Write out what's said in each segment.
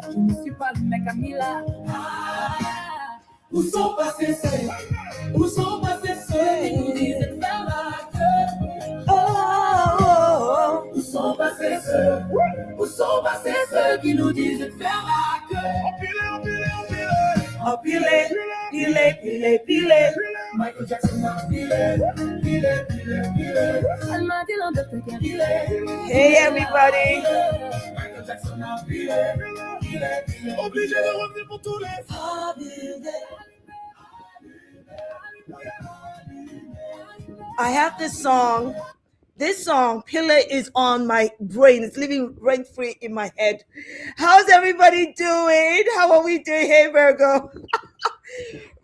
Je ne suis pas le mec à Mila. Où sont passés ceux qui nous disent de faire la queue? Où sont passés ceux qui nous disent de faire la queue? Empilé. Michael Jackson a pilé. Elle m'a dit l'endetté qu'elle pilé. Hey everybody. Michael Jackson a pilé. Obligé de revenir pour tous les. I have this song. This song, Pillar, is on my brain. It's living rent-free in my head. How's everybody doing? How are we doing? Hey, Virgo.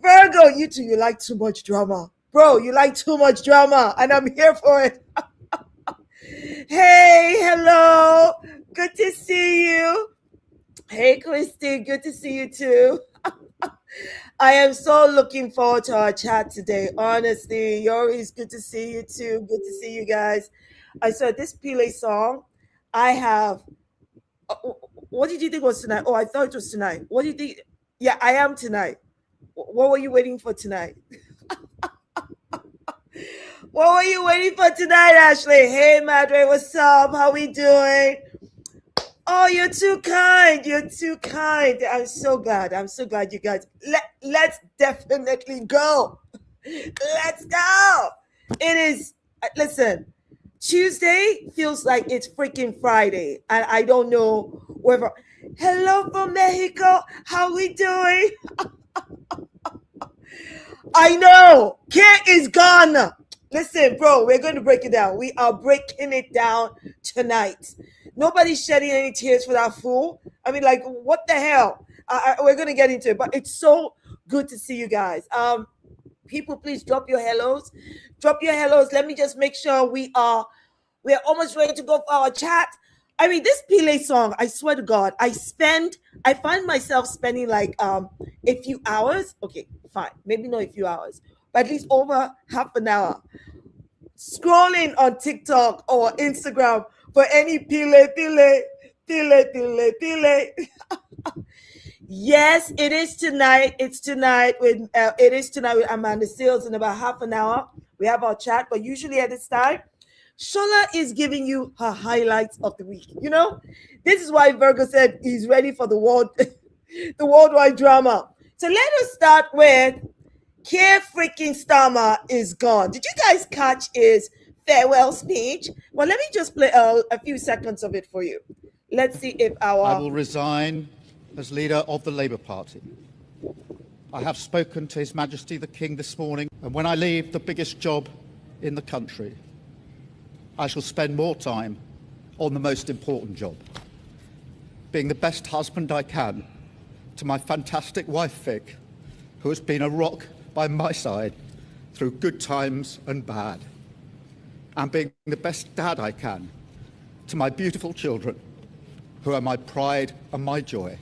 Virgo, you two, you like too much drama. Bro, you like too much drama, and I'm here for it. Hey, hello. Good to see you. Hey, Christy, good to see you too. I am so looking forward to our chat today. Honestly, Yori, it's good to see you too. Good to see you guys. I saw this Pele song. I have. What did you think was tonight? Oh, I thought it was tonight. What do you think? Yeah, I am tonight. What were you waiting for tonight? What were you waiting for tonight, Ashley? Hey, Madre, what's up? How we doing? Oh, you're too kind. You're too kind. I'm so glad. I'm so glad you guys. Let's definitely go. Let's go. It is, listen, Tuesday feels like it's freaking Friday. And I don't know whether. Hello from Mexico. How we doing? I know. Care is gone. Listen, bro, we're going to break it down. We are breaking it down tonight. Nobody's shedding any tears for that fool. I mean, like, what the hell? We're going to get into it, but it's so good to see you guys. People, please drop your hellos. Drop your hellos. Let me just make sure we're almost ready to go for our chat. I mean, this Pele song, I swear to God, I find myself spending like a few hours. Okay, fine. Maybe not a few hours, but at least over half an hour scrolling on TikTok or Instagram for any Pele. Yes, it is tonight. It is tonight with Amanda Seals in about half an hour. We have our chat, but usually at this time, Shola is giving you her highlights of the week. You know, this is why Virgo said he's ready for the worldwide drama. So let us start with Keir freaking Starmer is gone. Did you guys catch his farewell speech? Well, let me just play a few seconds of it for you. Let's see if I will resign as leader of the Labour Party. I have spoken to His Majesty the King this morning, and when I leave the biggest job in the country, I shall spend more time on the most important job, being the best husband I can to my fantastic wife, Vic, who has been a rock by my side through good times and bad, and being the best dad I can to my beautiful children, who are my pride and my joy.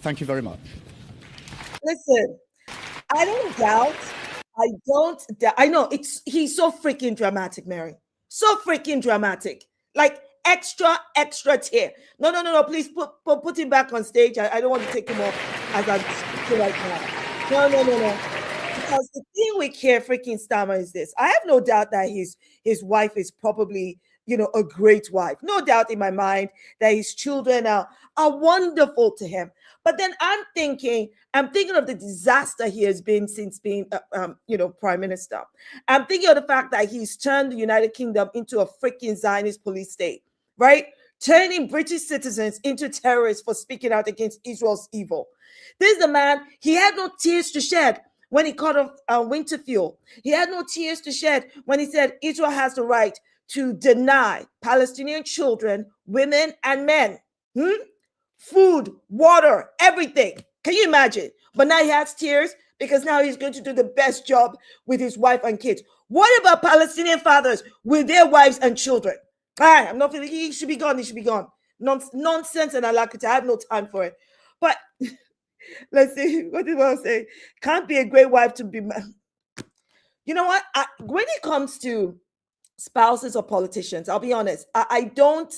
Thank you very much. Listen, I don't doubt. I know he's so freaking dramatic, Mary. So freaking dramatic. Like extra tear. No. Please put him back on stage. I don't want to take him off as I'm speaking right now. No. Because the thing with Keir freaking Starmer is this. I have no doubt that his wife is probably, a great wife. No doubt in my mind that his children are wonderful to him. But then I'm thinking of the disaster he has been since being, prime minister. I'm thinking of the fact that he's turned the United Kingdom into a freaking Zionist police state, right? Turning British citizens into terrorists for speaking out against Israel's evil. This is the man, he had no tears to shed when he cut off winter fuel. He had no tears to shed when he said Israel has the right to deny Palestinian children, women, and men food, water, everything. Can you imagine? But now he has tears because now he's going to do the best job with his wife and kids. What about Palestinian fathers with their wives and children? All right, I'm not feeling he should be gone. He should be gone. Nonsense, and I like it. I have no time for it. But let's see. What did I say? Can't be a great wife to be. You know what? When it comes to spouses or politicians, I'll be honest. I don't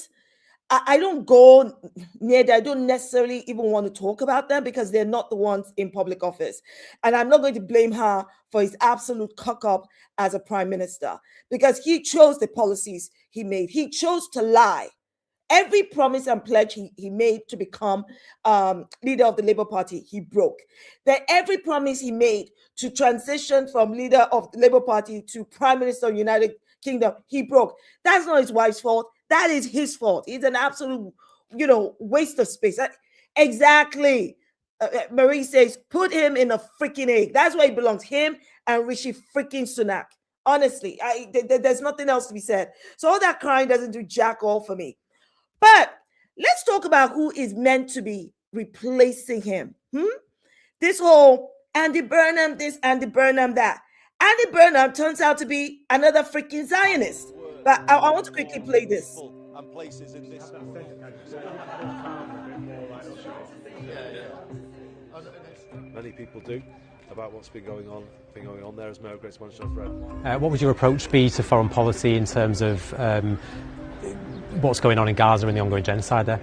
I don't go near that. I don't necessarily even want to talk about them because they're not the ones in public office. And I'm not going to blame her for his absolute cock up as a prime minister because he chose the policies he made. He chose to lie. Every promise and pledge he made to become leader of the Labour Party, he broke. That every promise he made to transition from leader of the Labour Party to Prime Minister of the United Kingdom, he broke. That's not his wife's fault. That is his fault. He's an absolute, waste of space. Exactly. Marie says, put him in a freaking egg. That's where he belongs. Him and Rishi freaking Sunak. Honestly, there's nothing else to be said. So all that crying doesn't do jack all for me. But let's talk about who is meant to be replacing him. This whole Andy Burnham this, Andy Burnham that. Andy Burnham turns out to be another freaking Zionist. But I want to quickly play this. And places in this. Many people do about what's been going on there, as Mayor of Greater Manchester have read. What would your approach be to foreign policy in terms of what's going on in Gaza and the ongoing genocide there?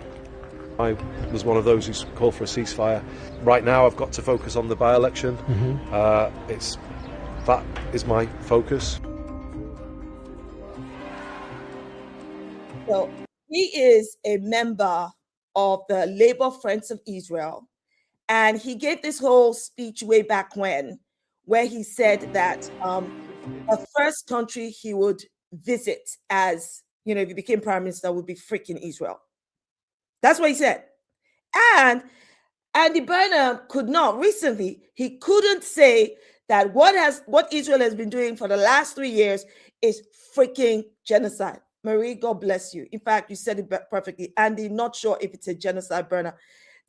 I was one of those who called for a ceasefire. Right now I've got to focus on the by-election. That is my focus. So he is a member of the Labour Friends of Israel. And he gave this whole speech way back when, where he said that the first country he would visit as, if he became prime minister would be freaking Israel. That's what he said. And Andy Burnham he couldn't say that what Israel has been doing for the last 3 years is freaking genocide. Marie, God bless you. In fact, you said it perfectly. Andy, not sure if it's a genocide, Burnham.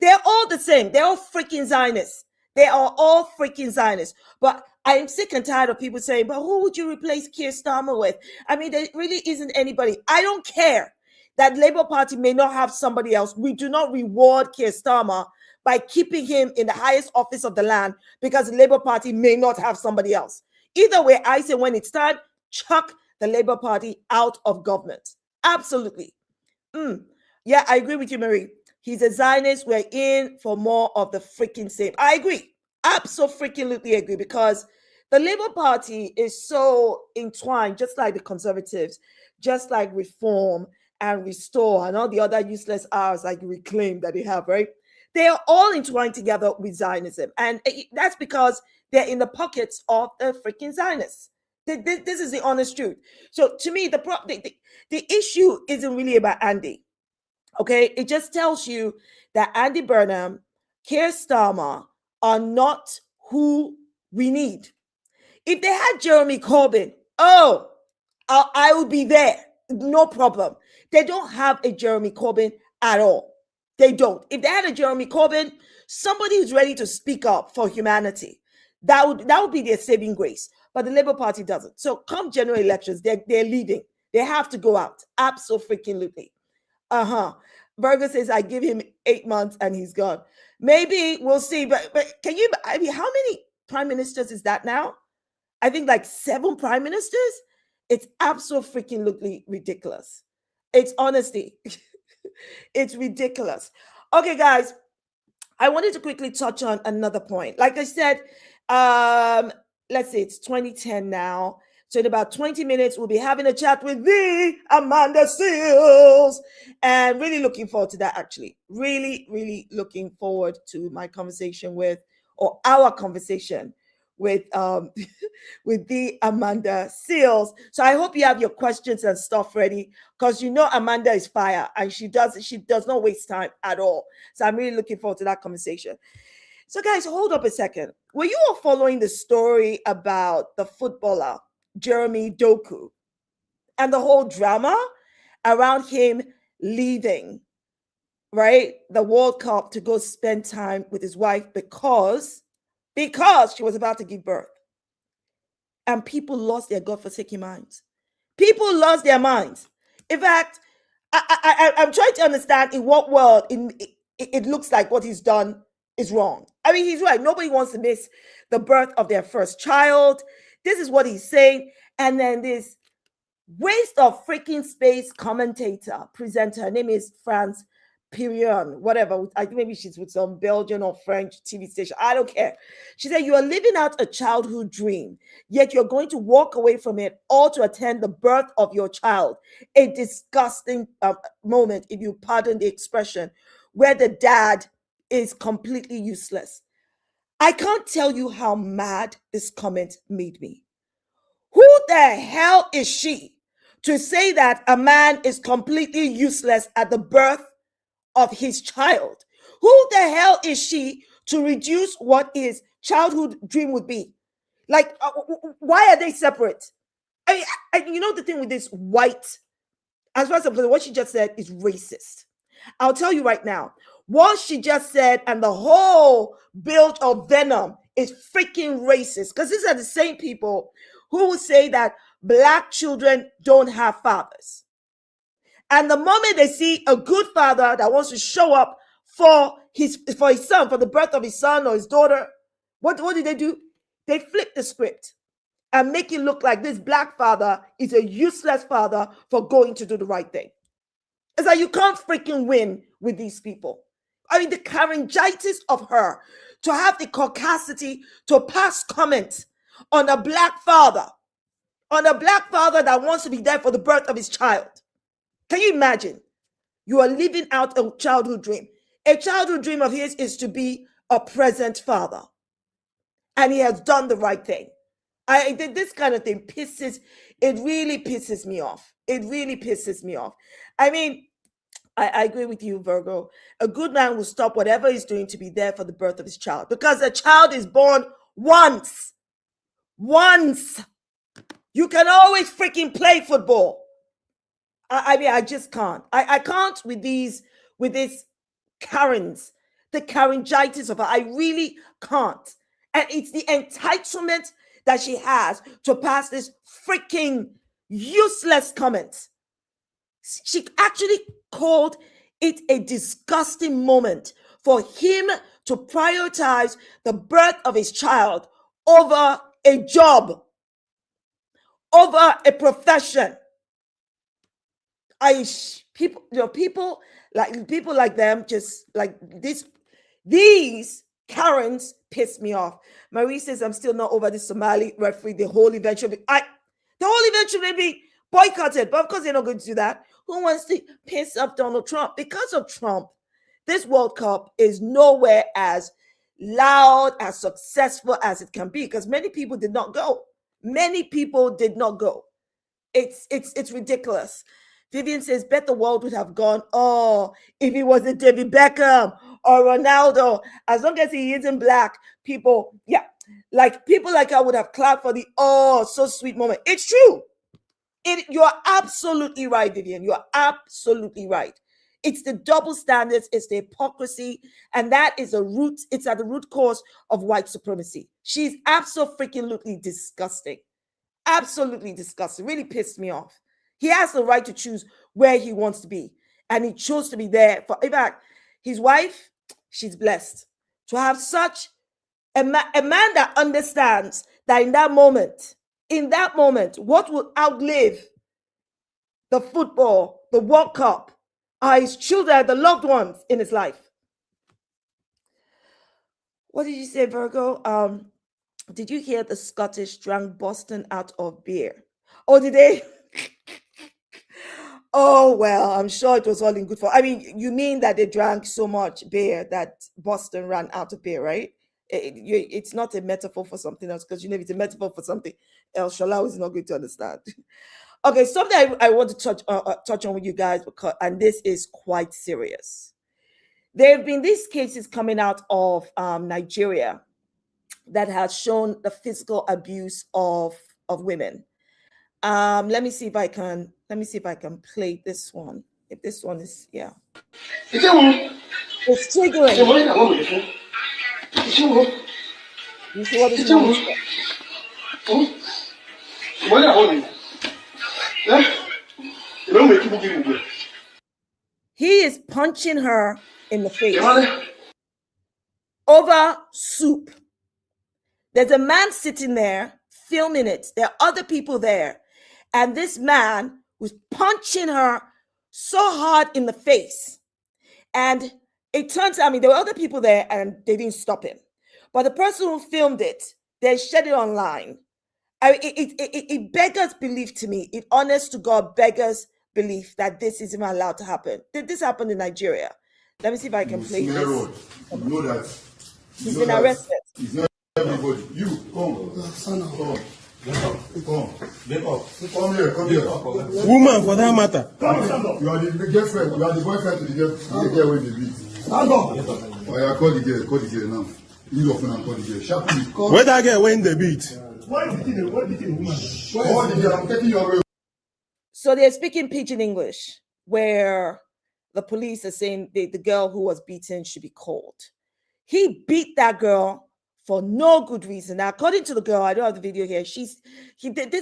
They're all the same. They're all freaking Zionists. They are all freaking Zionists. But I'm sick and tired of people saying, but who would you replace Keir Starmer with? I mean, there really isn't anybody. I don't care that Labour Party may not have somebody else. We do not reward Keir Starmer by keeping him in the highest office of the land because the Labour Party may not have somebody else. Either way, I say when it's time, chuck the Labour Party out of government. Absolutely. Yeah, I agree with you, Marie. He's a Zionist. We're in for more of the freaking same. I agree. Absolutely agree, because the Labour Party is so entwined, just like the Conservatives, just like Reform and Restore and all the other useless R's like Reclaim that they have, right? They are all entwined together with Zionism. And that's because they're in the pockets of the freaking Zionists. This is the honest truth. So to me, the issue isn't really about Andy. Okay, it just tells you that Andy Burnham, Keir Starmer are not who we need. If they had Jeremy Corbyn, I would be there. No problem. They don't have a Jeremy Corbyn at all. They don't. If they had a Jeremy Corbyn, somebody who's ready to speak up for humanity, that would be their saving grace. But the Labour Party doesn't. So come general elections, they're leaving. They have to go out. Absolutely. Berger says, I give him 8 months and he's gone. Maybe we'll see. But how many prime ministers is that now? I think like 7 prime ministers. It's absolutely ridiculous. It's honesty. It's ridiculous. Okay, guys, I wanted to quickly touch on another point. Like I said, let's see, it's 2010 now. So in about 20 minutes, we'll be having a chat with the Amanda Seals. And really looking forward to that, actually. Really looking forward to my conversation or our conversation with with the Amanda Seals. So I hope you have your questions and stuff ready, because Amanda is fire and she does not waste time at all. So I'm really looking forward to that conversation. So guys, hold up a second. Were you all following the story about the footballer Jeremy Doku and the whole drama around him leaving, right, the World Cup to go spend time with his wife because she was about to give birth? And people lost their godforsaken minds. People lost their minds. In fact, I'm trying to understand in what world it looks like what he's done is wrong. I mean, he's right. Nobody wants to miss the birth of their first child. This is what he's saying. And then this Waste of freaking space commentator, presenter. Her name is France Pirion, whatever. I think maybe she's with some Belgian or French TV station. I don't care. She said, you are living out a childhood dream, yet you're going to walk away from it all to attend the birth of your child. A disgusting moment, if you pardon the expression, where the dad is completely useless. I can't tell you how mad this comment made me. Who the hell is she to say that a man is completely useless at the birth of his child? Who the hell is she to reduce what his childhood dream would be? Like, why are they separate? I mean, you know, the thing with this white, as far as what she just said is racist. I'll tell you right now, what she just said and the whole build of venom is freaking racist, because these are the same people who will say that Black children don't have fathers. And the moment they see a good father that wants to show up for his son, for the birth of his son or his daughter, what do? They flip the script and make it look like this Black father is a useless father for going to do the right thing. It's like you can't freaking win with these people. I mean, the laryngitis of her to have the caucasity to pass comment on a Black father, that wants to be there for the birth of his child. Can you imagine? You are living out a childhood dream. A childhood dream of his is to be a present father. And he has done the right thing. This kind of thing really pisses me off. It really pisses me off. I mean, I agree with you, Virgo. A good man will stop whatever he's doing to be there for the birth of his child, because a child is born once. Once. You can always freaking play football. I mean, I just can't. I can't with these Karens, the Karengitis of her. I really can't. And it's the entitlement that she has to pass this freaking useless comment. She actually called it a disgusting moment for him to prioritize the birth of his child over a job, over a profession. People like them, just like these Karens piss me off. Marie says, I'm still not over the Somali referee. The whole event should be boycotted. But of course, they're not going to do that. Who wants to piss off Donald Trump? Because of Trump, this World Cup is nowhere as loud, as successful as it can be, because many people did not go. Many people did not go. It's ridiculous. Vivian says, bet the world would have gone, if it was a David Beckham or Ronaldo. As long as he isn't Black, people like her would have clapped for the so sweet moment. It's true. You're absolutely right, Vivian. You're absolutely right. It's the double standards, it's the hypocrisy, and that is it's at the root cause of white supremacy. She's absolutely disgusting. Absolutely disgusting. Really pissed me off. He has the right to choose where he wants to be, and he chose to be there. In fact, his wife, she's blessed to have such a man that understands that in that moment, what will outlive the football, the World Cup, are his children, the loved ones in his life. What did you say, Virgo? Did you hear the Scottish drank Boston out of beer? Oh, did they? Oh, well, I'm sure it was all in good fun. I mean, you mean that they drank so much beer that Boston ran out of beer, right? It's not a metaphor for something else, because if it's a metaphor for something else, Shola is not going to understand. Okay, something I want to touch on with you guys, and this is quite serious. There have been these cases coming out of Nigeria that has shown the physical abuse of women. Let me see if I can play this one. If this one is it's triggering. You see what this man is? He is punching her in the face over soup. There's a man sitting there filming it. There are other people there. And this man was punching her so hard in the face. And it turns out, I mean, there were other people there and they didn't stop him. But the person who filmed it, they shared it online. It beggars belief to me. It honest to God beggars belief that this is even allowed to happen. Did this happen in Nigeria? Let me see if I can play this. You know that he's been arrested. It's not everybody. You come. Come. Get up. Come here. Woman, for that matter. You are the girlfriend. You are the boyfriend to the girl with the beat. Stand up. Oh, yeah, call the girl now. You often call the girl. Sharply. Where that girl win the beat? What did you woman? Call the girl. I'm taking you away. So they're speaking pidgin English, where the police are saying the girl who was beaten should be called. He beat that girl for no good reason. Now, according to the girl, I don't have the video here. This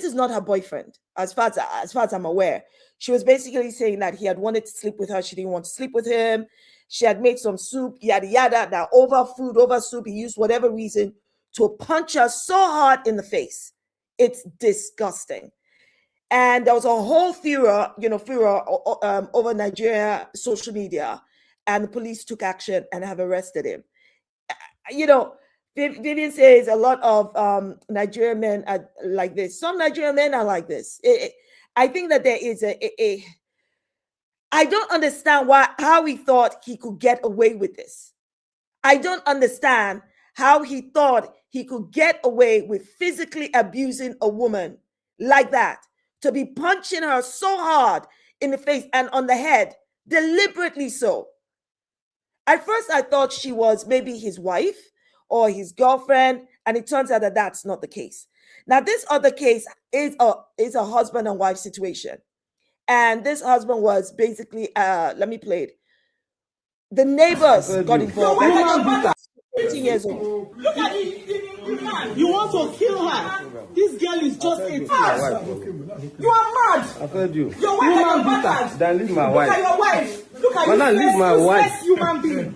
is not her boyfriend, as far as I'm aware. She was basically saying that he had wanted to sleep with her. She didn't want to sleep with him. She had made some soup, yada yada. That over soup, he used whatever reason to punch her so hard in the face. It's disgusting. And there was a whole furor over Nigeria social media, and the police took action and have arrested him. Vivian says a lot of Nigerian men are like this. Some Nigerian men are like this. I think that there is I don't understand how he thought he could get away with this. I don't understand how he thought he could get away with physically abusing a woman like that, to be punching her so hard in the face and on the head, deliberately so. At first, I thought she was maybe his wife or his girlfriend, and it turns out that that's not the case. Now, this other case is a husband and wife situation. And this husband was basically, let me play it. The neighbors got involved. 18 years old. Look at the man. You want to kill her. This girl is just 18. You are mad. I told you. Your wife is mad. Then leave my wife. Look at your wife. Look at you. Leave my wife. Human being.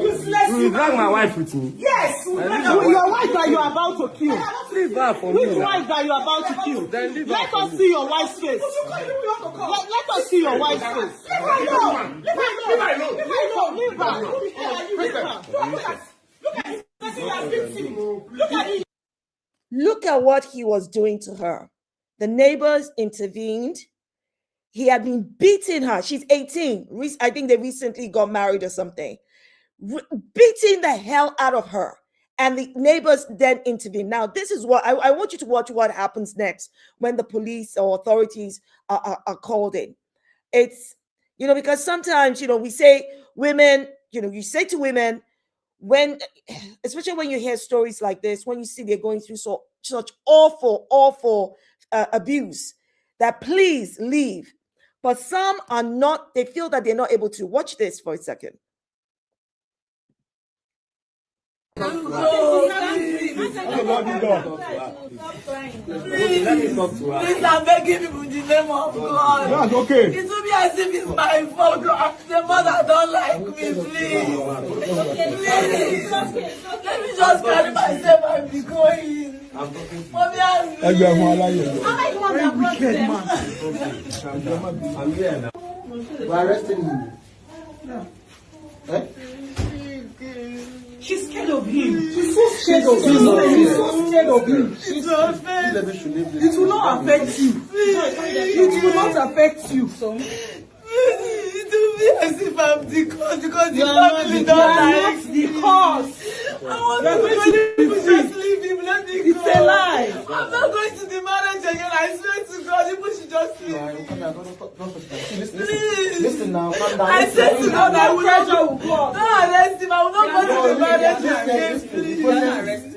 Useless You drag my wife with me. Yes. Your wife that you are about to kill. Leave her for me. Which wife that you are about to kill? Then leave Let her us see your wife's face. Let us see your wife's face. Leave her alone. Leave her. Look at what he was doing to her. The neighbors intervened. He had been beating her. She's 18. I think they recently got married or something. Beating the hell out of her. And the neighbors then intervened. Now, this is what I want you to watch what happens next when the police or authorities are called in. It's, because sometimes, we say women, you say to women, especially when you hear stories like this, when you see they're going through such awful abuse, that please leave. But some are not, they feel that they're not able to. Watch this for a second. Let me talk to her. Please, I'm begging you in the name of God. That's okay. It will be as if it's my fault. The mother don't like me, please. Please. Let me just carry myself and be going. Mommy, I'm wicked man. I'm here now. We're arresting him. Yeah. Eh? She's scared of him. She's so scared of him. She's so scared of him. It will not affect you. It will not affect you. It will be as if I'm the cause because the family don't like the cause. I want to just leave him. Let me go. It's a lie. I'm not going to the marriage again. I swear to God, people should just leave me. Please. Listen now, calm down. I said to God, I will not arrest him. I will not go to the marriage again. Please.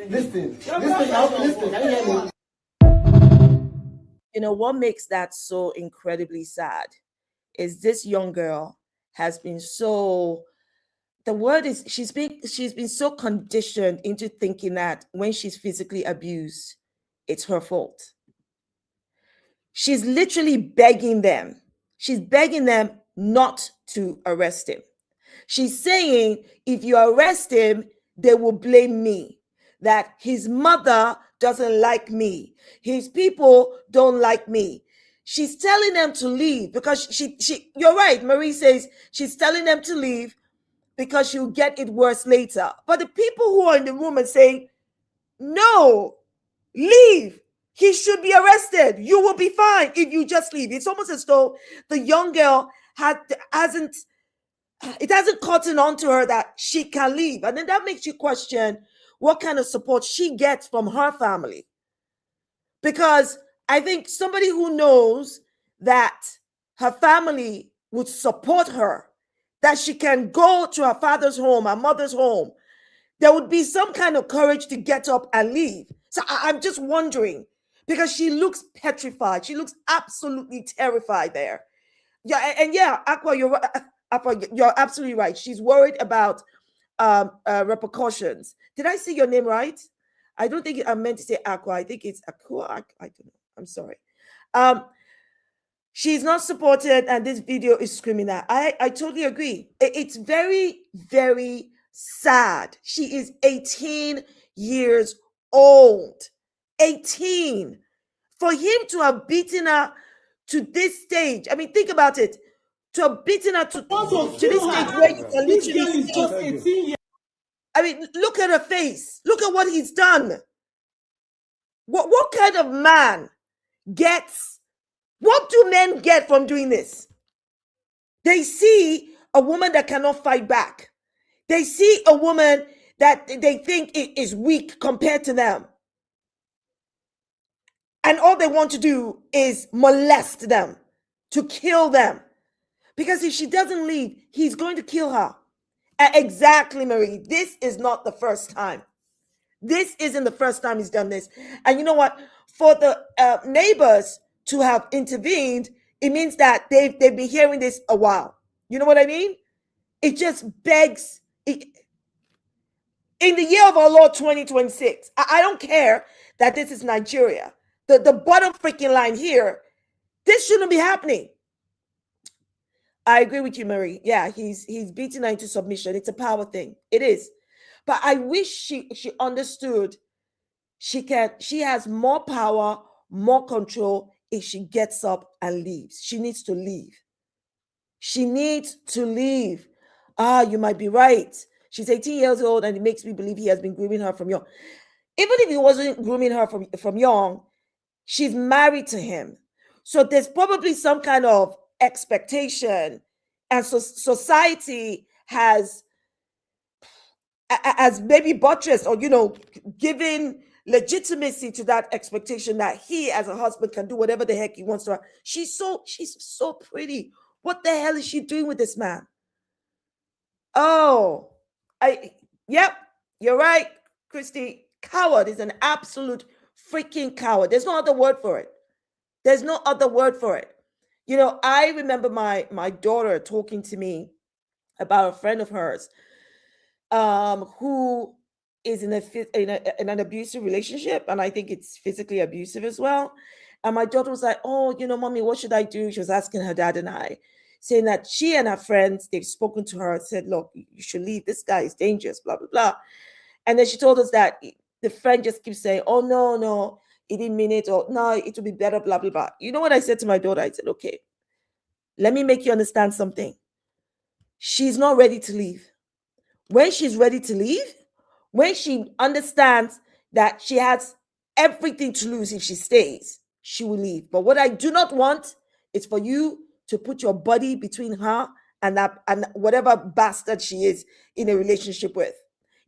Listen. Can you hear me? What makes that so incredibly sad is this young girl has been so, the word is, she's been so conditioned into thinking that when she's physically abused, it's her fault. She's literally begging them. She's begging them not to arrest him. She's saying, if you arrest him, they will blame me. That his mother doesn't like me. His people don't like me. she's telling them to leave because you're right. Marie says she's telling them to leave because she'll get it worse later. But the people who are in the room and saying, no, leave. He should be arrested. You will be fine if you just leave. It's almost as though the young girl hasn't cottoned on to her that she can leave. And then that makes you question what kind of support she gets from her family. Because I think somebody who knows that her family would support her, that she can go to her father's home, her mother's home, there would be some kind of courage to get up and leave. So I'm just wondering, because she looks petrified. She looks absolutely terrified there. Yeah, and yeah, Aqua, you're absolutely right. She's worried about repercussions. Did I say your name right? I don't think I meant to say Aqua. I think it's Aqua. I don't know. I'm sorry. She's not supported, and this video is screaming that. I totally agree. It's very, very sad. She is 18 years old. 18. For him to have beaten her to this stage. I mean, think about it. To have beaten her to this stage where you can literally just 18 years. I mean, look at her face. Look at what he's done. What kind of man gets, what do men get from doing this? They see a woman that cannot fight back. They see a woman that they think is weak compared to them. And all they want to do is molest them, to kill them. Because if she doesn't leave, he's going to kill her. Exactly, Marie. This is not the first time. This isn't the first time he's done this. And you know what? For the neighbors to have intervened, it means that they've been hearing this a while. You know what I mean? It just begs. In the year of our Lord 2026, I don't care that this is Nigeria. The bottom freaking line here, this shouldn't be happening. I agree with you, Marie. Yeah, he's beating her into submission. It's a power thing. It is. But I wish she understood she has more power, more control if she gets up and leaves. She needs to leave. She needs to leave. You might be right. She's 18 years old, and it makes me believe he has been grooming her from young. Even if he wasn't grooming her from young, she's married to him. So there's probably some kind of expectation, and so society has maybe buttressed or given legitimacy to that expectation that he as a husband can do whatever the heck he wants to her. She's so pretty. What the hell is she doing with this man? Yep, you're right, Christy. Coward is an absolute freaking coward. There's no other word for it. There's no other word for it. I remember my daughter talking to me about a friend of hers who is in an abusive relationship, and I think it's physically abusive as well. And my daughter was like, "Oh, mommy, what should I do?" She was asking her dad and I, saying that she and her friends, they've spoken to her and said, "Look, you should leave. This guy is dangerous, blah, blah, blah." And then she told us that the friend just keeps saying, "Oh, no, he didn't mean it," or "No, it will be better, blah, blah, blah." You know what I said to my daughter? I said, "Okay, let me make you understand something. She's not ready to leave. When she's ready to leave, when she understands that she has everything to lose if she stays, she will leave. But what I do not want is for you to put your body between her and whatever bastard she is in a relationship with.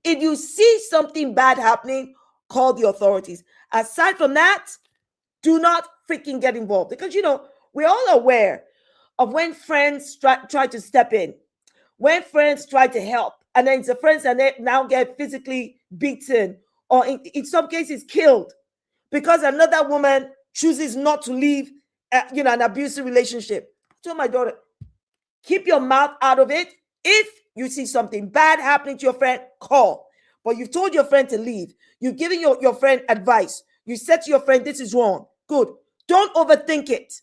If you see something bad happening, call the authorities. Aside from that, do not freaking get involved. Because, we're all aware of when friends try to step in, when friends try to help, and then the friends and they now get physically beaten or in some cases killed because another woman chooses not to leave an abusive relationship. I told my daughter, keep your mouth out of it. If you see something bad happening to your friend, call. But you've told your friend to leave. You've given your friend advice. You said to your friend, this is wrong. Good. Don't overthink it.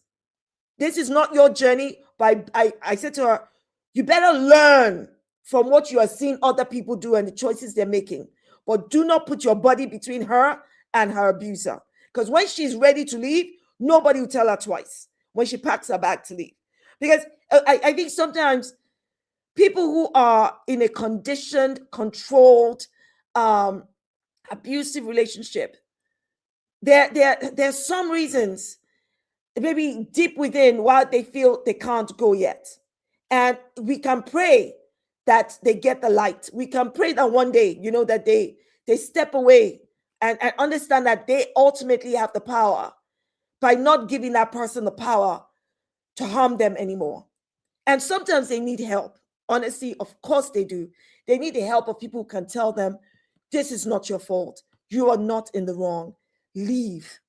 This is not your journey. But I said to her, you better learn from what you are seeing other people do and the choices they're making. But do not put your body between her and her abuser. Because when she's ready to leave, nobody will tell her twice. when she packs her bag to leave. Because I think sometimes people who are in a conditioned, controlled, abusive relationship, there's some reasons, maybe deep within, why they feel they can't go yet. And we can pray that they get the light. We can pray that one day, that they step away and understand that they ultimately have the power by not giving that person the power to harm them anymore. And sometimes they need help. Honestly, of course they do. They need the help of people who can tell them, this is not your fault. You are not in the wrong. Leave.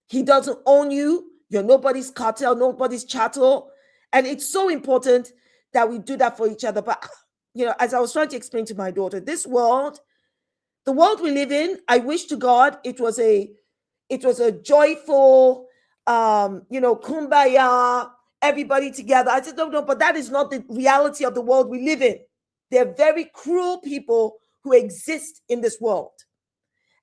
He doesn't own you. You're nobody's cartel, nobody's chattel. And it's so important that we do that for each other. But, as I was trying to explain to my daughter, this world, the world we live in, I wish to God it was a joyful, kumbaya, everybody together. I said, no, but that is not the reality of the world we live in. There are very cruel people who exist in this world.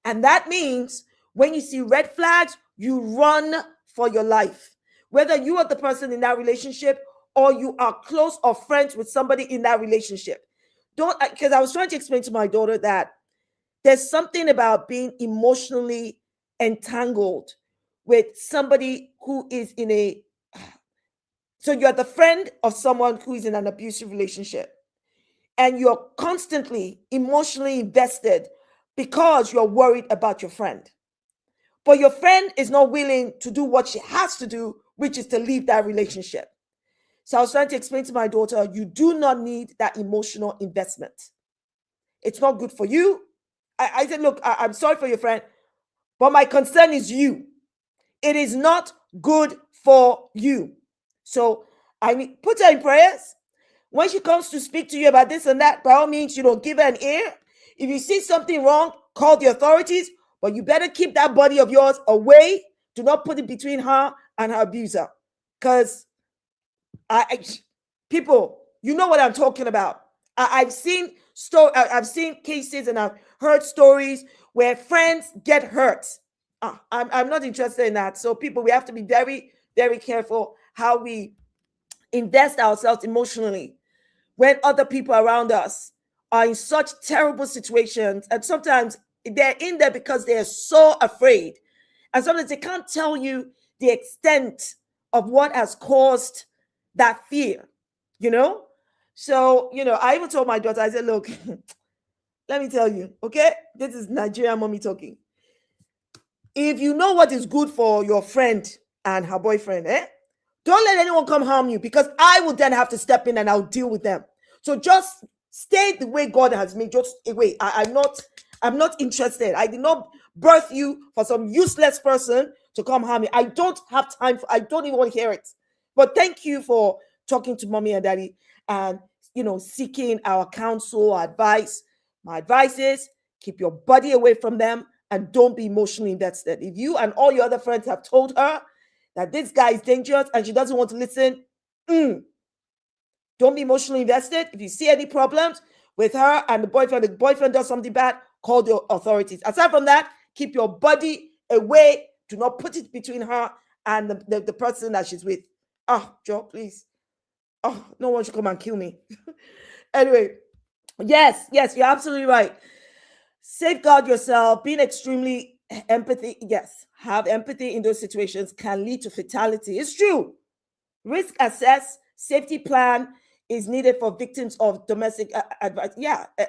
And that means when you see red flags, you run for your life. Whether you are the person in that relationship or you are close or friends with somebody in that relationship. Because I was trying to explain to my daughter that there's something about being emotionally entangled with somebody who is so you're the friend of someone who is in an abusive relationship, and you're constantly emotionally invested because you're worried about your friend. But your friend is not willing to do what she has to do, which is to leave that relationship. So I was trying to explain to my daughter, you do not need that emotional investment. It's not good for you. I said, look, I'm sorry for your friend, but my concern is you. It is not good for you. So put her in prayers. When she comes to speak to you about this and that, by all means, give her an ear. If you see something wrong, call the authorities, but you better keep that body of yours away. Do not put it between her and her abuser. Because people, you know what I'm talking about. I've seen cases and I've heard stories where friends get hurt. I'm not interested in that. So people, we have to be very, very careful how we invest ourselves emotionally when other people around us are in such terrible situations. And sometimes they're in there because they're so afraid. And sometimes they can't tell you the extent of what has caused that fear, So, I even told my daughter, I said, look, let me tell you, okay? This is Nigerian mommy talking. If you know what is good for your friend and her boyfriend, don't let anyone come harm you, because I will then have to step in and I'll deal with them. So just stay the way God has made. Just wait. I'm not interested. I did not birth you for some useless person to come harm me. I don't have time I don't even want to hear it. But thank you for talking to mommy and daddy and seeking our counsel or advice. My advice is keep your body away from them and don't be emotionally invested. If you and all your other friends have told her that this guy is dangerous and she doesn't want to listen, don't be emotionally invested. If you see any problems with her and the boyfriend does something bad, call the authorities. Aside from that, keep your body away. Do not put it between her and the person that she's with. Joe, please. No one should come and kill me. Anyway, yes, you're absolutely right. Safeguard yourself, being extremely empathy. Yes, have empathy in those situations can lead to fatality. It's true. Risk assess, safety plan is needed for victims of domestic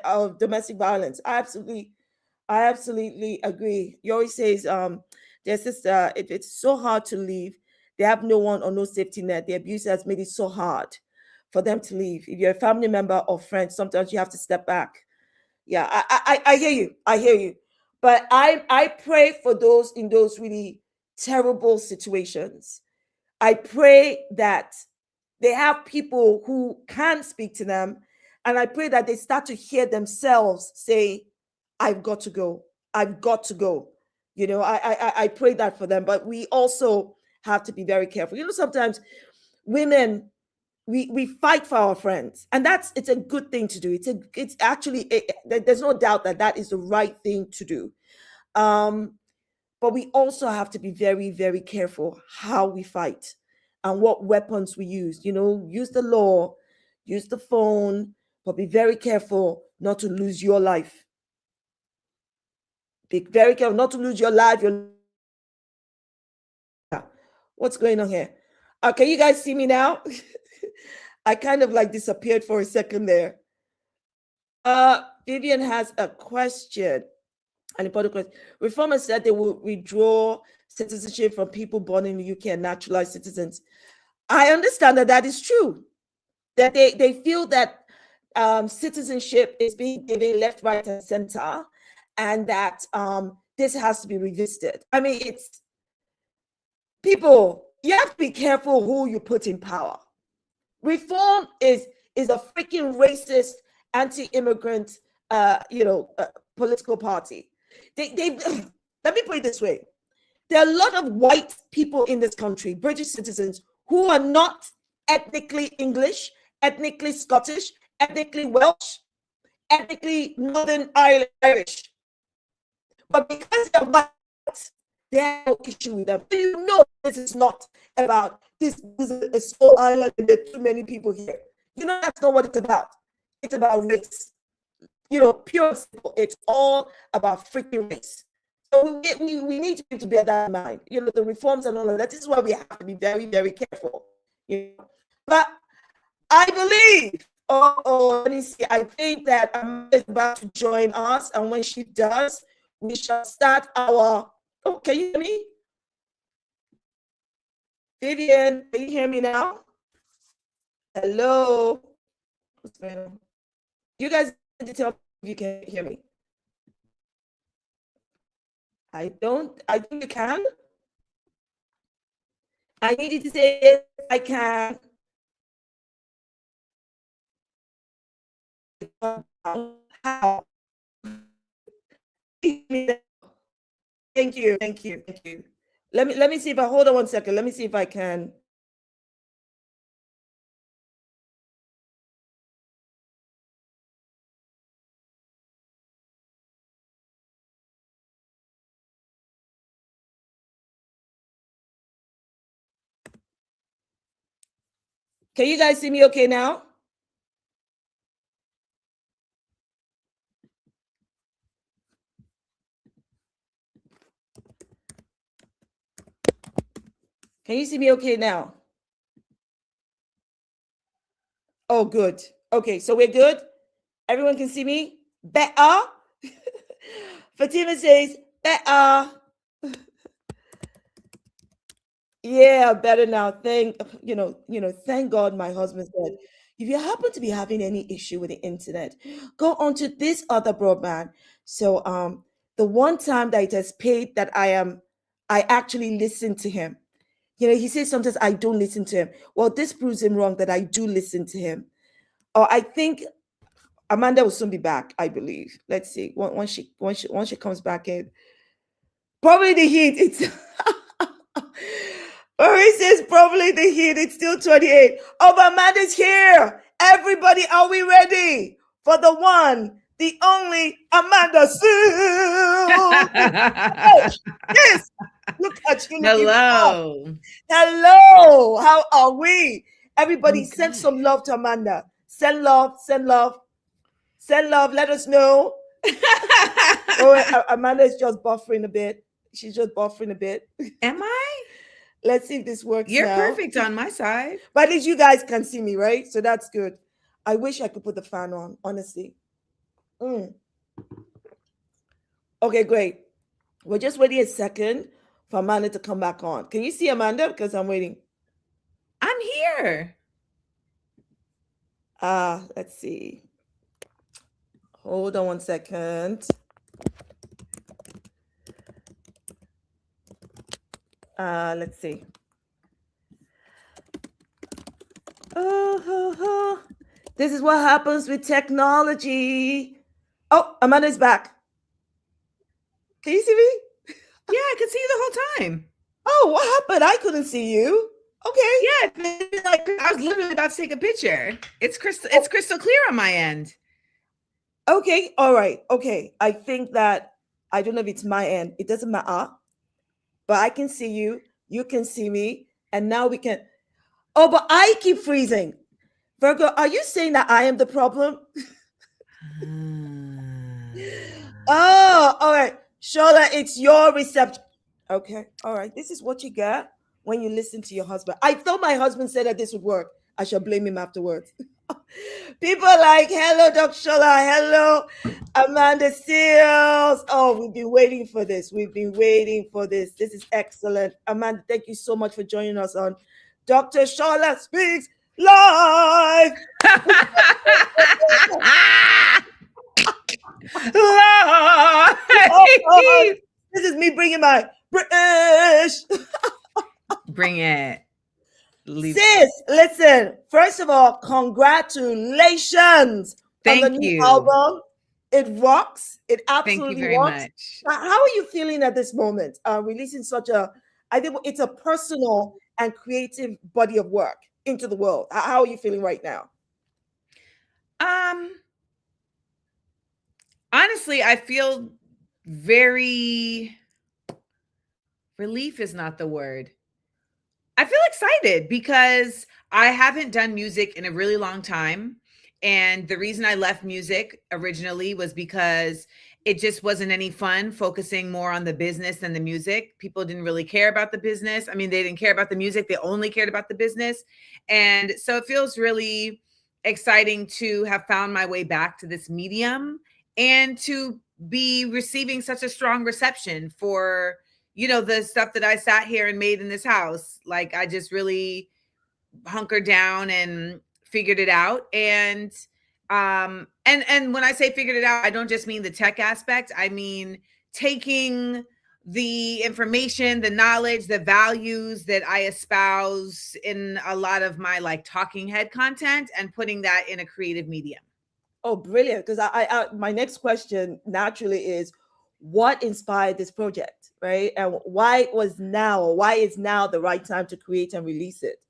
of domestic violence. I absolutely agree. Yori says, their sister, it's so hard to leave. They have no one or no safety net. The abuser has made it so hard for them to leave. If you're a family member or friend, sometimes you have to step back. Yeah, I hear you. I hear you. But I pray for those in those really terrible situations. I pray that they have people who can speak to them. And I pray that they start to hear themselves say, I've got to go. I've got to go. I pray that for them. But we also have to be very careful. Sometimes women, we fight for our friends, and it's a good thing to do. It's actually, there's no doubt that is the right thing to do. But we also have to be very, very careful how we fight. and what weapons we use. Use the law, use the phone, but be very careful not to lose your life. Be very careful not to lose your life. What's going on here? Can you guys see me now? I kind of like disappeared for a second there. Vivian has a question. An important question. Reformers said they will withdraw citizenship from people born in the UK and naturalized citizens. I understand that is true. That they feel that citizenship is being given left, right, and center, and that this has to be revisited. I mean, it's people. You have to be careful who you put in power. Reform is a freaking racist, anti-immigrant, political party. They let me put it this way: there are a lot of white people in this country, British citizens, who are not ethnically English, ethnically Scottish, ethnically Welsh, ethnically Northern Irish, but because they're white, they have no issue with them. This is not about this is a small island and there are too many people here. That's not what it's about. It's about race. Pure simple. It's all about freaking race. So we need to bear that in mind. The reforms and all of that. This is why we have to be very, very careful. But I believe, let me see. I think that Amanda is about to join us, and when she does, we shall start our. Oh, can you hear me? Vivian, can you hear me now? Hello. What's going on? You guys need to tell me if you can hear me. I think you can. I need you to say yes, I can. How? Thank you. Let me see if I hold on 1 second. Let me see if I can. Can you guys see me okay now? Can you see me okay now? Oh, good. Okay, so we're good. Everyone can see me? Better? Fatima says, better. Yeah, better now. Thank God my husband said, if you happen to be having any issue with the internet, go onto this other broadband. So the one time that it has paid that I actually listen to him. He says sometimes I don't listen to him. Well, this proves him wrong that I do listen to him. I think Amanda will soon be back, I believe. Let's see. Once she comes back in. Probably the heat. It's Marie says probably the heat. It's still 28. Oh, but Amanda's here. Everybody, are we ready for the one, the only Amanda Sue? Yes. Look at you. Hello. Hello. How are we? Everybody, send some love to Amanda. Send love. Let us know. Amanda is just buffering a bit. She's just buffering a bit. Am I? Let's see if this works. You're now. perfect on my side. But at least you guys can see me, right? So that's good. I wish I could put the fan on, honestly. Okay, great. We're just waiting a second for Amanda to come back on. Can you see Amanda? Because I'm waiting. I'm here. Let's see. Hold on 1 second. Let's see. This is what happens with technology. Oh, Amanda's back. Can you see me? Yeah, I could see you the whole time. Oh, what happened? I couldn't see you. Okay. Yeah, like I was literally about to take a picture. It's crystal clear on my end. Okay, all right. Okay. I think that I don't know if it's my end. It doesn't matter. But I can see you. You can see me. And now we can. Oh, but I keep freezing. Virgo, are you saying that I am the problem? Oh, all right. Shola, it's your reception. Okay, all right. This is what you get when you listen to your husband. I thought my husband said that this would work. I shall blame him afterwards. People are like, hello, Dr. Shola. Hello, Amanda Seals. Oh, we've been waiting for this. We've been waiting for this. This is excellent. Amanda, thank you so much for joining us on Dr. Shola Speaks Live. Oh, this is me bringing my British. Bring it. Sis, listen. First of all, congratulations on the new album. It rocks. It absolutely Thank you very rocks. much. How are you feeling at this moment? Releasing such a, I think it's a personal and creative body of work into the world. How are you feeling right now? Honestly, I feel very, relief is not the word. I feel excited because I haven't done music in a really long time. And the reason I left music originally was because it just wasn't any fun focusing more on the business than the music. People didn't really care about the business. I mean, they didn't care about the music. They only cared about the business. And so it feels really exciting to have found my way back to this medium and to be receiving such a strong reception for, you know, the stuff that I sat here and made in this house. Like, I just really hunkered down and figured it out. And when I say figured it out, I don't just mean the tech aspect. I mean taking the information, the knowledge, the values that I espouse in a lot of my like talking head content and putting that in a creative medium. Oh, brilliant. Because I my next question naturally is, what inspired this project, right? And why is now the right time to create and release it?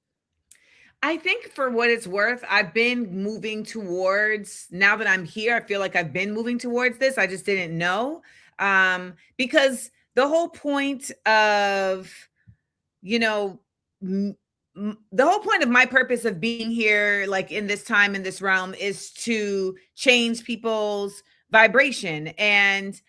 I think for what it's worth, I've been moving towards, now that I'm here, I feel like I've been moving towards this. I just didn't know. Because the whole point of, you know, the whole point of my purpose of being here, like in this time, in this realm, is to change people's vibration. And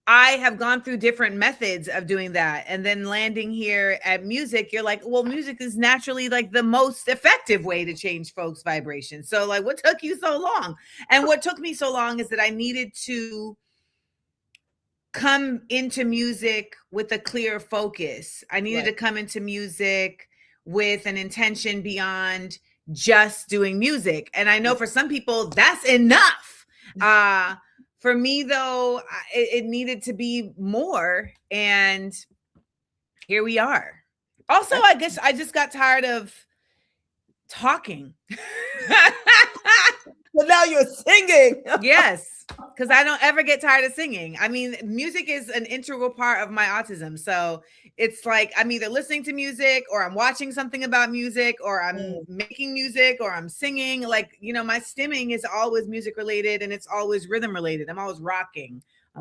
I have gone through different methods of doing that. And then landing here at music, you're like, well, music is naturally like the most effective way to change folks' vibration. So like, what took you so long? And what took me so long is that I needed to come into music with a clear focus. I needed to come into music with an intention beyond just doing music. And I know for some people that's enough. For me, though, it needed to be more. And here we are. Also, I guess I just got tired of talking. But now you're singing. Yes, because I don't ever get tired of singing. I mean, music is an integral part of my autism. So it's like I'm either listening to music or I'm watching something about music or I'm making music or I'm singing. Like, you know, my stimming is always music related and it's always rhythm related. I'm always rocking. So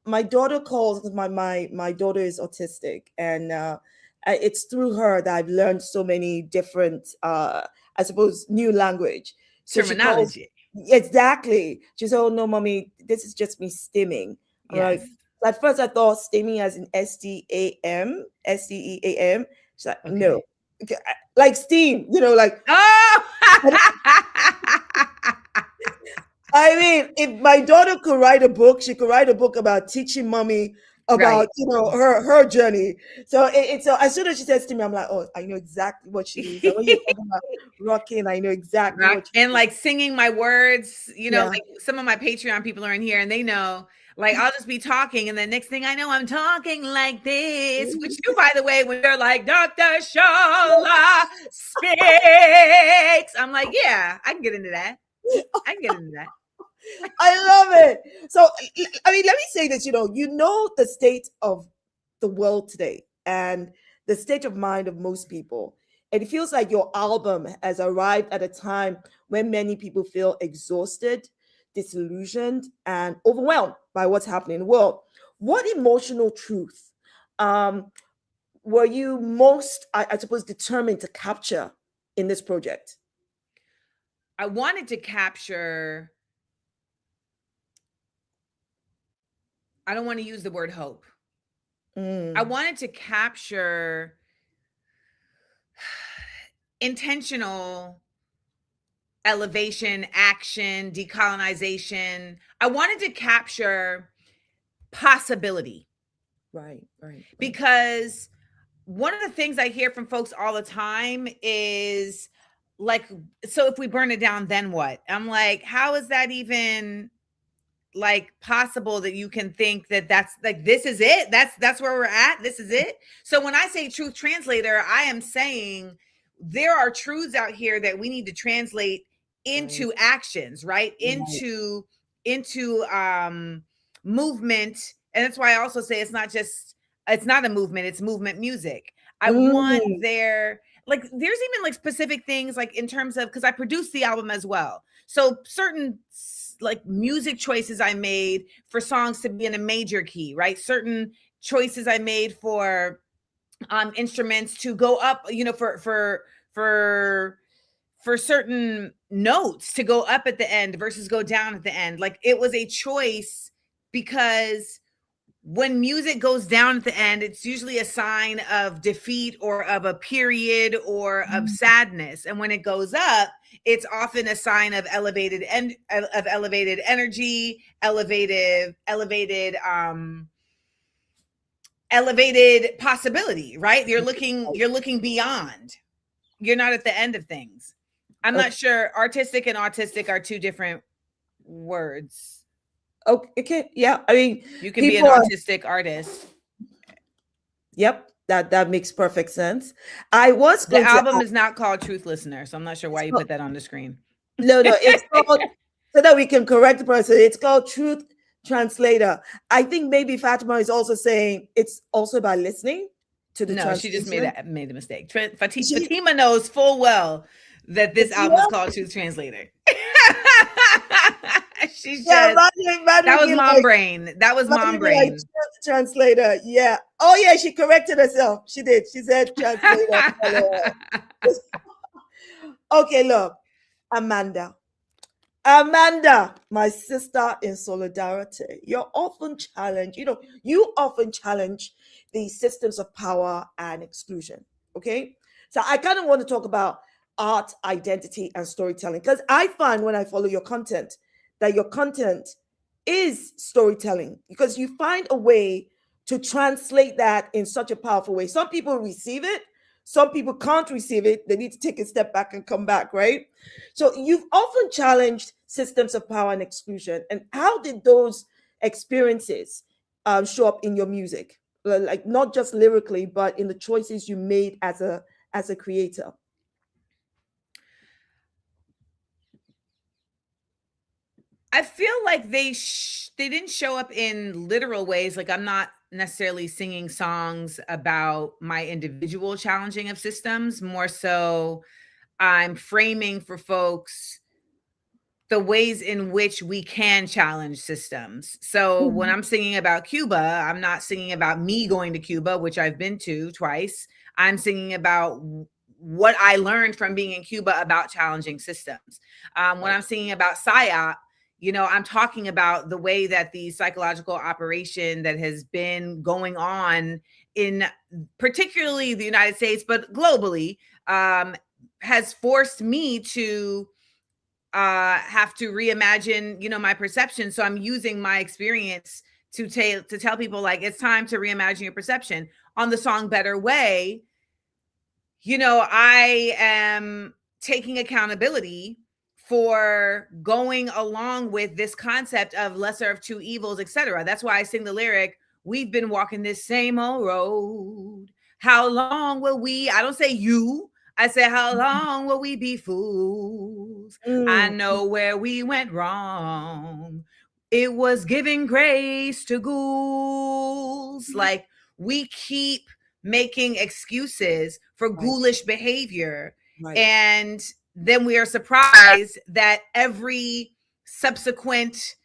my daughter calls, my daughter is autistic, and it's through her that I've learned so many different, I suppose, new language. So terminology. Exactly. She said, "Oh no, mommy, this is just me stimming." Yes. Like, at first I thought stimming as in STEAM. She's like, Okay. no, like steam, you know, like. Oh! I mean, if my daughter could write a book, she could write a book about teaching mommy about, you know, her journey. So so as soon as she says to me, I'm like, oh, I know exactly what she means. When you're talking about rocking, I know exactly what and like singing my words, you know, like some of my Patreon people are in here and they know, like, I'll just be talking and the next thing I know, I'm talking like this, which you, by the way, when they're like, Dr. Shola speaks, I'm like, yeah, I can get into that. I love it. So, I mean, let me say this, you know the state of the world today and the state of mind of most people. And it feels like your album has arrived at a time when many people feel exhausted, disillusioned, and overwhelmed by what's happening in the world. What emotional truth were you most, I suppose, determined to capture in this project? I wanted to capture, I don't want to use the word hope. I wanted to capture intentional elevation, action, decolonization. I wanted to capture possibility. Right. Because one of the things I hear from folks all the time is like, so if we burn it down, then what? I'm like, how is that even like possible that you can think that that's like, this is it? That's where we're at. This is it. So when I say truth translator, I am saying there are truths out here that we need to translate into actions, right? Into movement. And that's why I also say it's not a movement, it's movement music. I want there's even like specific things like in terms of, because I produced the album as well. So certain like music choices I made for songs to be in a major key, right? Certain choices I made for instruments to go up, for certain notes to go up at the end versus go down at the end. Like it was a choice because when music goes down at the end, it's usually a sign of defeat or of a period or of sadness. And when it goes up, it's often a sign of elevated energy, elevated possibility, right? You're looking beyond. You're not at the end of things. I'm not sure. Artistic and autistic are two different words. Okay. Yeah. I mean, you can be an autistic artist. Yep. That makes perfect sense. The album is not called Truth Listener, so I'm not sure why you put that on the screen. No, it's called, so that we can correct the person. It's called Truth Translator. I think maybe Fatima is also saying it's also about listening to the she just made a mistake. Fatima knows full well that this album is called Truth Translator. She's just that was mom brain. That was mom brain. Like, translator. Yeah. Oh yeah, she corrected herself. She did. She said translator. Okay, look, Amanda, my sister in solidarity. You're often challenged. You often challenge the systems of power and exclusion. Okay, so I kind of want to talk about art, identity, and storytelling because I find when I follow your content that your content is storytelling because you find a way to translate that in such a powerful way. Some people receive it, some people can't receive it. They need to take a step back and come back, right? So you've often challenged systems of power and exclusion. And how did those experiences show up in your music? Like not just lyrically, but in the choices you made as a creator? I feel like they didn't show up in literal ways. Like I'm not necessarily singing songs about my individual challenging of systems. More so, I'm framing for folks the ways in which we can challenge systems. So when I'm singing about Cuba, I'm not singing about me going to Cuba, which I've been to twice. I'm singing about what I learned from being in Cuba about challenging systems. When I'm singing about PSYOP, I'm talking about the way that the psychological operation that has been going on in particularly the United States, but globally, has forced me to have to reimagine, my perception. So I'm using my experience to tell people like, it's time to reimagine your perception. On the song Better Way, I am taking accountability for going along with this concept of lesser of two evils, etc. That's why I sing the lyric, we've been walking this same old road. How long will we, I don't say you, I say, how long will we be fools? I know where we went wrong. It was giving grace to ghouls. Like we keep making excuses for ghoulish behavior. Right. And then we are surprised that every subsequent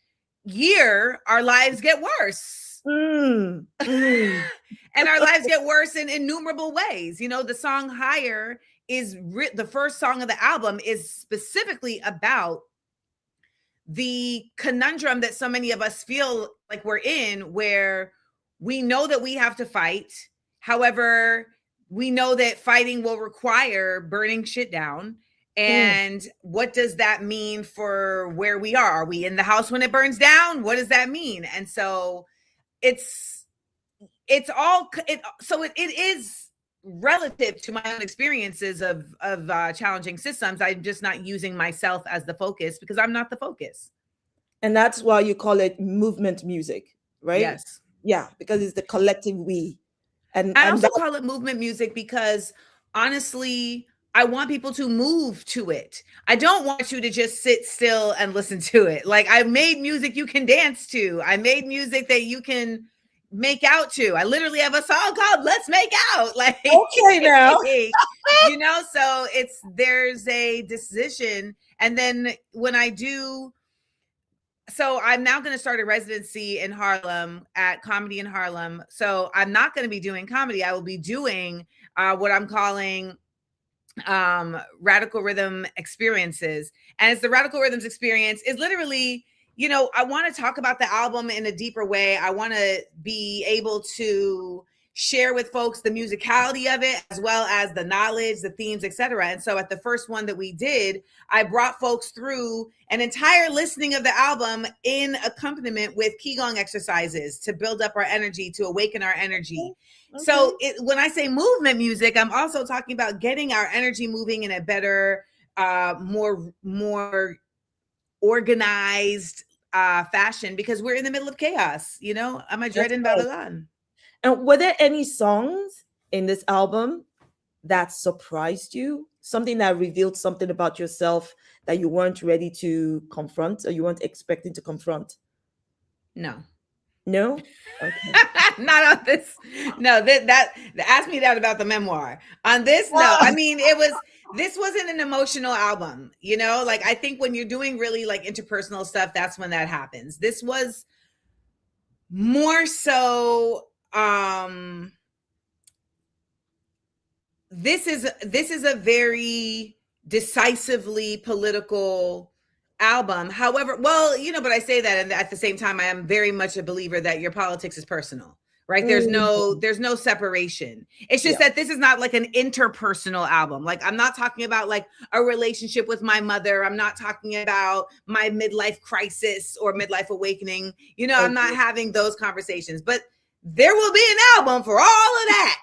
year, our lives get worse. Mm, mm. And our lives get worse in innumerable ways. You know, the song Higher is the first song of the album is specifically about the conundrum that so many of us feel like we're in, where we know that we have to fight. However, we know that fighting will require burning shit down. And what does that mean for where we are? Are we in the house when it burns down? What does that mean? And so it is relative to my own experiences of challenging systems. I'm just not using myself as the focus because I'm not the focus. And that's why you call it movement music, right? Yes. Yeah, because it's the collective we. And I also call it movement music because honestly, I want people to move to it. I don't want you to just sit still and listen to it. Like, I made music you can dance to. I made music that you can make out to. I literally have a song called Let's Make Out. Like, okay now. You know, so there's a decision. And then when I do, so I'm now going to start a residency in Harlem at Comedy in Harlem. So I'm not going to be doing comedy. I will be doing what I'm calling radical rhythm experiences. And it's the radical rhythms experience is literally, you know, I want to talk about the album in a deeper way. I want to be able to share with folks the musicality of it, as well as the knowledge, the themes, etc. And so at the first one that we did, I brought folks through an entire listening of the album in accompaniment with Qigong exercises to build up our energy, to awaken our energy. Okay. So when I say movement music, I'm also talking about getting our energy moving in a better, more organized fashion, because we're in the middle of chaos. You know, I'm a dread in Babylon. And were there any songs in this album that surprised you? Something that revealed something about yourself that you weren't ready to confront, or you weren't expecting to confront? No. No? Okay. Not on this. No, that ask me that about the memoir. On this, no. I mean, this wasn't an emotional album, you know? Like, I think when you're doing really like interpersonal stuff, that's when that happens. This was more so this is a very decisively political album. However, well, you know, but I say that, and at the same time, I am very much a believer that your politics is personal, right? There's no separation. It's just that this is not like an interpersonal album. Like, I'm not talking about like a relationship with my mother. I'm not talking about my midlife crisis or midlife awakening. You know, I'm not having those conversations, but there will be an album for all of that.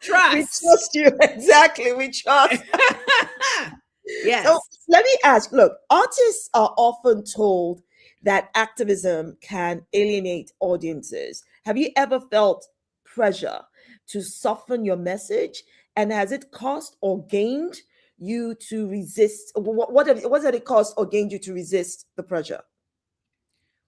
Trust. We trust you. Exactly. We trust. Yes. So let me ask, look, artists are often told that activism can alienate audiences. Have you ever felt pressure to soften your message? And has it cost or gained you to resist? What has it cost or gained you to resist the pressure?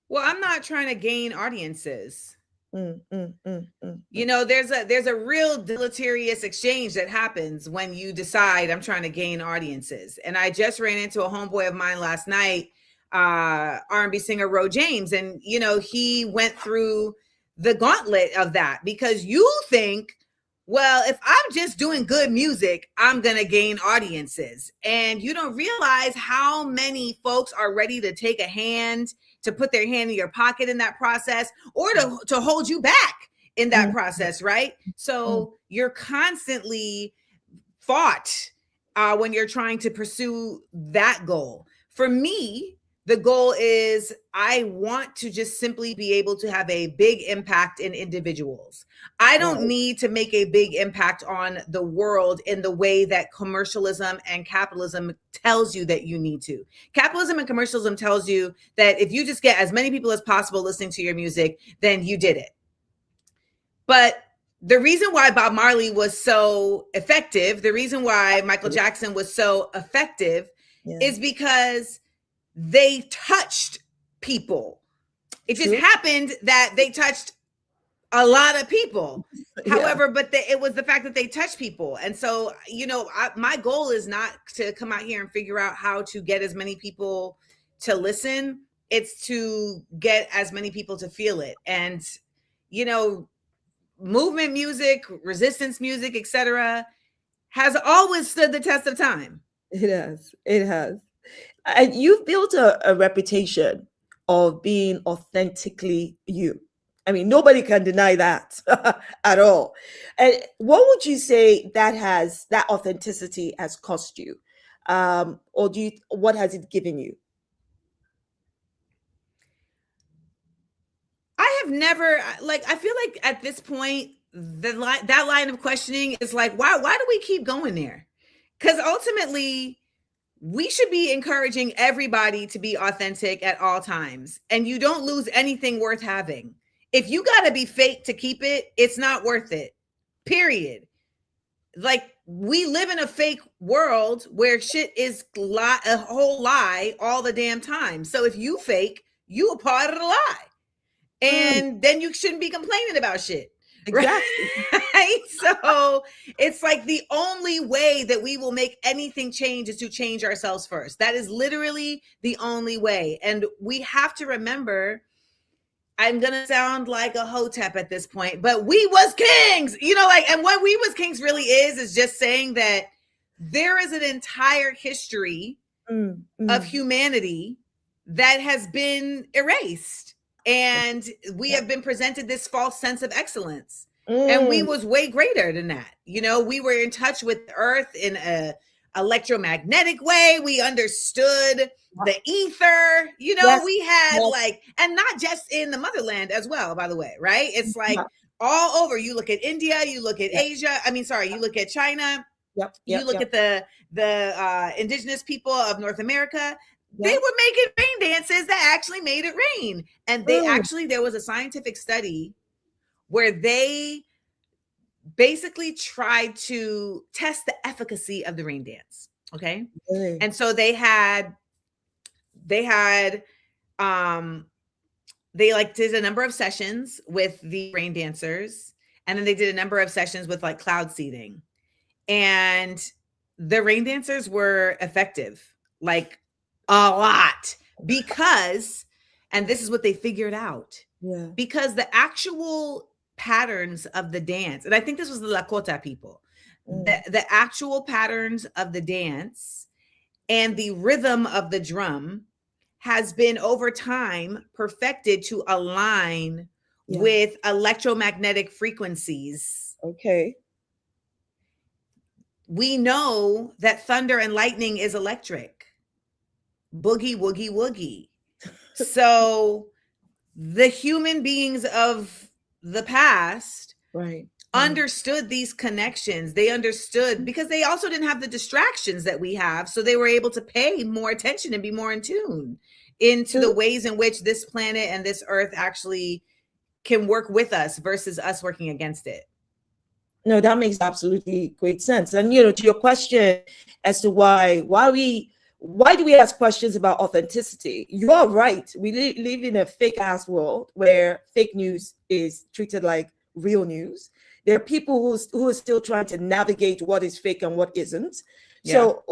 Well, I'm not trying to gain audiences. You know, there's a real deleterious exchange that happens when you decide I'm trying to gain audiences. And I just ran into a homeboy of mine last night, R&B singer Ro James, and you know, he went through the gauntlet of that, because you think, well, if I'm just doing good music, I'm gonna gain audiences, and you don't realize how many folks are ready to take a hand, to put their hand in your pocket in that process, or to hold you back in that process, right? So you're constantly fought when you're trying to pursue that goal. For me, the goal is I want to just simply be able to have a big impact in individuals. I don't need to make a big impact on the world in the way that commercialism and capitalism tells you that you need to. Capitalism and commercialism tells you that if you just get as many people as possible listening to your music, then you did it. But the reason why Bob Marley was so effective, the reason why Michael Jackson was so effective is because they touched people. It just happened that they touched a lot of people. However, but it was the fact that they touched people. And so, you know, my goal is not to come out here and figure out how to get as many people to listen. it's to get as many people to feel it. And, you know, movement music, resistance music, etc., has always stood the test of time. It has. It has. And you've built a reputation of being authentically you. I mean, nobody can deny that at all. And what would you say that authenticity has cost you? Or what has it given you? I have never, like, I feel like at this point, that line of questioning is like, why do we keep going there? Because ultimately, we should be encouraging everybody to be authentic at all times, and you don't lose anything worth having. If you got to be fake to keep it, it's not worth it, period. Like, we live in a fake world where shit is a whole lie all the damn time. So if you fake, you a part of the lie. And then you shouldn't be complaining about shit. Exactly. Right? So it's like the only way that we will make anything change is to change ourselves first. That is literally the only way. And we have to remember, I'm going to sound like a hotep at this point, but we was kings, you know, like, and what we was kings really is just saying that there is an entire history of humanity that has been erased. And we have been presented this false sense of excellence. And we was way greater than that. You know, we were in touch with Earth in a electromagnetic way. We understood the ether. You know, we had like, and not just in the motherland as well, by the way, right? It's like all over. You look at India, you look at Asia. I mean, sorry, you look at China. You look at the indigenous people of North America. They were making rain dances that actually made it rain. And they actually, there was a scientific study where they basically tried to test the efficacy of the rain dance. Okay. And so they like did a number of sessions with the rain dancers. And then they did a number of sessions with like cloud seeding. And the rain dancers were effective, like a lot, because, and this is what they figured out, because the actual patterns of the dance, and I think this was the Lakota people, the actual patterns of the dance and the rhythm of the drum has been over time perfected to align with electromagnetic frequencies. Okay. We know that thunder and lightning is electric. Boogie, woogie, woogie. So the human beings of the past understood these connections. They understood because they also didn't have the distractions that we have. So they were able to pay more attention and be more in tune into the ways in which this planet and this earth actually can work with us versus us working against it. No, that makes absolutely great sense. And, you know, to your question as to why do we ask questions about authenticity? You are right. We live in a fake ass world where fake news is treated like real news. There are people who are still trying to navigate what is fake and what isn't. So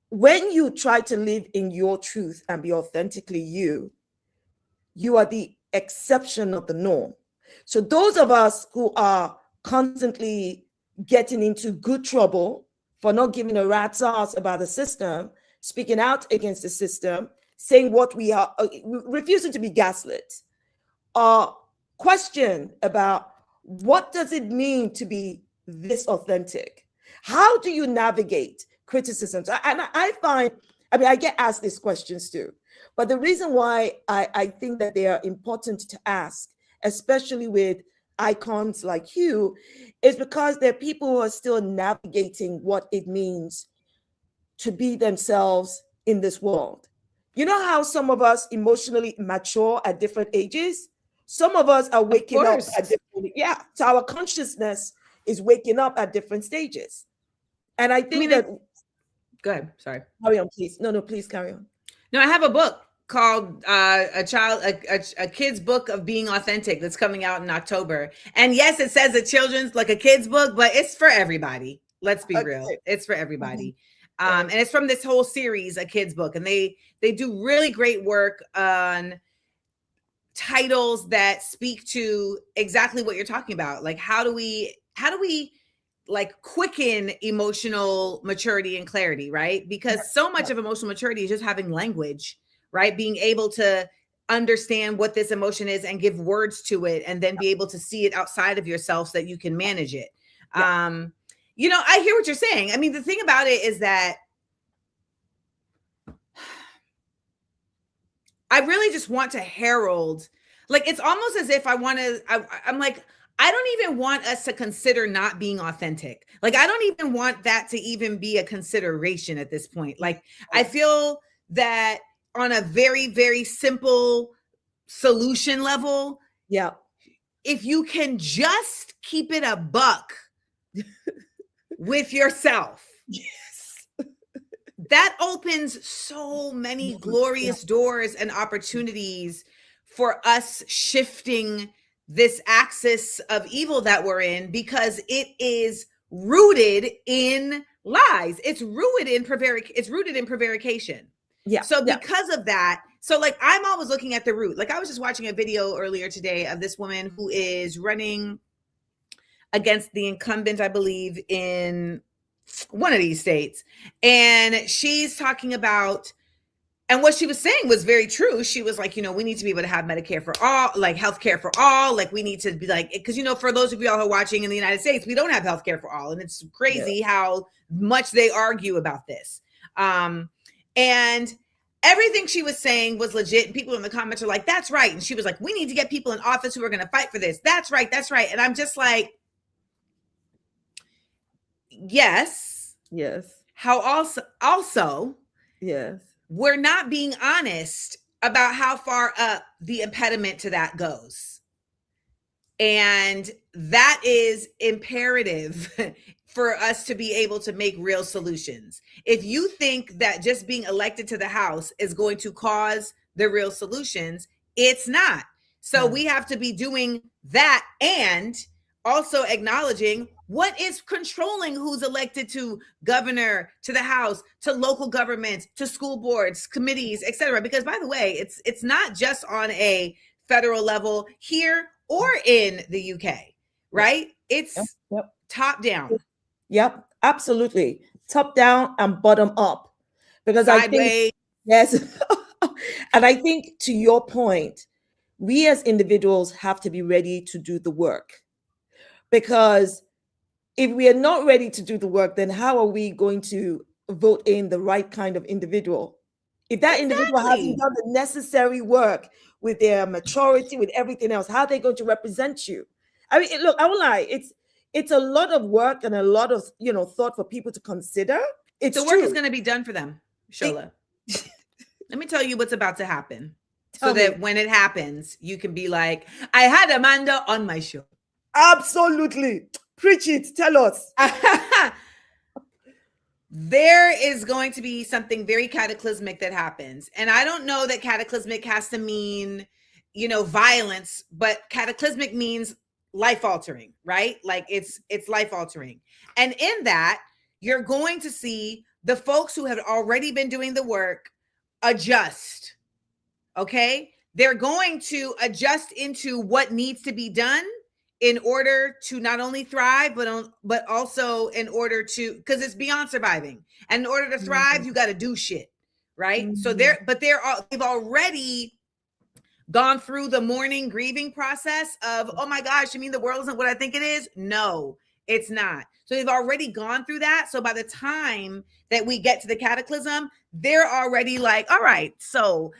when you try to live in your truth and be authentically you are the exception of the norm. So those of us who are constantly getting into good trouble for not giving a rat's ass about the system, speaking out against the system, saying what we are, refusing to be gaslit, question about what does it mean to be this authentic? How do you navigate criticisms? And I find, I mean, I get asked these questions too, but the reason why I think that they are important to ask, especially with icons like you, is because there are people who are still navigating what it means to be themselves in this world. You know how some of us emotionally mature at different ages? Some of us are waking up at different, so our consciousness is waking up at different stages. And I think go ahead, sorry. Carry on, please. No, please carry on. No, I have a book called a kid's book of being authentic that's coming out in October. And yes, it says a children's, like a kid's book, but it's for everybody. Let's be real. It's for everybody. And it's from this whole series, A Kid's Book. And they do really great work on titles that speak to exactly what you're talking about. Like, how do we like quicken emotional maturity and clarity, right? Because so much of emotional maturity is just having language, right? Being able to understand what this emotion is and give words to it, and then be able to see it outside of yourself so that you can manage it. You know, I hear what you're saying. I mean, the thing about it is that I really just want to herald, like, it's almost as if I'm like, I don't even want us to consider not being authentic. Like, I don't even want that to even be a consideration at this point. Like, I feel that on a very, very simple solution level, if you can just keep it a buck with yourself, that opens so many glorious doors and opportunities for us shifting this axis of evil that we're in, because it is rooted in lies. It's rooted in prevarication. So because of that, so like, I'm always looking at the root. Like, I was just watching a video earlier today of this woman who is running against the incumbent, I believe, in one of these states. And she's talking about, and what she was saying was very true. She was like, you know, we need to be able to have Medicare for all, like healthcare for all. Like, we need to be like, because, you know, for those of y'all who are watching in the United States, we don't have healthcare for all. And it's crazy how much they argue about this. And everything she was saying was legit. And people in the comments are like, that's right. And she was like, we need to get people in office who are going to fight for this. That's right. That's right. And I'm just like, yes. How also, we're not being honest about how far up the impediment to that goes. And that is imperative for us to be able to make real solutions. If you think that just being elected to the House is going to cause the real solutions, it's not. So we have to be doing that, and also acknowledging what is controlling who's elected to governor, to the House, to local governments, to school boards, committees, etc. Because, by the way, it's not just on a federal level here or in the UK, right? It's top down. Absolutely. Top down and bottom up. Because sideways. I think, yes. And I think, to your point, we as individuals have to be ready to do the work. Because if we are not ready to do the work, then how are we going to vote in the right kind of individual? If that individual hasn't done the necessary work with their maturity, with everything else, how are they going to represent you? I mean, look, I won't lie. It's a lot of work and a lot of, you know, thought for people to consider. The work is going to be done for them, Shola. Let me tell you what's about to happen. So that when it happens, you can be like, I had Amanda on my show. Absolutely. Preach it. Tell us. There is going to be something very cataclysmic that happens. And I don't know that cataclysmic has to mean, you know, violence, but cataclysmic means life altering, right? Like, it's life altering. And in that, you're going to see the folks who have already been doing the work adjust. Okay? They're going to adjust into what needs to be done in order to not only thrive, but also in order to, because it's beyond surviving. And in order to thrive, you got to do shit, right? So they've already gone through the mourning, grieving process of, oh my gosh, you mean the world isn't what I think it is? No, it's not. So they've already gone through that. So by the time that we get to the cataclysm, they're already like, all right, so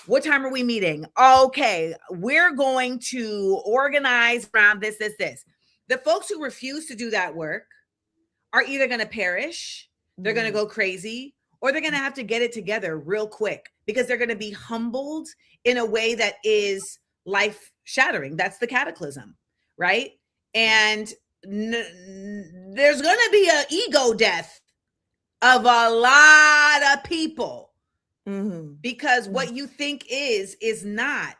what time are we meeting? Okay, we're going to organize around this. The folks who refuse to do that work are either going to perish, they're going to go crazy, or they're going to have to get it together real quick, because they're going to be humbled in a way that is life shattering. That's the cataclysm, right? And there's going to be an ego death of a lot of people. Because what you think is not.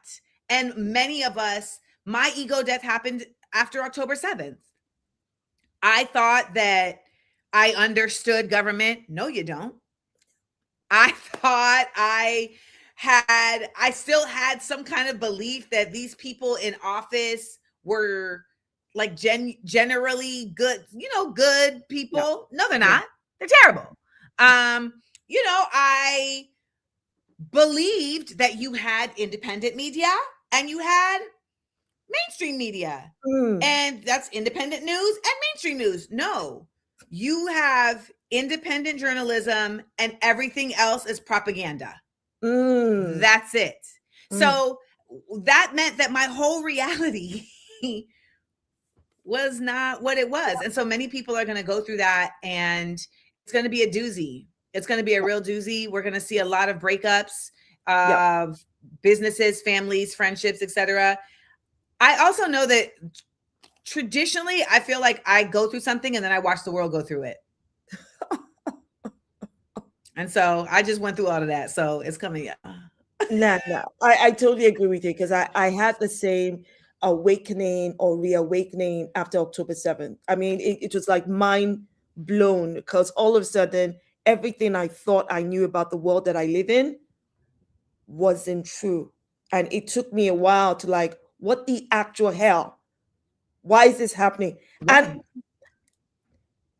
And many of us, my ego death happened after October 7th. I thought that I understood government. No, you don't. I thought I still had some kind of belief that these people in office were like generally good, good people. No, they're not. They're terrible. I believed that you had independent media and you had mainstream media. And that's independent news and mainstream news. No, you have independent journalism and everything else is propaganda. That's it. So that meant that my whole reality was not what it was. And so many people are going to go through that, and it's going to be a doozy. It's going to be a real doozy. We're going to see a lot of breakups of businesses, families, friendships, etc. I also know that traditionally, I feel like I go through something and then I watch the world go through it. And so I just went through all of that. So it's coming up. No. I totally agree with you, because I had the same awakening or reawakening after October 7th. I mean, it was like mind blown, because all of a sudden, everything I thought I knew about the world that I live in wasn't true. And it took me a while to like, what the actual hell? Why is this happening? Right.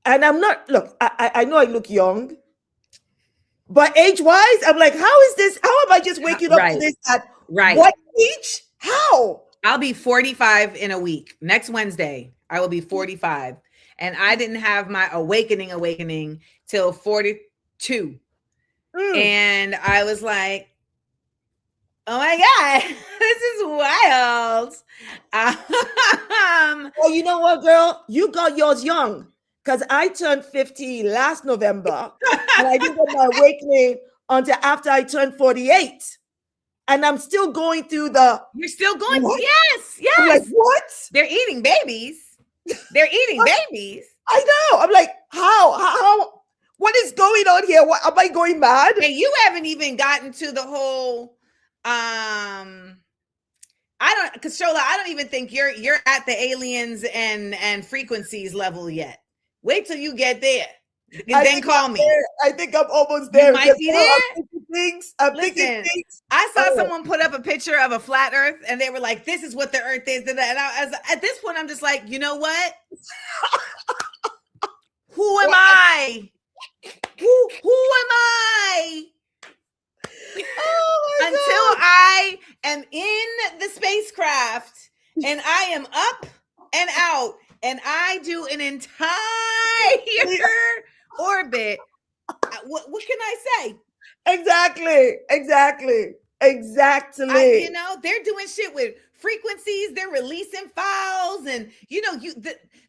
And I'm not, look, I know I look young, but age-wise, I'm like, how is this? How am I just waking up to this at what age? How? I'll be 45 in a week. Next Wednesday, I will be 45. And I didn't have my awakening till 42. And I was like, oh my God, this is wild. Well, you know what, girl? You got yours young, because I turned 50 last November and I didn't get my awakening until after I turned 48. And I'm still going through the... You're still going? What? Yes. I'm like, what? They're eating babies. They're eating babies. I know. I'm like, how? What is going on here? What, am I going mad? And you haven't even gotten to the whole... because Shola, I don't even think you're at the aliens and frequencies level yet. Wait till you get there. Then call me. I think I'm almost there. You might be there. I'm thinking things. I saw someone put up a picture of a flat Earth, and they were like, "This is what the Earth is." And at this point, I'm just like, you know what? Who am I? Who am I? Oh until I am in the spacecraft and I am up and out and I do an entire orbit. What can I say? Exactly. They're doing shit with frequencies. They're releasing files, and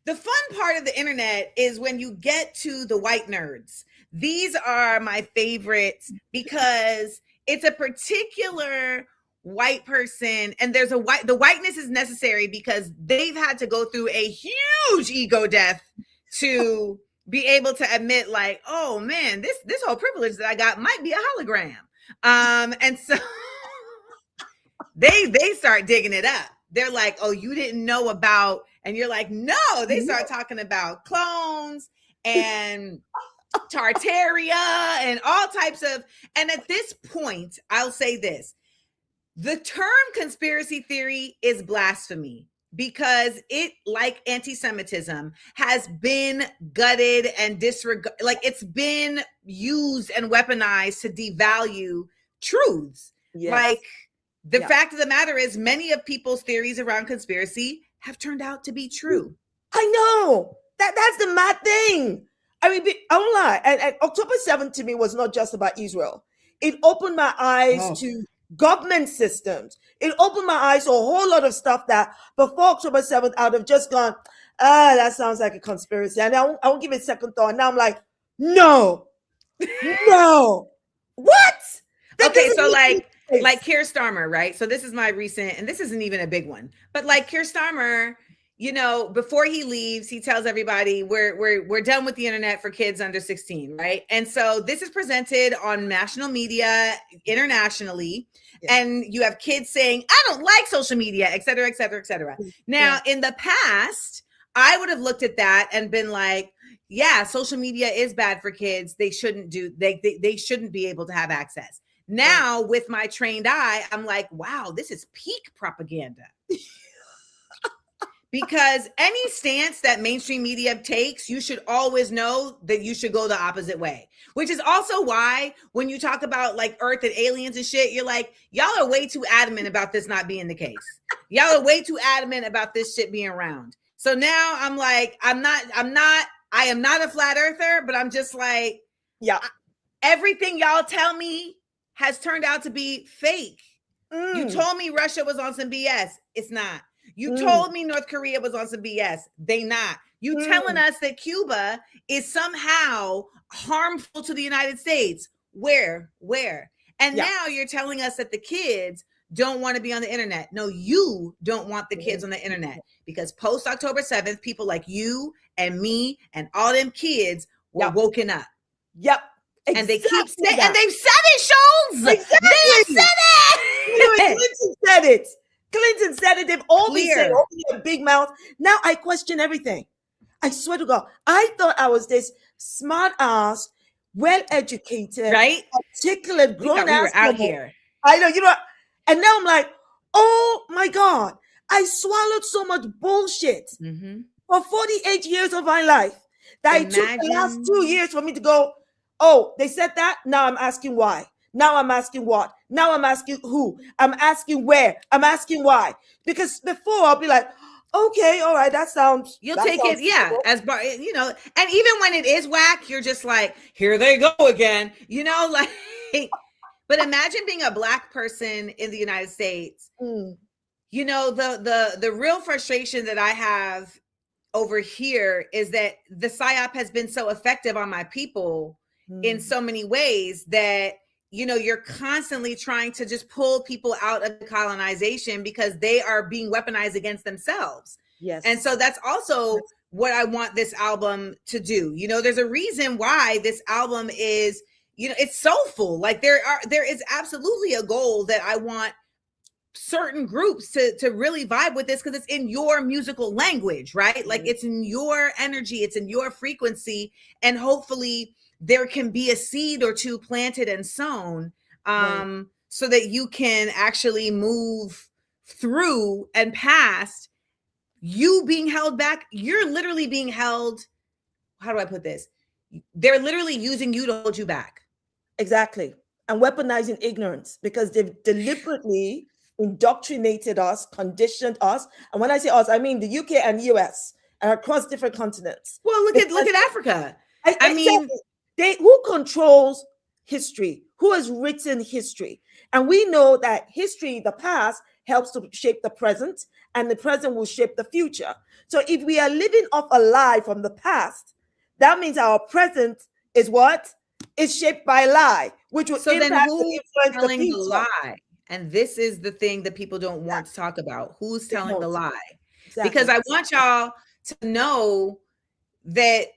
the fun part of the internet is when you get to the white nerds. These are my favorites because it's a particular white person, and the whiteness is necessary because they've had to go through a huge ego death to be able to admit, like, oh man, this whole privilege that I got might be a hologram. And so they start digging it up. They're like, oh, you didn't know about, and you're like, no. They start talking about clones and Tartaria and all types of, and at this point, I'll say this: the term conspiracy theory is blasphemy because it, like anti-Semitism, has been gutted and disregarded. Like, it's been used and weaponized to devalue truths. Yes. Like, the fact of the matter is, many of people's theories around conspiracy have turned out to be true. I know. That's the mad thing. I mean, I won't lie. And October 7th to me was not just about Israel. It opened my eyes to government systems. It opened my eyes to a whole lot of stuff that before October 7th, I would have just gone, that sounds like a conspiracy. And I won't give it a second thought. Now I'm like, no. What? Okay, so like Keir Starmer, right? So this is my recent, and this isn't even a big one, but like Keir Starmer, before he leaves, he tells everybody we're done with the internet for kids under 16, right? And so this is presented on national media internationally, and you have kids saying, I don't like social media, et cetera, et cetera, et cetera. Now, in the past, I would have looked at that and been like, yeah, social media is bad for kids. They shouldn't they shouldn't be able to have access. Now, with my trained eye, I'm like, wow, this is peak propaganda. Because any stance that mainstream media takes, you should always know that you should go the opposite way. Which is also why when you talk about like Earth and aliens and shit, you're like, y'all are way too adamant about this not being the case. Y'all are way too adamant about this shit being around. So now I'm like, I am not a flat earther, but I'm just like, yeah, everything y'all tell me has turned out to be fake. You told me Russia was on some BS. It's not. You told me North Korea was on some BS. They not. You telling us that Cuba is somehow harmful to the United States. Where? And now you're telling us that the kids don't want to be on the internet. No, you don't want the kids on the internet, because post October 7th, people like you and me and all them kids were woken up. Yep. Exactly. And they keep saying, and they've said it, Sholes. Exactly. They said it. Clinton said it. Clinton said it. They've all been saying, opening a big mouth. Now I question everything. I swear to God, I thought I was this smart ass, well-educated, right? Articulate, grown ass. We were out here. I know, and now I'm like, oh my God, I swallowed so much bullshit for 48 years of my life that it took the last 2 years for me to go, oh, they said that? Now I'm asking why. Now I'm asking what? Now I'm asking who? I'm asking where? I'm asking why? Because before I'll be like, okay, all right, that sounds. You'll take it, yeah, as and even when it is whack, you're just like, here they go again, like. But imagine being a Black person in the United States. The real frustration that I have over here is that the PSYOP has been so effective on my people in so many ways that, you're constantly trying to just pull people out of colonization because they are being weaponized against themselves. Yes. And so that's also what I want this album to do. There's a reason why this album is, it's soulful. Like there is absolutely a goal that I want certain groups to really vibe with this, because it's in your musical language, right? Like it's in your energy, it's in your frequency, and hopefully there can be a seed or two planted and sown so that you can actually move through and past you being held back. You're literally being held. How do I put this? They're literally using you to hold you back. Exactly. And weaponizing ignorance, because they've deliberately indoctrinated us, conditioned us. And when I say us, I mean the UK and US and across different continents. Well, look at Africa. I mean, who controls history? Who has written history? And we know that history, the past, helps to shape the present, and the present will shape the future. So if we are living off a lie from the past, that means our present is what? Is shaped by a lie, which will impact and influence telling the future. The lie? And this is the thing that people don't want to talk about. Who's telling the lie? Exactly. Because I want y'all to know that,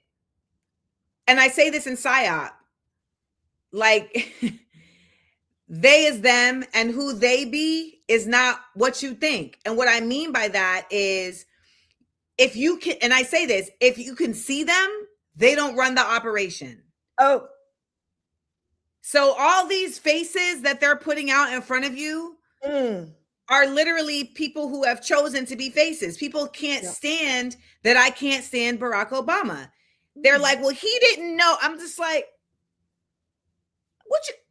and I say this in PSYOP, like they is them, and who they be is not what you think. And what I mean by that is, if you can, and I say this, if you can see them, they don't run the operation. Oh. So all these faces that they're putting out in front of you are literally people who have chosen to be faces. People can't stand that. I can't stand Barack Obama. They're like, well, he didn't know. I'm just like,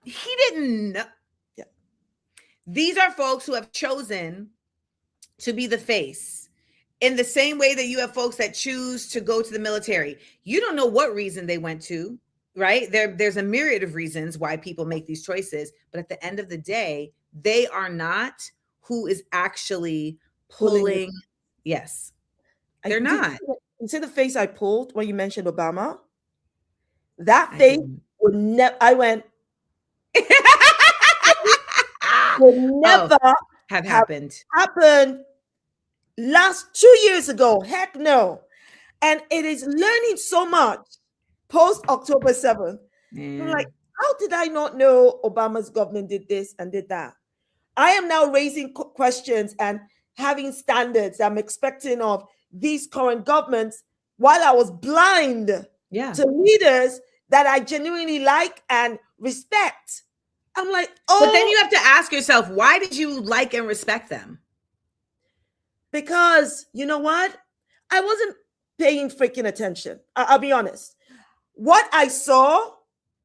he didn't know. Yeah. These are folks who have chosen to be the face, in the same way that you have folks that choose to go to the military. You don't know what reason they went to, right? There's a myriad of reasons why people make these choices, but at the end of the day, they are not who is actually pulling. Yes, they're not. You see the face I pulled when you mentioned Obama? That face would never, I went, would never have happened last 2 years ago. Heck no. And it is learning so much post October 7th. I'm like, how did I not know Obama's government did this and did that? I am now raising questions and having standards I'm expecting of these current governments, while I was blind Yeah. to leaders that I genuinely like and respect. I'm like, oh. But then you have to ask yourself, why did you like and respect them? Because you know what? I wasn't paying freaking attention. I'll be honest. What I saw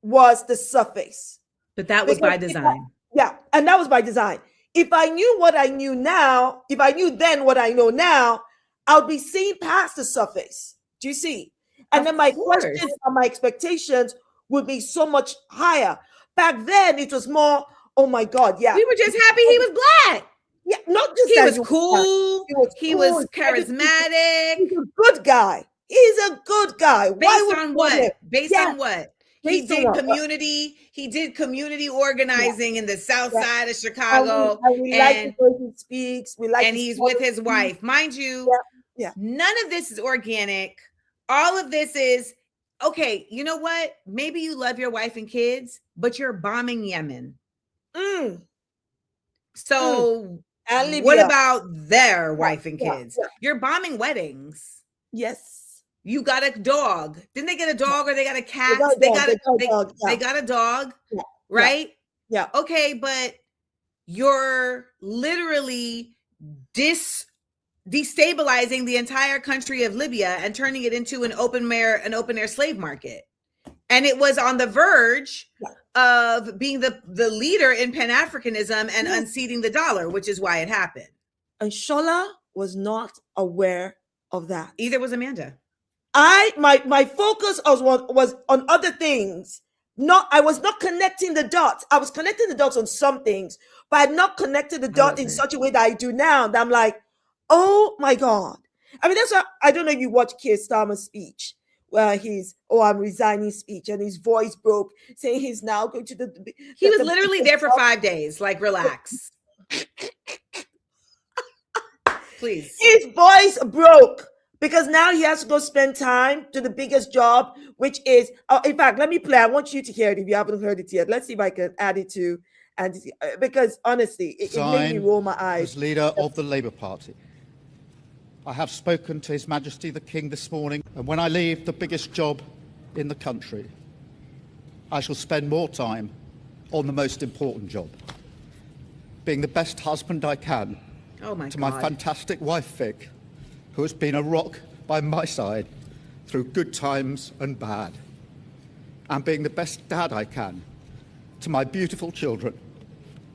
was the surface. But that was by design. Yeah, and that was by design. If I knew what I knew now, if I knew then what I know now, I'll be seeing past the surface. Do you see? And then my questions and my expectations would be so much higher. Back then, it was more, oh my God, yeah. We were just happy he was black. Yeah, not just he was cool. He was charismatic. He's a good guy. He's a good guy. Based on what? Based on what? He did community. He did community organizing in the South Side of Chicago. And we like the way he speaks. We like, and he's with his wife, mind you. None of this is organic. All of this is okay. You know what? Maybe you love your wife and kids, but you're bombing Yemen. So what about their wife and kids? You're bombing weddings. Yes. You got a dog. Didn't they get a dog or they got a cat? They got a dog, right? Yeah. Okay, but you're literally destabilizing the entire country of Libya and turning it into an open air slave market. And it was on the verge of being the leader in Pan-Africanism and unseating the dollar, which is why it happened. And Shola was not aware of that. Either was Amanda. My focus was on other things. I was not connecting the dots. I was connecting the dots on some things, but I had not connected the dot in such a way that I do now. That I'm like, oh my God. I mean, that's why I don't know if you watch Keir Starmer's speech where I'm resigning speech, and his voice broke, saying he's now going to He was literally there for 5 days. Like, relax. Please. His voice broke. Because now he has to go spend time to the biggest job, which is, in fact, let me play. I want you to hear it if you haven't heard it yet. Let's see if I can add it to, and because honestly, it made me roll my eyes. As leader of the Labour Party, I have spoken to His Majesty the King this morning, and when I leave the biggest job in the country, I shall spend more time on the most important job, being the best husband I can to my fantastic wife, Vic, who has been a rock by my side through good times and bad, and being the best dad I can to my beautiful children,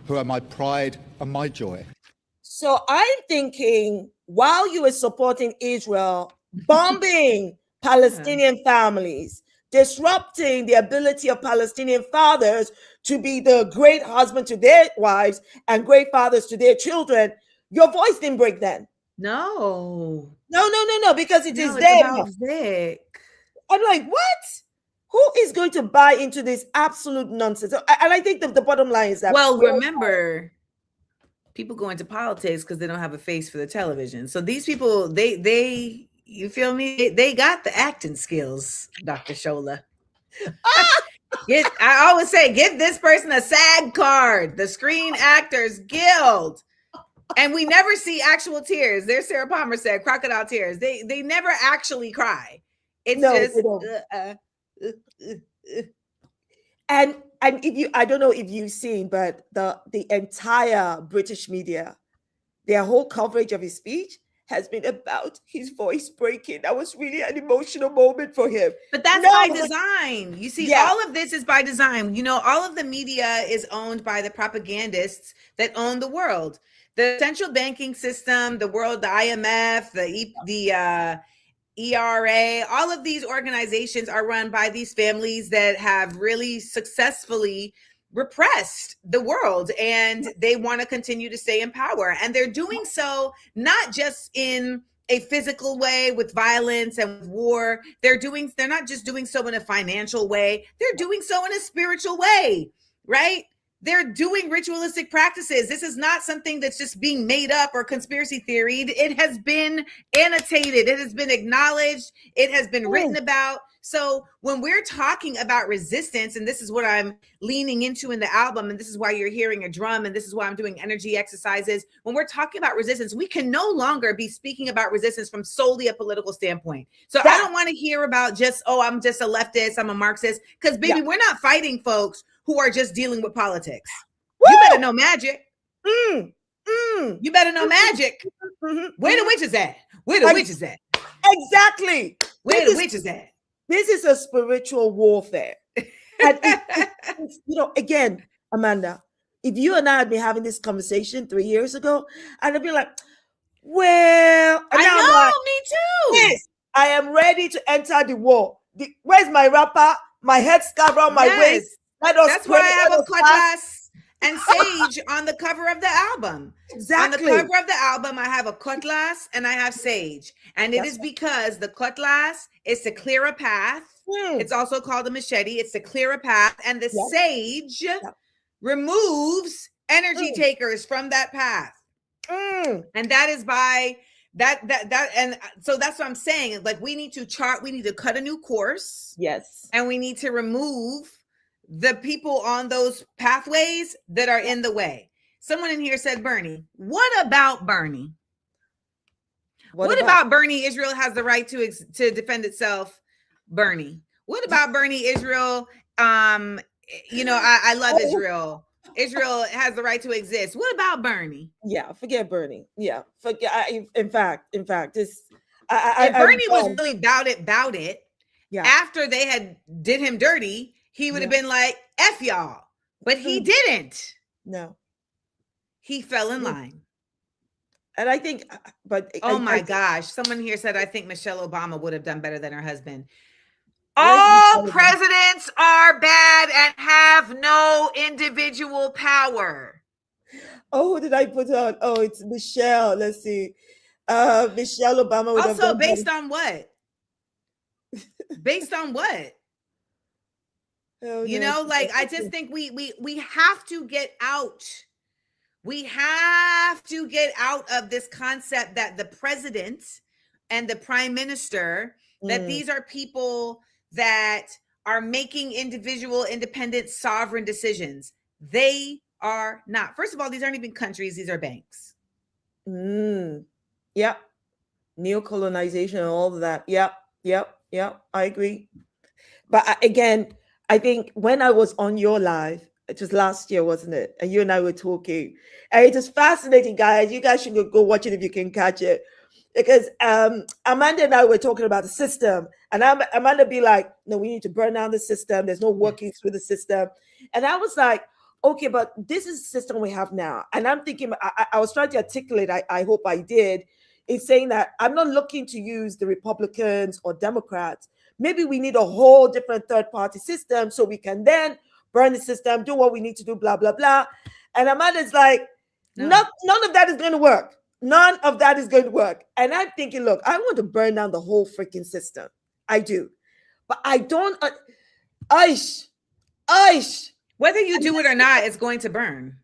who are my pride and my joy. So I'm thinking, while you were supporting Israel, bombing Palestinian families, disrupting the ability of Palestinian fathers to be the great husband to their wives and great fathers to their children, your voice didn't break then. No, because it is there. Vic. I'm like, what? Who is going to buy into this absolute nonsense? And I think the bottom line is that. Well, remember, people go into politics because they don't have a face for the television. So these people, they you feel me? They got the acting skills, Dr. Shola. I always say, give this person a SAG card, the Screen Actors Guild. And we never see actual tears. There's Sarah Palmer said, crocodile tears. They never actually cry. It's And if you, I don't know if you've seen, but the entire British media, their whole coverage of his speech has been about his voice breaking. That was really an emotional moment for him. But that's by design. You see, all of this is by design. You know, all of the media is owned by the propagandists that own the world. The central banking system, the world, the IMF, the ERA, all of these organizations are run by these families that have really successfully repressed the world, and they want to continue to stay in power. And they're doing so not just in a physical way with violence and with war. They're not just doing so in a financial way. They're doing so in a spiritual way, right? They're doing ritualistic practices. This is not something that's just being made up or conspiracy theory. It has been annotated. It has been acknowledged. It has been written about. So when we're talking about resistance, and this is what I'm leaning into in the album, and this is why you're hearing a drum, and this is why I'm doing energy exercises. When we're talking about resistance, we can no longer be speaking about resistance from solely a political standpoint. So I don't want to hear about just, oh, I'm just a leftist, I'm a Marxist, because baby, we're not fighting folks who are just dealing with politics. Woo! You better know magic. You better know magic. Where the witches at? Where the witches at? Exactly. Where the witches at? This is a spiritual warfare. And again, Amanda, if you and I had been having this conversation 3 years ago, I'd be like, well, I know, me too. Yes, I am ready to enter the war. Where's my wrapper? My headscarf around my waist. That's why I have a cutlass and sage on the cover of the album. Exactly. On the cover of the album, I have a cutlass and I have sage. And it is because the cutlass is to clear a path. It's also called a machete. It's to clear a path. And the sage removes energy takers from that path. And that is by that. And so that's what I'm saying. Like, we need to cut a new course. Yes. And we need to remove the people on those pathways that are in the way. Someone in here said, Bernie. What about Bernie? What about Bernie? Israel has the right to defend itself. Bernie. What about Bernie? Israel. I love Israel. Israel has the right to exist. What about Bernie? Yeah, forget Bernie. Yeah, forget. In fact, this. If Bernie was really about it. Yeah. After they had did him dirty, he would have been like, F y'all. But he didn't. No. He fell in line. And I think, my gosh. Someone here said, I think Michelle Obama would have done better than her husband. All presidents are bad and have no individual power. Oh, who did I put on? Oh, it's Michelle. Let's see. Michelle Obama would have done based on what? Based on what? I just think we have to get out. We have to get out of this concept that the president and the prime minister, that these are people that are making individual, independent, sovereign decisions. They are not. First of all, these aren't even countries. These are banks. Yep. Neocolonization and all of that. Yep. I agree. But again, I think when I was on your live, it was last year, wasn't it? And you and I were talking. And it was fascinating, guys. You guys should go watch it if you can catch it. Because Amanda and I were talking about the system. And Amanda be like, no, we need to burn down the system. There's no working through the system. And I was like, okay, but this is the system we have now. And I'm thinking, I was trying to articulate, I hope I did, in saying that I'm not looking to use the Republicans or Democrats. Maybe we need a whole different third-party system so we can then burn the system, do what we need to do, blah, blah, blah. And Amanda's like, none of that is going to work. None of that is going to work. And I'm thinking, look, I want to burn down the whole freaking system. I do. But I don't, whether you do it or not, it's going to burn.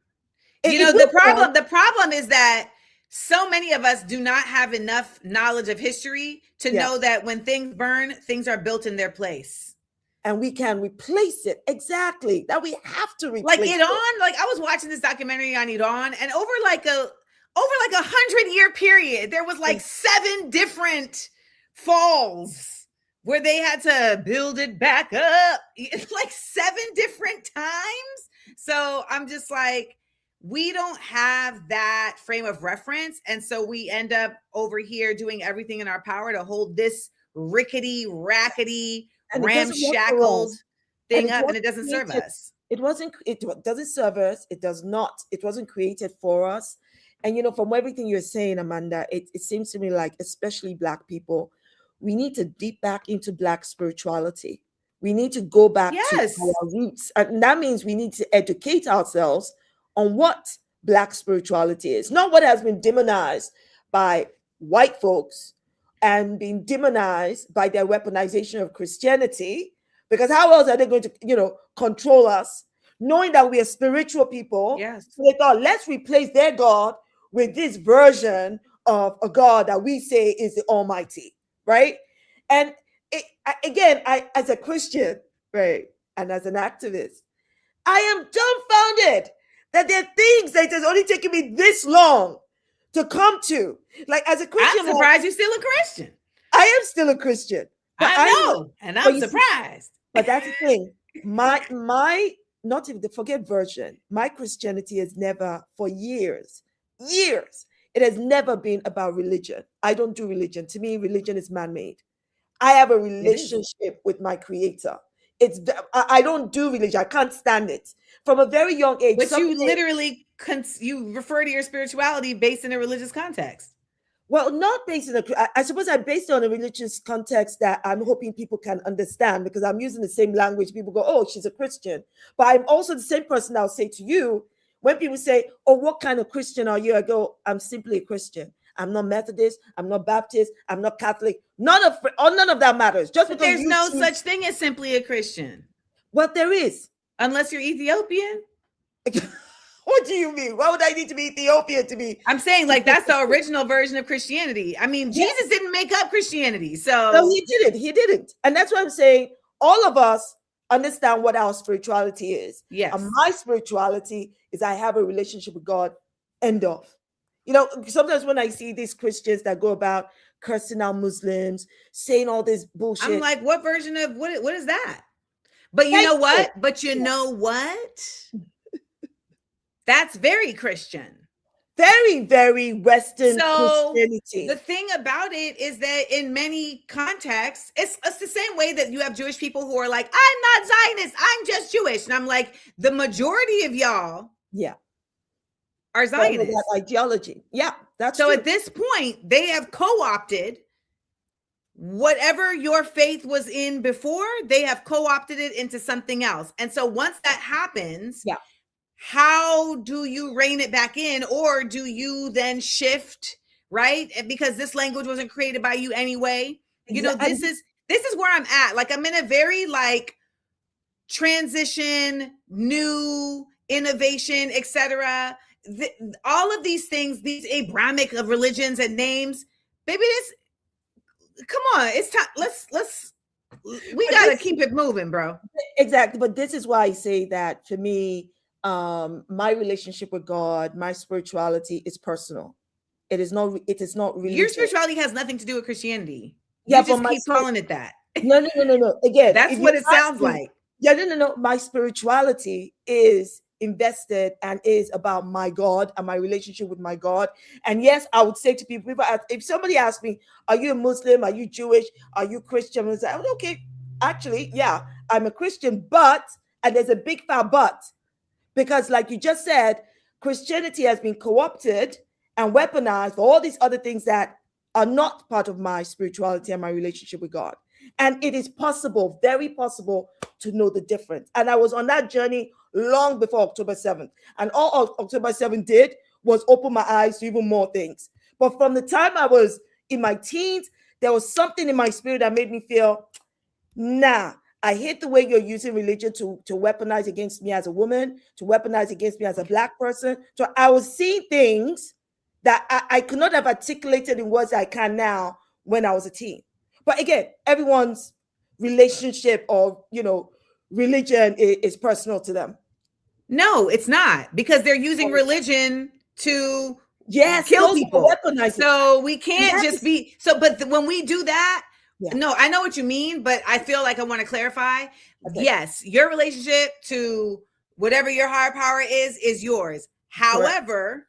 The problem is that so many of us do not have enough knowledge of history to know that when things burn, things are built in their place. And we can replace it. Exactly. That we have to replace it. I was watching this documentary on Iran, and over like a 100-year period, there was like 7 different falls where they had to build it back up. It's like 7 different times. So I'm just like, we don't have that frame of reference. And so we end up over here doing everything in our power to hold this rickety, rackety, ramshackled thing up, and it doesn't serve us. It doesn't serve us. It does not. It wasn't created for us. And, from everything you're saying, Amanda, it seems to me like, especially Black people, we need to deep back into Black spirituality. We need to go back to our roots. And that means we need to educate ourselves on what Black spirituality is, not what has been demonized by white folks and being demonized by their weaponization of Christianity. Because how else are they going to, control us, knowing that we are spiritual people? Yes. So they thought, let's replace their God with this version of a God that we say is the Almighty, right? And again, as a Christian, right, and as an activist, I am dumbfounded that there are things that has only taken me this long to come to. Like, as a Christian, I'm surprised you're still a Christian. I am still a Christian. I know, and I'm surprised. But that's the thing. My not even the forget version. My Christianity has never, for years, it has never been about religion. I don't do religion. To me, religion is man-made. I have a relationship with my Creator. I don't do religion. I can't stand it. From a very young age. But you literally you refer to your spirituality based in a religious context. Well, not based on I suppose I based it on a religious context that I'm hoping people can understand, because I'm using the same language. People go, oh, she's a Christian. But I'm also the same person I'll say to you when people say, oh, what kind of Christian are you? I go, I'm simply a Christian. I'm not Methodist. I'm not Baptist. I'm not Catholic. None of that matters. Just because there's no such thing as simply a Christian. Well, there is. Unless you're Ethiopian. What do you mean? Why would I need to be Ethiopian to be? I'm saying, like, that's the original version of Christianity. I mean, Jesus didn't make up Christianity. So no, he didn't. He didn't. And that's why I'm saying all of us understand what our spirituality is. Yes. And my spirituality is I have a relationship with God. End of. You know, sometimes when I see these Christians that go about cursing out Muslims, saying all this bullshit, I'm like, what version of what is that? But you know what? But you know what? That's very Christian. Very, very Western Christianity. The thing about it is that in many contexts, it's the same way that you have Jewish people who are like, I'm not Zionist, I'm just Jewish. And I'm like, the majority of y'all are Zionists. That ideology. Yeah, that's so true. At this point, they have co-opted whatever your faith was in before, they have co-opted it into something else. And so once that happens, how do you rein it back in? Or do you then shift, right? Because this language wasn't created by you anyway. You know, this is where I'm at. Like, I'm in a very like transition, new innovation, etc. All of these things, these Abrahamic of religions and names, baby, come on, it's time. We gotta keep it moving, bro. Exactly. But this is why I say that for me, my relationship with God, my spirituality is personal. It is not religious. Your spirituality has nothing to do with Christianity. Yeah, you just keep calling it that. No. Again, that's what it sounds like. Yeah, no. My spirituality is invested and is about my God and my relationship with my God. And yes, I would say to people if somebody asks me, are you a Muslim? Are you Jewish? Are you Christian? I say, okay, actually, yeah, I'm a Christian, and there's a big fat but, because like you just said, Christianity has been co-opted and weaponized for all these other things that are not part of my spirituality and my relationship with God. And it is possible, very possible, to know the difference. And I was on that journey long before October 7th. And all October 7th did was open my eyes to even more things. But from the time I was in my teens, there was something in my spirit that made me feel, nah, I hate the way you're using religion to weaponize against me as a woman, to weaponize against me as a Black person. So I was seeing things that I could not have articulated in words I can now when I was a teen. But again, everyone's relationship or, religion is personal to them. No, it's not, because they're using religion to kill people. So we can't just be but when we do that, no, I know what you mean, but I feel like I want to clarify. Okay. Yes, your relationship to whatever your higher power is yours. However,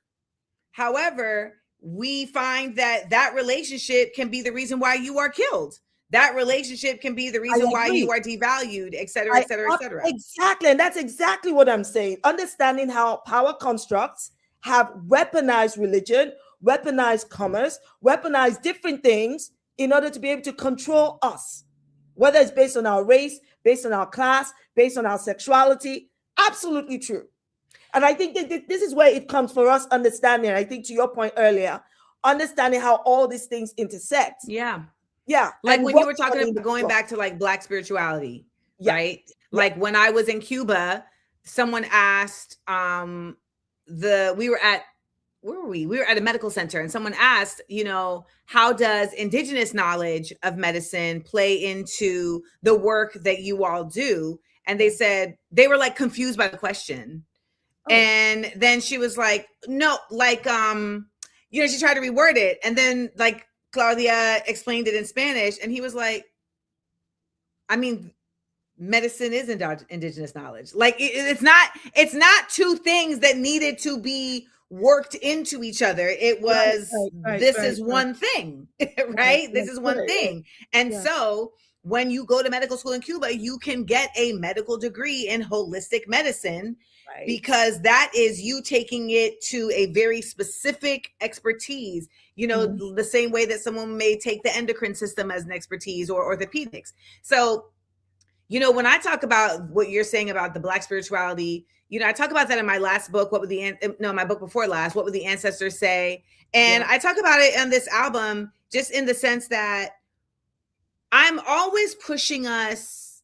we find that relationship can be the reason why you are killed. That relationship can be the reason why you are devalued, et cetera, et cetera, et cetera. Exactly. And that's exactly what I'm saying. Understanding how power constructs have weaponized religion, weaponized commerce, weaponized different things in order to be able to control us, whether it's based on our race, based on our class, based on our sexuality. Absolutely true. And I think that this is where it comes for us understanding. I think to your point earlier, understanding how all these things intersect. Yeah. Yeah. Like when you were talking about going back to like Black spirituality, right? Like when I was in Cuba, someone asked, we were at where were we? We were at a medical center, and someone asked, you know, how does indigenous knowledge of medicine play into the work that you all do? And they said they were like confused by the question. Oh. And then she was like, no, like, you know, she tried to reword it. And then like Claudia explained it in Spanish, and he was like, I mean, medicine is indigenous knowledge. Like it's not two things that needed to be worked into each other. It was this is one thing, right? This is one thing. And so when you go to medical school in Cuba, you can get a medical degree in holistic medicine, because that is you taking it to a very specific expertise, you know, the same way that someone may take the endocrine system as an expertise, or orthopedics. So, you know, when I talk about what you're saying about the Black spirituality, you know, I talk about that in my last book, my book before last, What Would the Ancestors Say? And I talk about it on this album, just in the sense that I'm always pushing us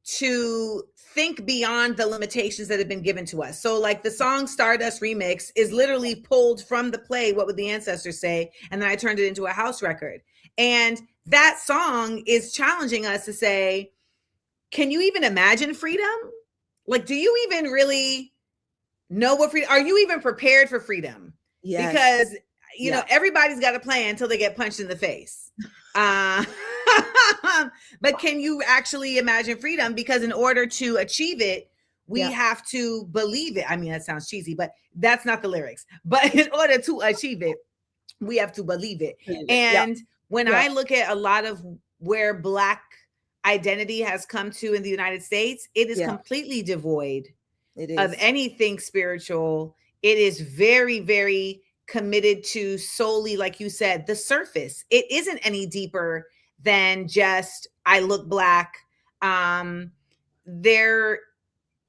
to think beyond the limitations that have been given to us. So like the song Stardust Remix is literally pulled from the play, What Would the Ancestors Say? And then I turned it into a house record. And that song is challenging us to say, can you even imagine freedom? Like, do you even really know what freedom? Are you even prepared for freedom? Yes. Because, you know, everybody's got a plan until they get punched in the face. But can you actually imagine freedom? Because in order to achieve it, we have to believe it. I mean, that sounds cheesy, but that's not the lyrics. But in order to achieve it, we have to believe it. And when I look at a lot of where Black identity has come to in the United States, it is completely devoid of anything spiritual. It is very, very committed to solely, like you said, the surface. It isn't any deeper than just, I look Black. There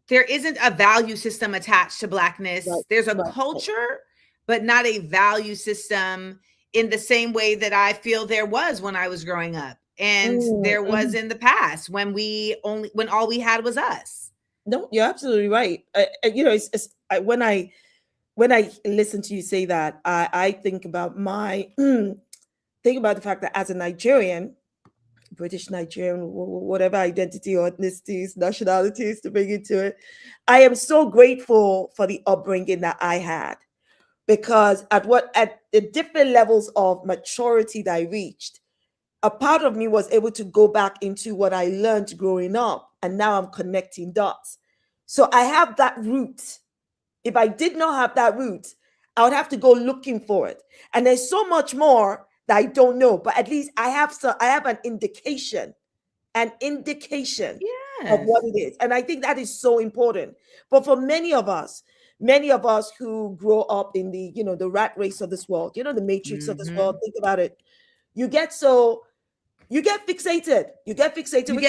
isn't a value system attached to Blackness. There's a culture, but not a value system in the same way that I feel there was when I was growing up. And there was in the past when all we had was us. No, you're absolutely right. You know, when I listen to you say that, I think about the fact that as a Nigerian, British Nigerian, whatever identity or ethnicities, nationalities to bring into it, I am so grateful for the upbringing that I had, because at the different levels of maturity that I reached, a part of me was able to go back into what I learned growing up, and now I'm connecting dots. So I have that root. If I did not have that root, I would have to go looking for it. And there's so much more that I don't know, but at least I have an indication of what it is. And I think that is so important. But for many of us who grow up in the, you know, the rat race of this world, you know, the matrix of this world, think about it. You get fixated. You get fixated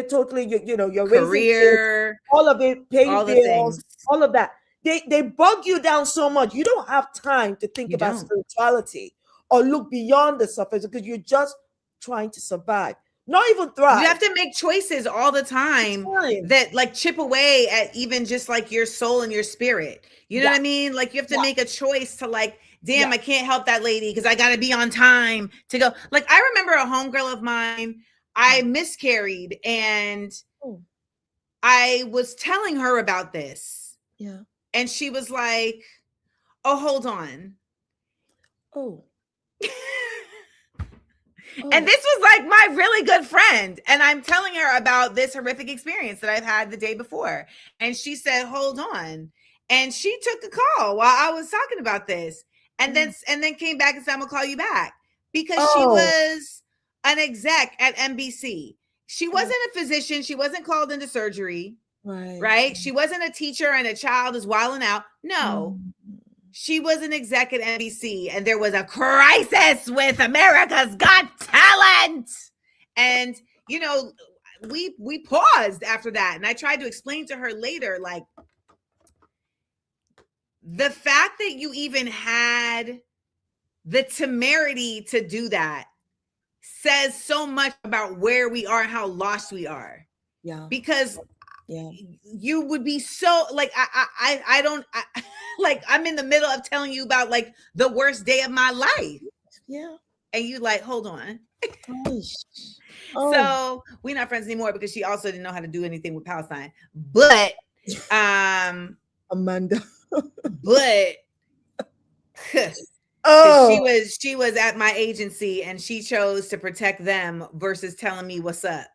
totally. You know, your career, all of it, paying bills, all of that. They bug you down so much. You don't have time to think about spirituality or look beyond the surface, because you're just trying to survive, not even thrive. You have to make choices all the time that like chip away at even just like your soul and your spirit. You know what I mean? Like you have to make a choice to like, damn, I can't help that lady because I got to be on time to go. Like I remember a homegirl of mine, I miscarried, and I was telling her about this. Yeah. And she was like, oh, hold on. Oh. And this was like my really good friend. And I'm telling her about this horrific experience that I've had the day before. And she said, hold on. And she took a call while I was talking about this. And then came back and said, I'm gonna call you back, because she was an exec at NBC. She wasn't a physician. She wasn't called into surgery. Right. She wasn't a teacher and a child is wilding out. No, she was an exec at NBC, and there was a crisis with America's Got Talent. And, you know, we paused after that. And I tried to explain to her later, like, the fact that you even had the temerity to do that says so much about where we are and how lost we are. Yeah. Because you would be so like, Like I'm in the middle of telling you about like the worst day of my life. Yeah. And you like, hold on. Oh. So we're not friends anymore because she also didn't know how to do anything with Palestine. But Amanda. but oh, she was at my agency and she chose to protect them versus telling me what's up.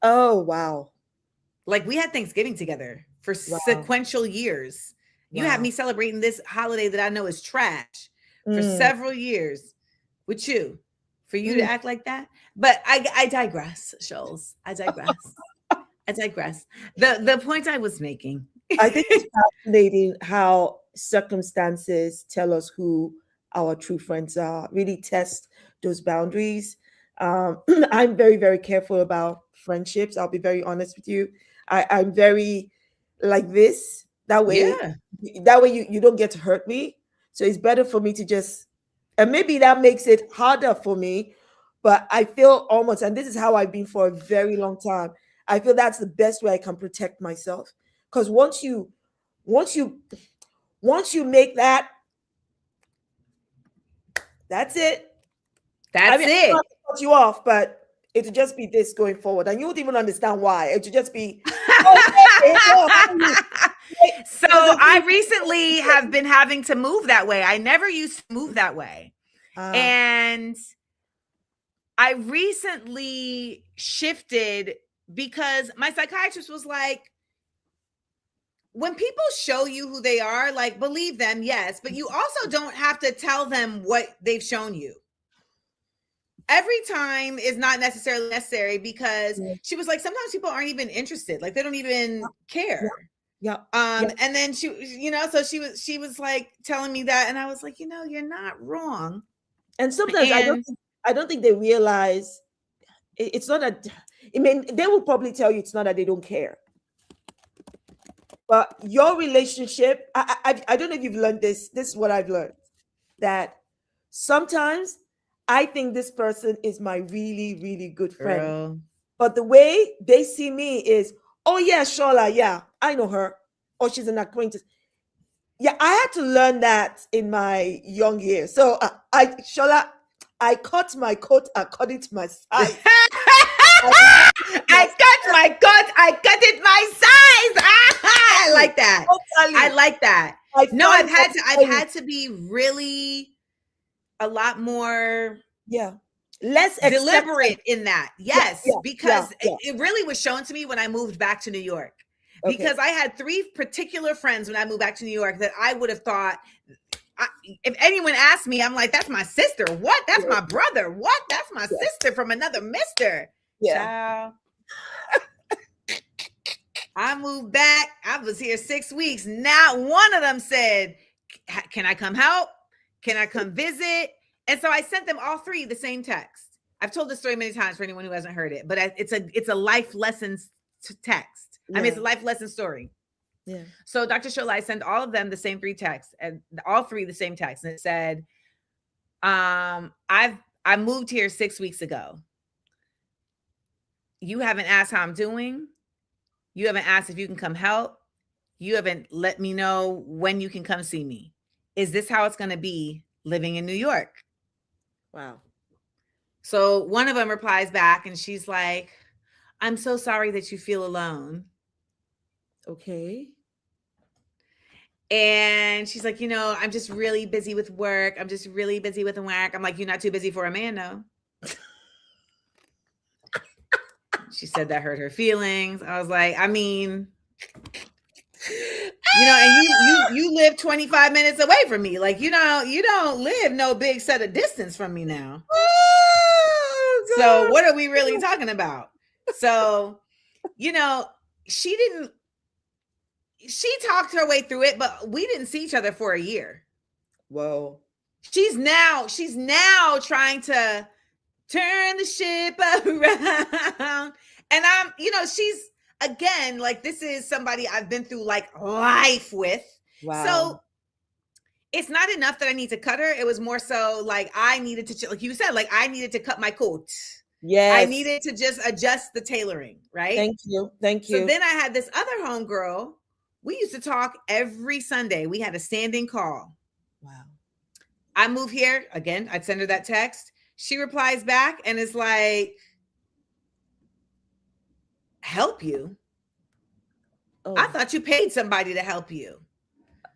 oh wow. Like we had Thanksgiving together for sequential years. You had me celebrating this holiday that I know is trash for several years with you. For you to act like that. But I digress, Sholes. I digress. I digress. The point I was making. I think it's fascinating how circumstances tell us who our true friends are, really test those boundaries. I'm very, very careful about friendships. I'll be very honest with you. I'm very like this. That way you don't get to hurt me. So it's better for me to just, and maybe that makes it harder for me, but I feel almost, and this is how I've been for a very long time, I feel that's the best way I can protect myself. Because once you make that, that's it. That's it. I'm not to cut you off, but it'll just be this going forward, and you won't even understand why. It'll just be. So I recently have been having to move that way. I never used to move that way. And I recently shifted because my psychiatrist was like, when people show you who they are, like believe them, yes, but you also don't have to tell them what they've shown you. Every time is not necessarily necessary because she was like, sometimes people aren't even interested. Like they don't even care. Yeah. And then she, you know, so she was like telling me that, and I was like, you know, you're not wrong. And sometimes I don't think they realize it's not that. I mean, they will probably tell you it's not that they don't care, but your relationship. I don't know if you've learned this. This is what I've learned, that sometimes I think this person is my really, really good friend, Girl. but the way they see me is, oh yeah, Shola, yeah, I know her, or she's an acquaintance. Yeah, I had to learn that in my young years. So Shola, I cut my coat according to my size. I cut my coat. I cut it my size. I like that. I like that. I've had to be really a lot more less deliberate in that. Yes, because it really was shown to me when I moved back to New York. Because I had 3 particular friends when I moved back to New York that I would have thought, if anyone asked me, I'm like, that's my sister. What? That's my brother. What? That's my sister from another mister. Yeah. I moved back. I was here 6 weeks. Now one of them said, can I come help? Can I come visit? And so I sent them all 3 the same text. I've told this story many times for anyone who hasn't heard it, but it's a life lessons text. I mean, it's a life lesson story. Yeah. So Dr. Shola, I sent all of them the same 3 texts, and all 3 the same text. And it said, I moved here 6 weeks ago. You haven't asked how I'm doing. You haven't asked if you can come help. You haven't let me know when you can come see me. Is this how it's going to be living in New York? Wow. So one of them replies back and she's like, I'm so sorry that you feel alone. Okay. And she's like, you know, I'm just really busy with work. I'm like, you're not too busy for a man, though. She said that hurt her feelings. I was like, I mean, you know, and you live 25 minutes away from me. Like, you know, you don't live no big set of distance from me now. So what are we really talking about? So, you know, she talked her way through it, but we didn't see each other for a year. Whoa. She's now trying to turn the ship around. And I'm, you know, she's again, like, this is somebody I've been through like life with. Wow. So it's not enough that I need to cut her. It was more so like I needed to, like you said, like I needed to cut my coat. Yes. I needed to just adjust the tailoring, right? Thank you. So then I had this other homegirl We used to talk every Sunday. We had a standing call. Wow. I move here again. I'd send her that text. She replies back and is like, help you? Oh. I thought you paid somebody to help you.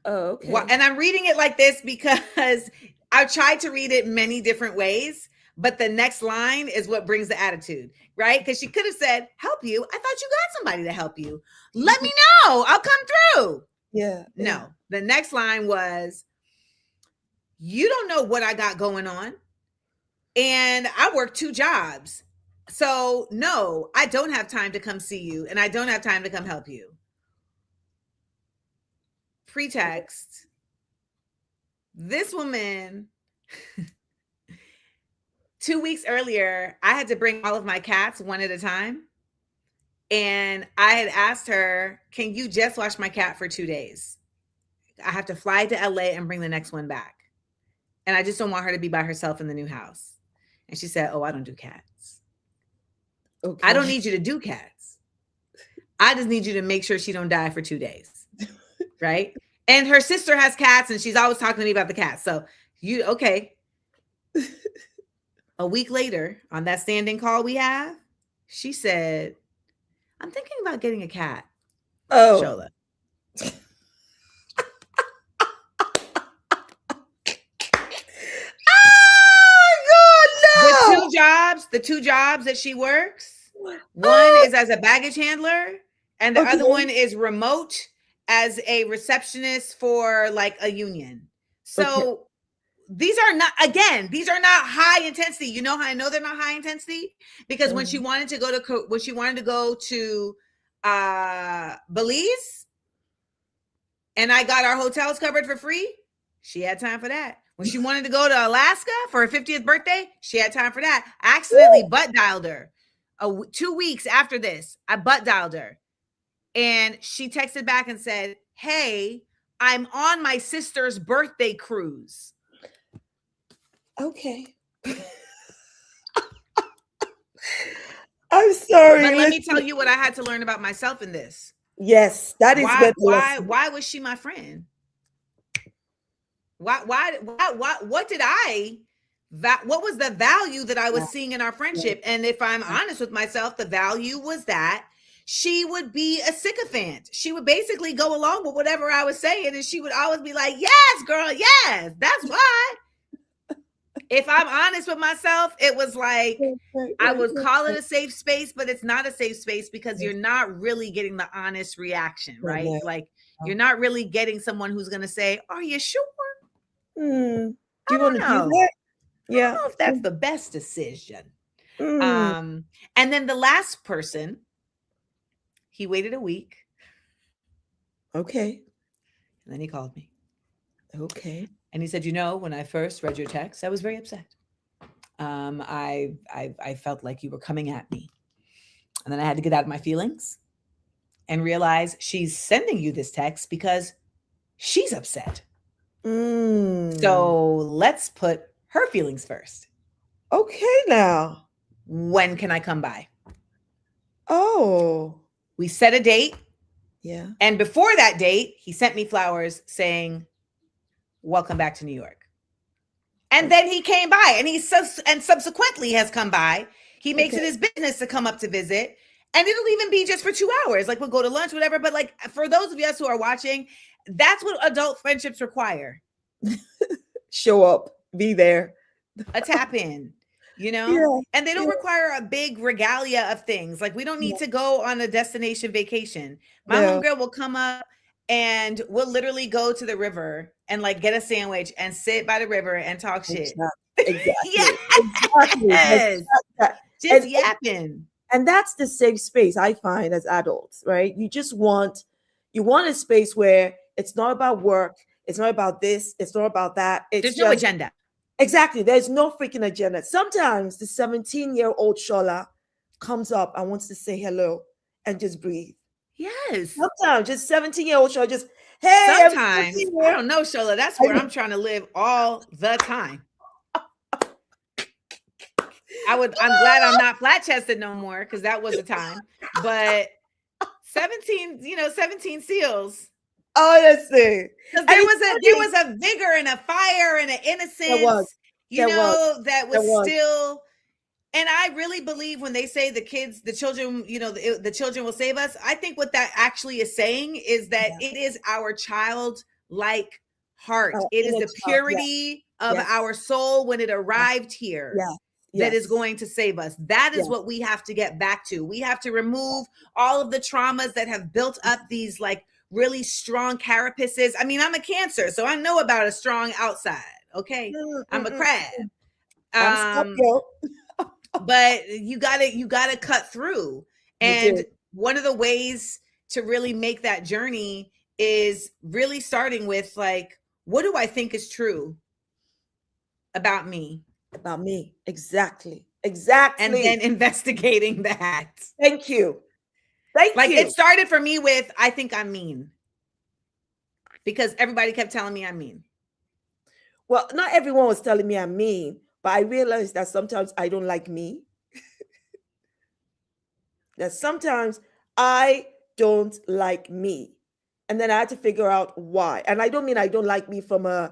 Oh, okay. And I'm reading it like this because I've tried to read it many different ways, but the next line is what brings the attitude, right? Because she could have said, help you. I thought you got somebody to help you. Let me know. I'll come through. Yeah. No, the next line was, you don't know what I got going on. And I work 2 jobs. So no, I don't have time to come see you. And I don't have time to come help you. Pretext. This woman, 2 weeks earlier, I had to bring all of my cats one at a time. And I had asked her, can you just watch my cat for 2 days? I have to fly to LA and bring the next one back. And I just don't want her to be by herself in the new house. And she said, oh, I don't do cats. Okay. I don't need you to do cats. I just need you to make sure she don't die for 2 days. Right? And her sister has cats and she's always talking to me about the cats. So okay. A week later, on that standing call we have, she said, I'm thinking about getting a cat. Oh. Shola. The two jobs that she works, one is as a baggage handler and the other one is remote as a receptionist for like a union. So these are not high intensity. You know how I know they're not high intensity? Because when she wanted to go to Belize and I got our hotels covered for free, she had time for that. When she wanted to go to Alaska for her 50th birthday, she had time for that. I accidentally butt dialed her. 2 weeks after this, I butt dialed her. And she texted back and said, hey, I'm on my sister's birthday cruise. Okay. I'm sorry. But let me tell you what I had to learn about myself in this. Yes, that is why was she my friend? What was the value that I was seeing in our friendship? And if I'm honest with myself, the value was that she would be a sycophant. She would basically go along with whatever I was saying. And she would always be like, yes, girl, yes, that's why. If I'm honest with myself, it was like, I would call it a safe space, but it's not a safe space because you're not really getting the honest reaction, right? Like you're not really getting someone who's going to say, are you sure? Do you want to do that? Yeah. I don't know if that's the best decision. And then the last person, he waited a week. Okay. And then he called me. Okay. And he said, when I first read your text, I was very upset. I felt like you were coming at me. And then I had to get out of my feelings and realize she's sending you this text because she's upset. So let's put her feelings first. Okay, now. When can I come by? Oh. We set a date. Yeah. And before that date, he sent me flowers saying, welcome back to New York. And then he came by and subsequently has come by. He makes it his business to come up to visit. And it'll even be just for 2 hours. Like we'll go to lunch, whatever. But like for those of us who are watching, that's what adult friendships require. Show up, be there. A tap in, Yeah. and they don't require a big regalia of things. Like we don't need to go on a destination vacation. My homegirl will come up and we'll literally go to the river and like get a sandwich and sit by the river and talk shit. Exactly. Yes. Just yapping. And that's the safe space I find as adults, right? You want a space where it's not about work. It's not about this. It's not about that. There's no agenda. Exactly. There's no freaking agenda. Sometimes the 17-year-old Shola comes up and wants to say hello and just breathe. Yes. Sometimes just 17-year-old Shola just, hey. Sometimes, I don't know, Shola. That's where I'm trying to live all the time. I'm glad I'm not flat chested no more because that was a time. But 17 seals. Honestly. Because And there was a vigor and a fire and an innocence, that was still. And I really believe when they say the children, the children will save us. I think what that actually is saying is that it is our childlike heart. It is the purity of our soul when it arrived here that is going to save us. That is what we have to get back to. We have to remove all of the traumas that have built up these like really strong carapaces. I mean, I'm a Cancer, so I know about a strong outside. Okay, I'm a crab. But you gotta cut through. And one of the ways to really make that journey is really starting with like, what do I think is true about me? About me. Exactly. Exactly. And then investigating that. Thank you. It started for me with, I think I'm mean. Because everybody kept telling me I'm mean. Well, not everyone was telling me I'm mean. But I realized that sometimes I don't like me. That sometimes I don't like me. And then I had to figure out why. And I don't mean I don't like me from a,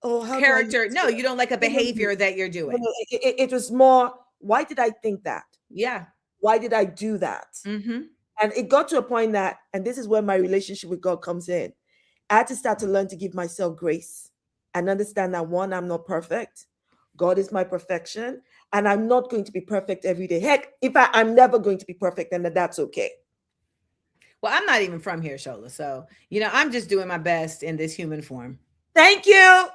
how character. No, you don't like a behavior that you're doing. It was more, why did I think that? Yeah. Why did I do that? Mm-hmm. And it got to a point that, and this is where my relationship with God comes in. I had to start to learn to give myself grace and understand that one, I'm not perfect. God is my perfection, and I'm not going to be perfect every day. Heck, if I'm never going to be perfect, then that's okay. Well, I'm not even from here, Shola. So, I'm just doing my best in this human form. Thank you.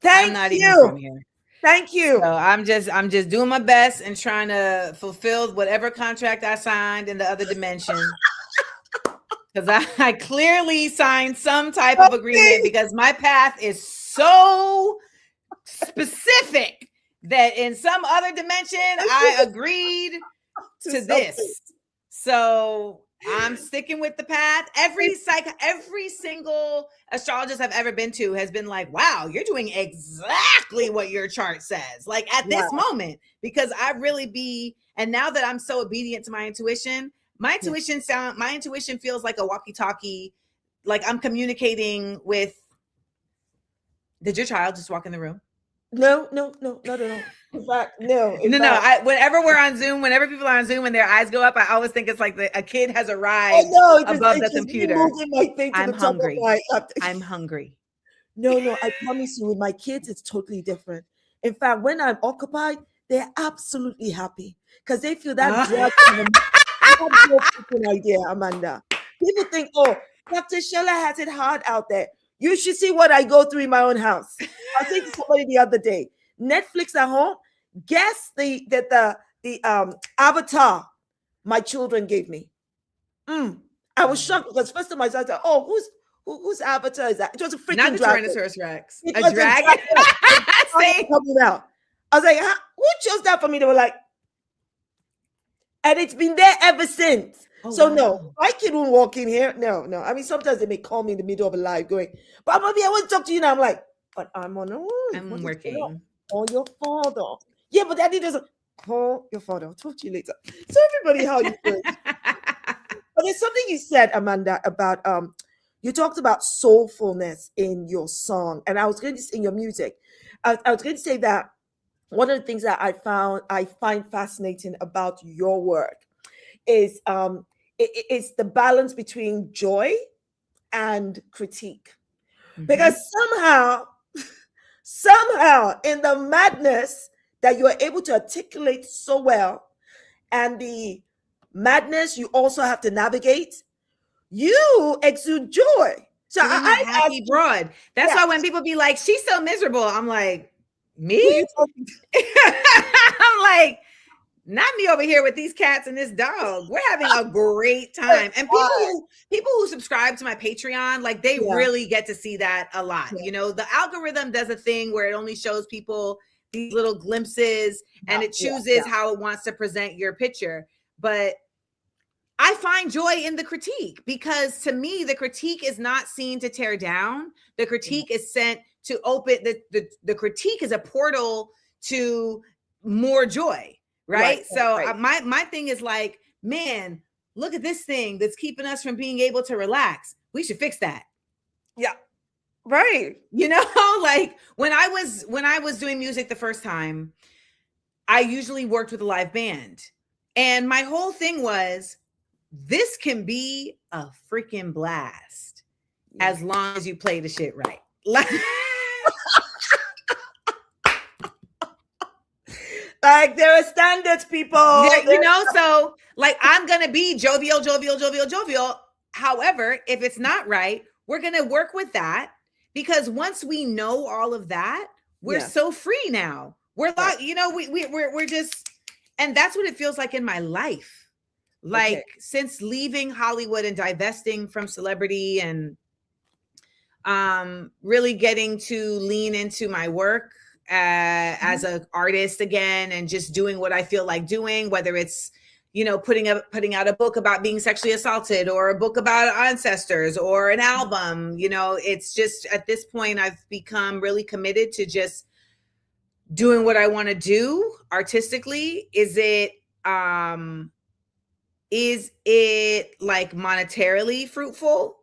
I'm not even from here. Thank you. So I'm just doing my best and trying to fulfill whatever contract I signed in the other dimension. Because I clearly signed some type of agreement because my path is so specific that in some other dimension I agreed to this. So I'm sticking with the path. Every single astrologist I've ever been to has been like, wow, you're doing exactly what your chart says. Like at this moment, because I really and now that I'm so obedient to my intuition, my intuition feels like a walkie-talkie. Like I'm communicating with. Did your child just walk in the room? No. In fact, no. Whenever we're on Zoom, whenever people are on Zoom and their eyes go up, I always think it's like a kid has arrived above the computer. I'm hungry. I'm hungry. No, I promise you, with my kids, it's totally different. In fact, when I'm occupied, they're absolutely happy because they feel that drug. I have no freaking idea, Amanda. People think, Dr. Shola has it hard out there. You should see what I go through in my own house. I think to somebody the other day, Netflix at home. Guess the avatar my children gave me. I was shocked because first time I said, whose avatar is that? It was a freaking not the dragon. Tyrannosaurus Rex, a dragon. Coming out. I was like, who chose that for me? They were like, and it's been there ever since. No, my kid won't walk in here. No. I mean, sometimes they may call me in the middle of a live going, but mommy, I want to talk to you now. I'm like, but I'm on a room. I'm working. Call your father. Yeah, but daddy doesn't. Call your father. I'll talk to you later. So everybody, how you doing? But there's something you said, Amanda, about you talked about soulfulness in your song, and I was going to in your music. I was going to say that one of the things that I find fascinating about your work is it's the balance between joy and critique. Mm-hmm. Because somehow in the madness that you are able to articulate so well, and the madness you also have to navigate, you exude joy. So I'm a happy broad. That's why when people be like, she's so miserable, I'm like, me? I'm like, not me over here with these cats and this dog. We're having a great time. And people who subscribe to my Patreon, like they really get to see that a lot. Yeah. The algorithm does a thing where it only shows people these little glimpses and it chooses how it wants to present your picture. But I find joy in the critique because to me, the critique is not seen to tear down. The critique is sent to open the critique is a portal to more joy. Right. So my thing is like, man, look at this thing that's keeping us from being able to relax. We should fix that. Yeah. Right. You know, like when I was doing music the first time, I usually worked with a live band. And my whole thing was, this can be a freaking blast as long as you play the shit right. Like there are standards, people. You know, so like I'm gonna be jovial. However, if it's not right, we're gonna work with that, because once we know all of that, we're so free now. We're like, you know, we're just, and that's what it feels like in my life. Like since leaving Hollywood and divesting from celebrity and really getting to lean into my work as an artist again, and just doing what I feel like doing, whether it's, you know, putting out a book about being sexually assaulted, or a book about ancestors, or an album. You know, it's just at this point I've become really committed to just doing what I want to do artistically. Is it like monetarily fruitful?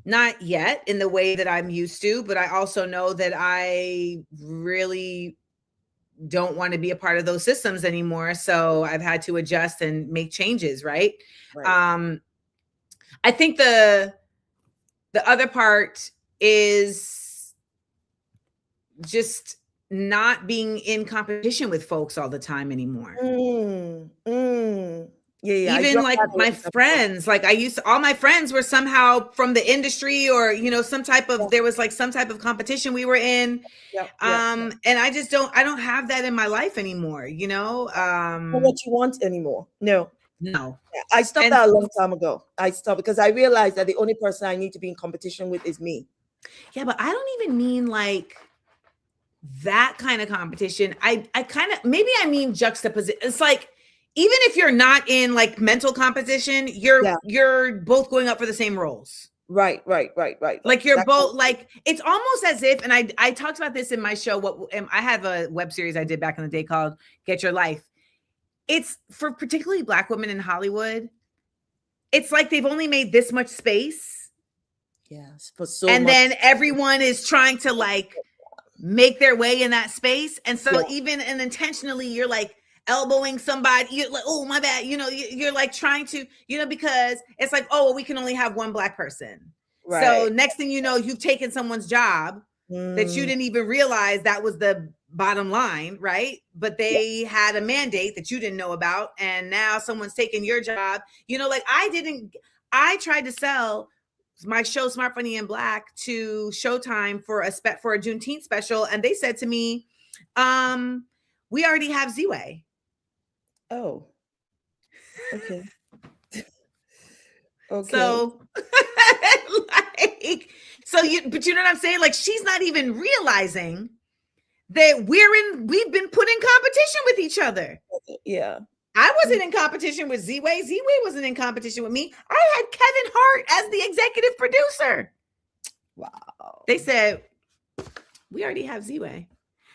Not yet in the way that I'm used to, but I also know that I really don't want to be a part of those systems anymore. So I've had to adjust and make changes, right? I think the other part is just not being in competition with folks all the time anymore. Yeah. Even like my friends, like all my friends were somehow from the industry, or, you know, there was like some type of competition we were in. And I don't have that in my life anymore, you know? What you want anymore. No. I stopped that a long time ago. I stopped because I realized that the only person I need to be in competition with is me. Yeah, but I don't even mean like that kind of competition. I kind of, maybe I mean juxtaposition. It's like, even if you're not in like mental competition, you're both going up for the same roles. Right. Like you're both like, it's almost as if, and I talked about this in my show. I have a web series I did back in the day called Get Your Life. It's for particularly Black women in Hollywood. It's like they've only made this much space. Yes. Then everyone is trying to like make their way in that space. And so even and intentionally, you're like elbowing somebody, you're like, oh, my bad. You know, you're like trying to, you know, because it's like, oh, well, we can only have one Black person. Right. So next thing you know, you've taken someone's job that you didn't even realize that was the bottom line, right? But they had a mandate that you didn't know about. And now someone's taking your job. You know, like I tried to sell my show Smart, Funny, and Black to Showtime for a Juneteenth special. And they said to me, we already have Z-Way. Oh, okay. So, but you know what I'm saying? Like, she's not even realizing that we've been put in competition with each other. Yeah. I wasn't in competition with Z-Way. Z-Way wasn't in competition with me. I had Kevin Hart as the executive producer. Wow. They said, we already have Z-Way.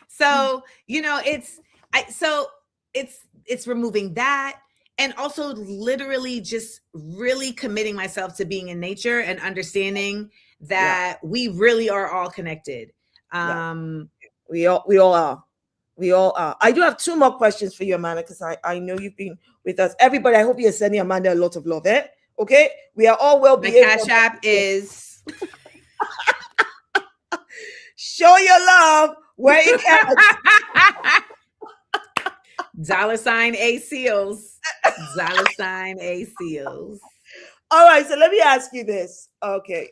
So, you know, it's removing that, and also literally just really committing myself to being in nature and understanding that we really are all connected. We all are. I do have two more questions for you, Amanda, because I know you've been with us. Everybody, I hope you're sending Amanda a lot of love. Okay, we are all well behaved. My Cash App is show your love where it counts. $A seals. $A seals. All right, so let me ask you this. Okay.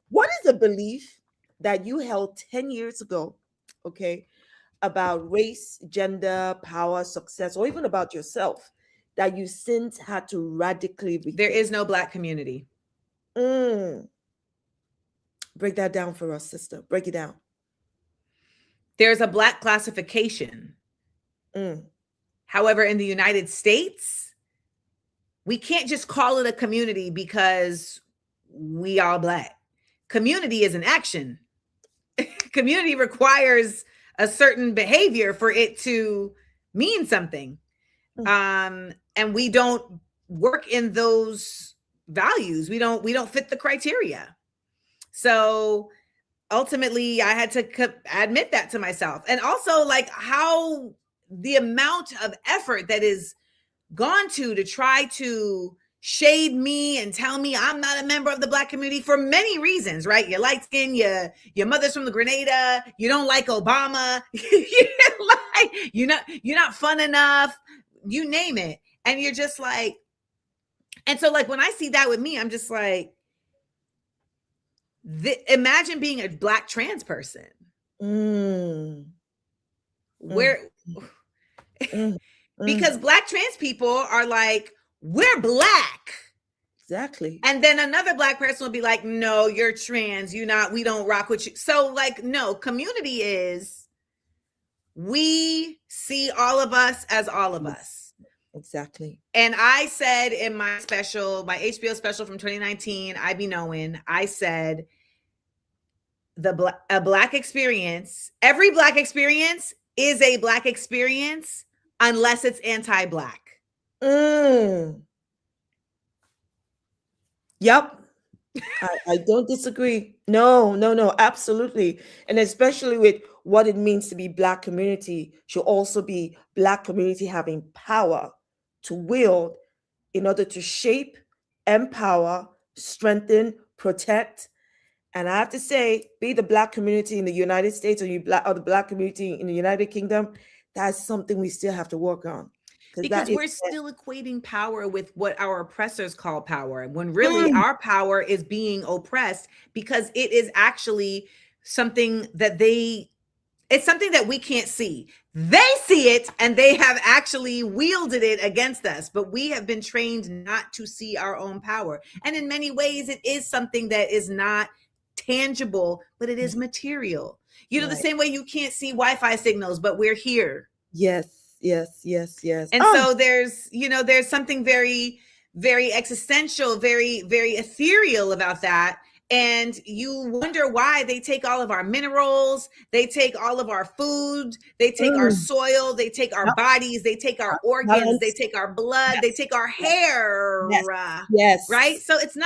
What is the belief that you held 10 years ago, okay, about race, gender, power, success, or even about yourself, that you since had to radically rethink? There is no Black community. Break that down for us, sister. Break it down. There's a Black classification. However, in the United States, we can't just call it a community because we all Black. Community is an action. Community requires a certain behavior for it to mean something. And we don't work in those values. We don't fit the criteria. So ultimately I had to admit that to myself. And also like how the amount of effort that is gone to try to shade me and tell me I'm not a member of the Black community for many reasons, right? You're light skinned, your mother's from the Grenada, you don't like Obama, you're not fun enough, you name it. And you're just like, and so like when I see that with me, I'm just like, imagine being a Black trans person. Where because Black trans people are like, we're Black. Exactly. And then another Black person will be like, no, you're trans, we don't rock with you. So like, no, community is, we see all of us as all of us. Exactly. And I said in my HBO special from 2019, I Be Knowing, I said a Black experience, every Black experience is a Black experience unless it's anti-Black. Yep. I don't disagree. No, absolutely. And especially with what it means to be Black community should also be Black community having power to wield in order to shape, empower, strengthen, protect. And I have to say, be the Black community in the United States or the Black community in the United Kingdom, that's something we still have to work on. Because we're still equating power with what our oppressors call power, when really our power is being oppressed, because it is actually something that it's something that we can't see. They see it and they have actually wielded it against us, but we have been trained not to see our own power. And in many ways, it is something that is not tangible, but it is material. The same way you can't see Wi-Fi signals, but we're here. Yes. And so there's something very, very existential, very, very ethereal about that. And you wonder why they take all of our minerals, they take all of our food, they take our soil, they take our bodies, they take our organs, they take our blood, they take our hair. Yes. Right? So it's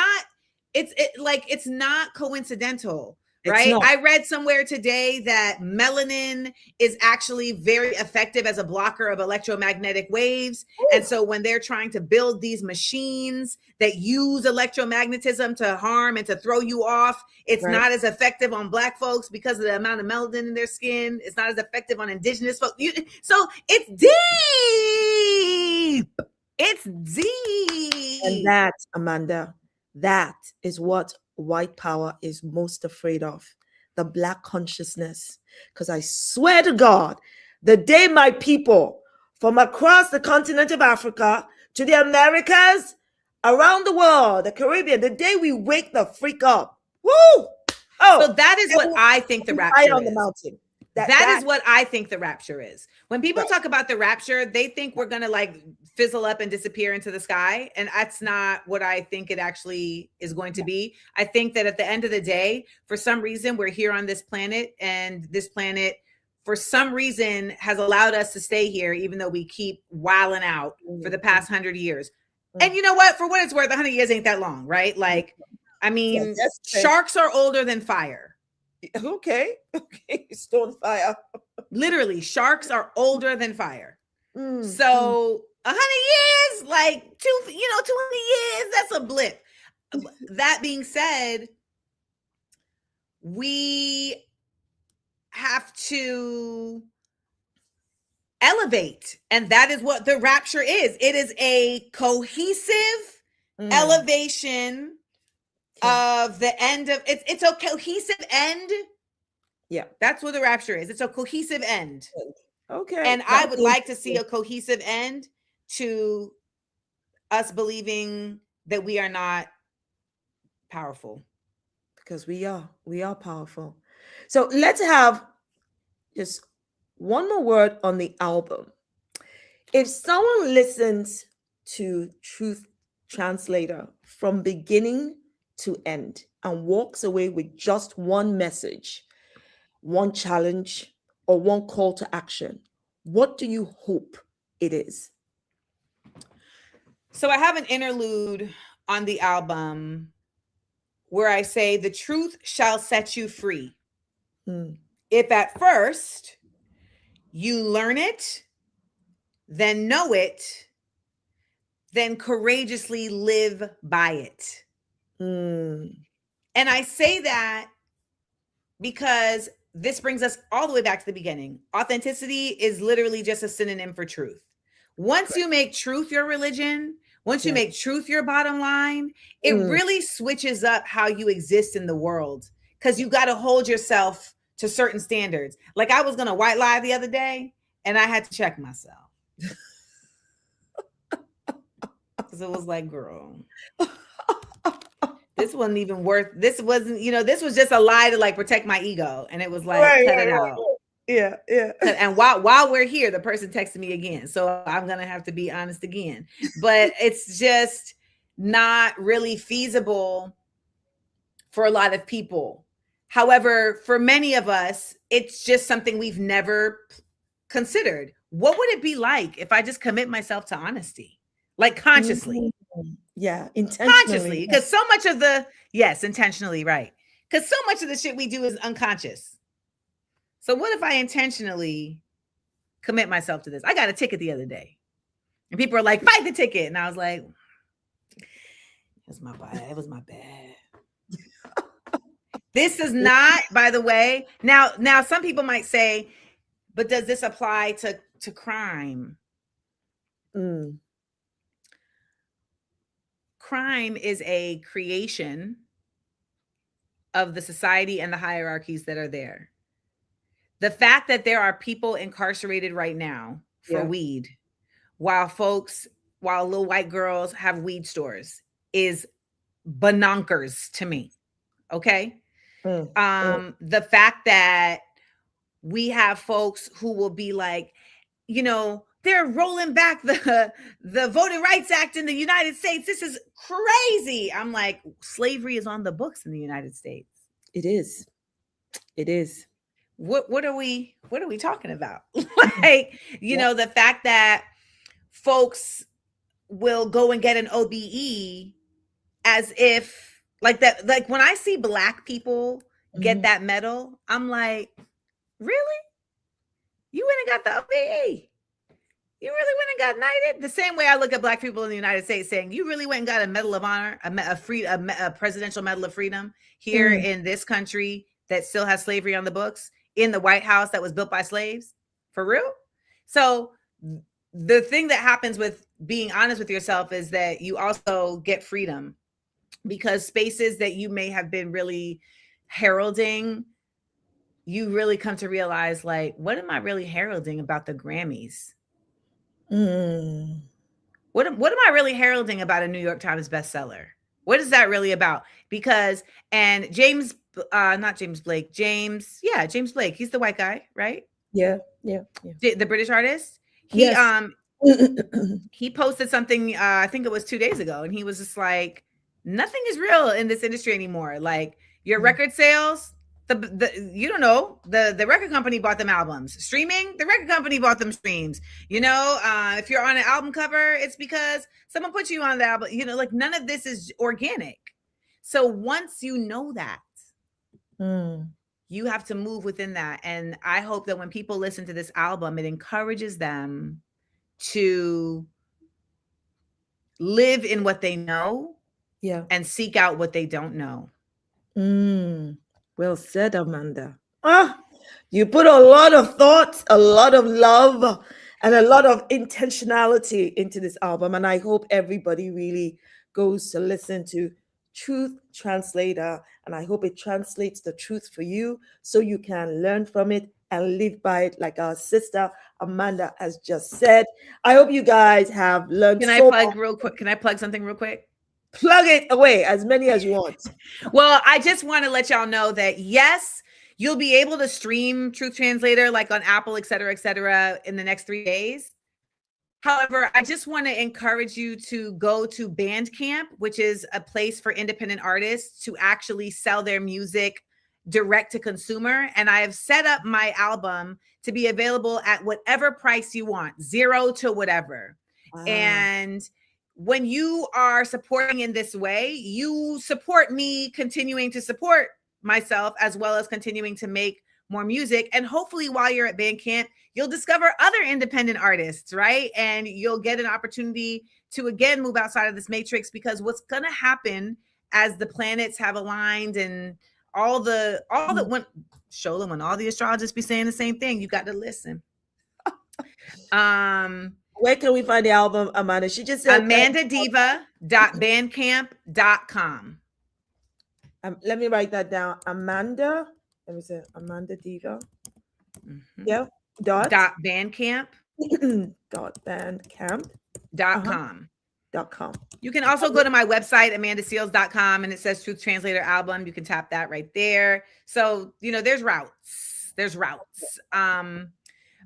not coincidental. Right. I read somewhere today that melanin is actually very effective as a blocker of electromagnetic waves. Ooh. And so when they're trying to build these machines that use electromagnetism to harm and to throw you off, it's not as effective on Black folks because of the amount of melanin in their skin. It's not as effective on indigenous folks. So it's deep. It's deep. And that, Amanda, that is what white power is most afraid of, the Black consciousness. Because I swear to God, the day my people from across the continent of Africa to the Americas, around the world, the Caribbean, the day we wake the freak up, woo! Oh, so that is what I think the rapture on the mountain. That is what I think the rapture is. When people talk about the rapture, they think we're going to like fizzle up and disappear into the sky. And that's not what I think it actually is going to be. I think that at the end of the day, for some reason, we're here on this planet, and this planet, for some reason, has allowed us to stay here, even though we keep wilding out for the past 100 years. And you know what? For what it's worth, 100 years ain't that long, right? Like, I mean, sharks are older than fire. Okay, stone fire. Literally, sharks are older than fire. So 100 years, like 200 years, that's a blip. That being said, we have to elevate, and that is what the rapture is. It is a cohesive elevation of the end of it's a cohesive end. Yeah, that's what the rapture is. It's a cohesive end. Okay. And I would like to see a cohesive end to us believing that we are not powerful. Because we are powerful. So let's have just one more word on the album. If someone listens to Truth Translator from beginning to end and walks away with just one message, one challenge, or one call to action, what do you hope it is? So I have an interlude on the album where I say the truth shall set you free. Mm. If at first you learn it, then know it, then courageously live by it. Mm. And I say that because this brings us all the way back to the beginning. Authenticity is literally just a synonym for truth. Once you make truth your religion, once you make truth your bottom line, it really switches up how you exist in the world, because you got to hold yourself to certain standards. Like I was going to white lie the other day and I had to check myself. Because it was like, girl, this wasn't even worth, this wasn't, this was just a lie to like protect my ego. And it was like, cut it out. Yeah. And while we're here, the person texted me again. So I'm going to have to be honest again. But it's just not really feasible for a lot of people. However, for many of us, it's just something we've never considered. What would it be like if I just commit myself to honesty? Like consciously. Yeah, intentionally. Consciously. Because so much of intentionally, right. Because so much of the shit we do is unconscious. So what if I intentionally commit myself to this? I got a ticket the other day. And people are like, fight the ticket. And I was like, it was my bad. This is not, by the way. Now some people might say, but does this apply to crime? Crime is a creation of the society and the hierarchies that are there. The fact that there are people incarcerated right now for weed, while little white girls have weed stores, is bonkers to me. Okay. The fact that we have folks who will be like, they're rolling back the Voting Rights Act in the United States. This is crazy. I'm like, slavery is on the books in the United States. It is. What are we talking about? Like, the fact that folks will go and get an OBE as if like that, like when I see Black people get that medal, I'm like, really? You went and got the OBE? You really went and got knighted? The same way I look at Black people in the United States saying, you really went and got a Medal of Honor, a Presidential Medal of Freedom here in this country that still has slavery on the books, in the White House that was built by slaves? For real? So the thing that happens with being honest with yourself is that you also get freedom, because spaces that you may have been really heralding, you really come to realize, like, what am I really heralding about the Grammys? What am I really heralding about a New York Times bestseller? What is that really about? Because, and James Blake, James Blake, he's the white guy, right? Yeah. The British artist. He posted something, I think it was 2 days ago, and he was just like, nothing is real in this industry anymore. Like your record sales, the record company bought them albums. Streaming, the record company bought them streams. If you're on an album cover, it's because someone put you on the album. Like none of this is organic. So once you know that, you have to move within that. And I hope that when people listen to this album, it encourages them to live in what they know, and seek out what they don't know. Well said, Amanda. You put a lot of thought, a lot of love, and a lot of intentionality into this album. And I hope everybody really goes to listen to Truth Translator. And I hope it translates the truth for you so you can learn from it and live by it, like our sister Amanda has just said. I hope you guys have learned. Can I plug something real quick? Plug it away, as many as you want. Well, I just want to let y'all know that, yes, you'll be able to stream Truth Translator like on Apple, et cetera, in the next 3 days. However, I just want to encourage you to go to Bandcamp, which is a place for independent artists to actually sell their music direct to consumer. And I have set up my album to be available at whatever price you want, $0 to whatever. And when you are supporting in this way, you support me continuing to support myself as well as continuing to make more music. And hopefully while you're at Bandcamp, you'll discover other independent artists, right? And you'll get an opportunity to again move outside of this matrix, because what's going to happen as the planets have aligned and all the when Shola, when all the astrologists be saying the same thing, you got to listen. Where can we find the album, Amanda? She just said amandadiva.bandcamp.com. Let me write that down. Amanda. Let me say Amanda Diva. Mm-hmm. Yeah. Bandcamp. Bandcamp.com. You can also go to my website, amandaseals.com, and it says Truth Translator album. You can tap that right there. So, there's routes.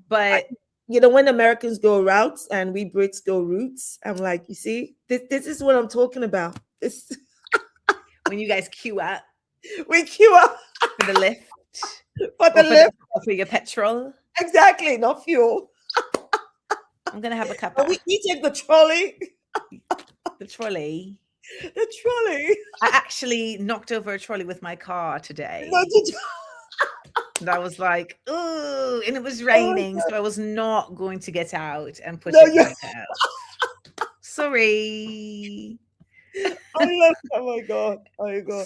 But when Americans go routes and we Brits go roots, I'm like, you see, this is what I'm talking about. This when you guys queue up. We queue up for the lift. For your petrol. Exactly, not fuel. I'm gonna have a couple. We take the trolley. The trolley. The trolley. I actually knocked over a trolley with my car today. And I was like, ooh, and it was raining, so I was not going to get out and push it back out. Sorry. Oh my god.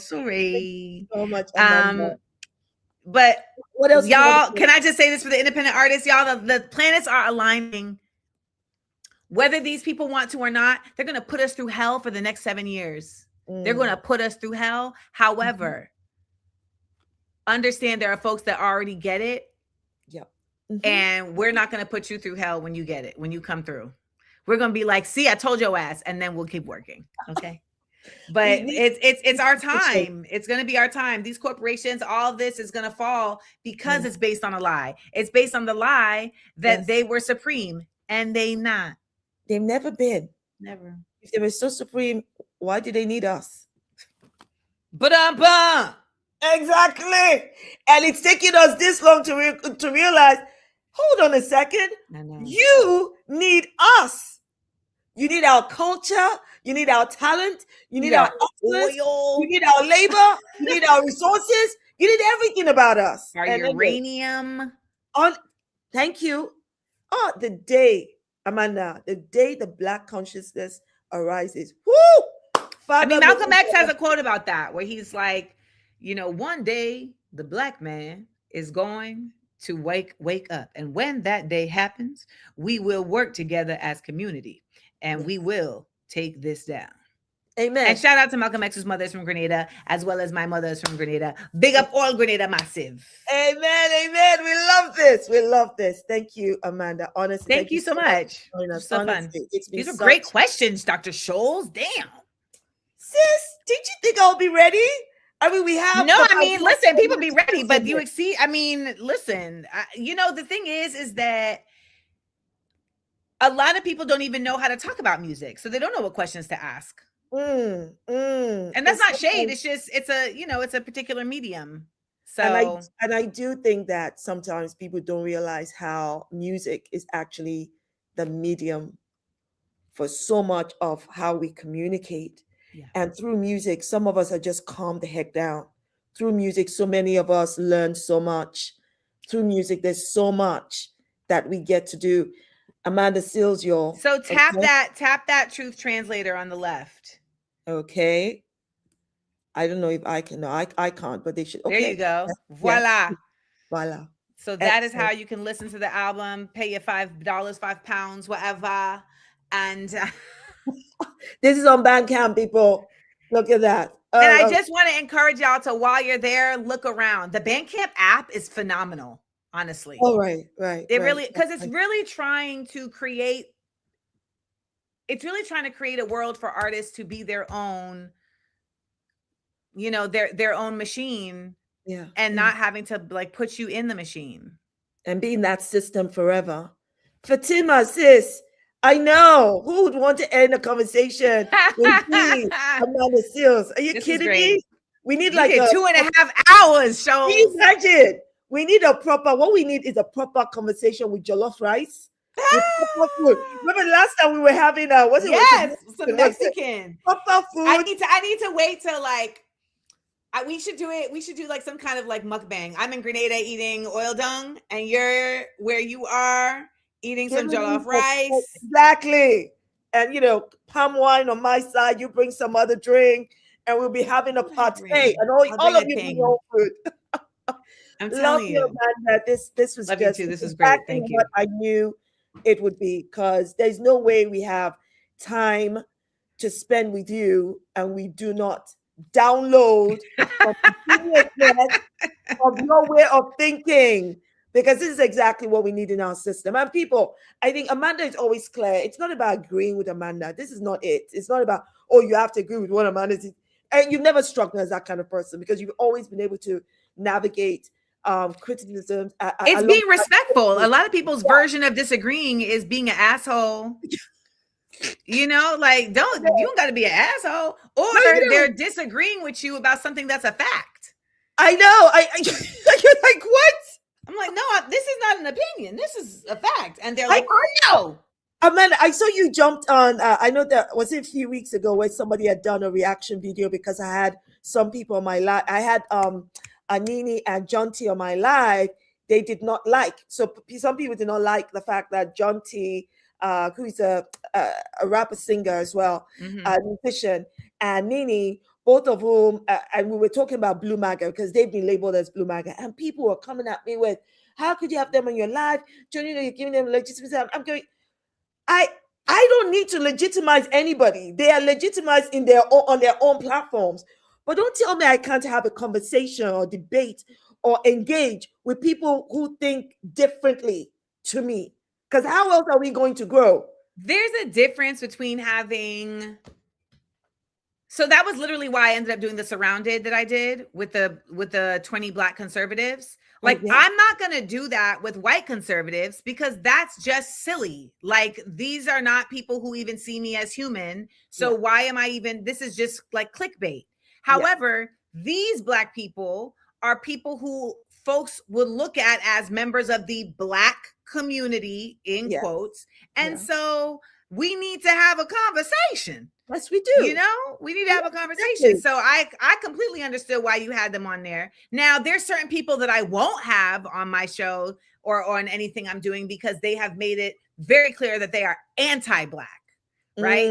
Sorry. So much. But what else, y'all? Can I just say this for the independent artists, y'all? The planets are aligning. Whether these people want to or not, they're going to put us through hell for the next 7 years. They're going to put us through hell. However, understand there are folks that already get it. Yep. And we're not going to put you through hell when you get it, when you come through. We're going to be like, see, I told your ass, and then we'll keep working. Okay. But it's our time. It's going to be our time. These corporations, all of this is going to fall because it's based on a lie. It's based on the lie that they were supreme, and they not. They've never been. Never. If they were so supreme, why do they need us? Exactly. And it's taking us this long to realize, hold on a second. You need us. You need our culture. You need our talent. You need our excellence. You need our labor. You need our resources. You need everything about us. Our uranium. Thank you. Oh, the day, Amanda, the day the Black consciousness arises. Woo! Malcolm X has a quote about that where he's like, one day the Black man is going to wake up. And when that day happens, we will work together as community and we will take this down. Amen. And shout out to Malcolm X's mother is from Grenada, as well as my mother is from Grenada. Big up all Grenada massive. Amen. Amen. We love this. We love this. Thank you, Amanda. Honestly. Thank you so much. It's so fun. These are great questions, Dr. Scholes. Damn. Sis, did you think I'll be ready? We have. No, listen, people be ready, but you see, listen, the thing is that a lot of people don't even know how to talk about music. So they don't know what questions to ask. And that's not shade. It's just, it's a particular medium. So, and I do think that sometimes people don't realize how music is actually the medium for so much of how we communicate. Yeah. And through music, some of us are just calmed the heck down. Through music, so many of us learn so much. Through music, there's so much that we get to do. Amanda Seals, y'all. So tap that Truth Translator on the left. Okay. I don't know if I can. No, I can't, but they should. Okay. There you go. Voila. Yeah. Voila. So that is how you can listen to the album, pay your $5, £5, whatever. And this is on Bandcamp, people. Look at that. And I just want to encourage y'all to, while you're there, look around. The Bandcamp app is phenomenal, honestly. Oh, right. Really, because it's really trying to create a world for artists to be their own, their own machine. Yeah. And not having to put you in the machine. And be in that system forever. Fatima, sis, I know. Who would want to end a conversation with me, Amanda Seals? Are you kidding me? We need 2.5 hours, show. Imagine. We need what we need is a proper conversation with jollof rice With proper food. Remember the last time we were having what's it? Yes, some Mexican proper food. I need to wait till like we should do it. We should do like some kind of like mukbang. I'm in Grenada eating oil dung, and you're where you are eating some jollof rice. Exactly. And palm wine on my side. You bring some other drink, and we'll be having a party. And all of you bring your own food. I'm telling you, Amanda, this was love just you too. This is great. Thank you. What I knew it would be, because there's no way we have time to spend with you and we do not download of your way of thinking, because this is exactly what we need in our system. And people, I think Amanda is always clear. It's not about agreeing with Amanda. This is not it. It's not about, you have to agree with what Amanda is. And you've never struck me as that kind of person, because you've always been able to navigate criticism. It's being respectful. A lot of people's version of disagreeing is being an asshole. Like you don't got to be an asshole, or they're disagreeing with you about something that's a fact. I know. You're like, what? I'm like, no, this is not an opinion. This is a fact. And they're like, no. Amanda, I saw you jumped on. I know that was it a few weeks ago where somebody had done a reaction video, because I had some people on my live. I had Anini and John T on my live. They did not like. So some people did not like the fact that John T, who is a rapper singer as well, musician, and Nini, both of whom, and we were talking about Blue MAGA, because they've been labeled as Blue MAGA, and people were coming at me with, how could you have them on your live? You're giving them legitimacy. I'm going, I don't need to legitimize anybody. They are legitimized on their own platforms. But don't tell me I can't have a conversation or debate or engage with people who think differently to me. Because how else are we going to grow? There's a difference between having. So that was literally why I ended up doing the Surrounded that I did with the 20 Black conservatives. Like, I'm not going to do that with white conservatives, because that's just silly. Like, these are not people who even see me as human. So why am I even, this is just like clickbait. However, these Black people are people who folks would look at as members of the Black community, in quotes. And so we need to have a conversation. Yes, we do. We need to have a conversation. So I completely understood why you had them on there. Now, there's certain people that I won't have on my show or on anything I'm doing, because they have made it very clear that they are anti-Black, right?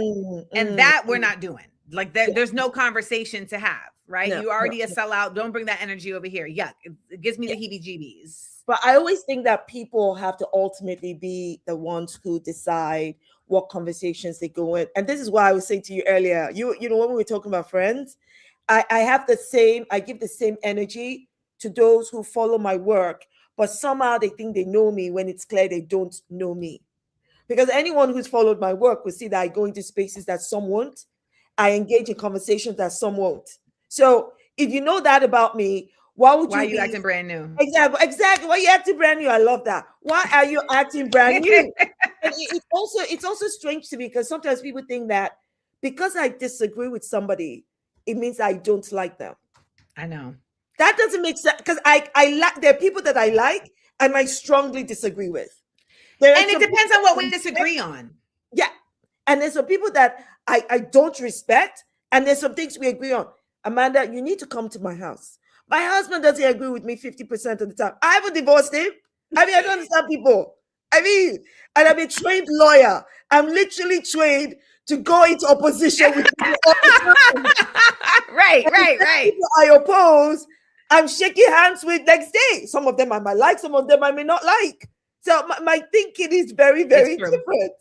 And that we're not doing. Like, there's no conversation to have, right? You already a sellout. Don't bring that energy over here. Yuck. It gives me the heebie-jeebies. But I always think that people have to ultimately be the ones who decide what conversations they go in. And this is why I was saying to you earlier, you know, when we were talking about friends, I give the same energy to those who follow my work, but somehow they think they know me when it's clear they don't know me. Because anyone who's followed my work will see that I go into spaces that some won't. I engage in conversations that some won't. So if you know that about me, why are you acting brand new? Exactly. Why are you acting brand new? I love that. Why are you acting brand new? And it's also strange to me, because sometimes people think that because I disagree with somebody, it means I don't like them. I know. That doesn't make sense, because there are people that I like and I strongly disagree with. And it depends on what we disagree on. Yeah. And there's some people that I don't respect, and there's some things we agree on. Amanda, you need to come to my house. My husband doesn't agree with me 50% of the time. I haven't divorced him. I don't understand people. And I'm a trained lawyer. I'm literally trained to go into opposition with people all the time. Right. People I oppose, I'm shaking hands with next day. Some of them I might like, some of them I may not like. So my thinking is very, very different.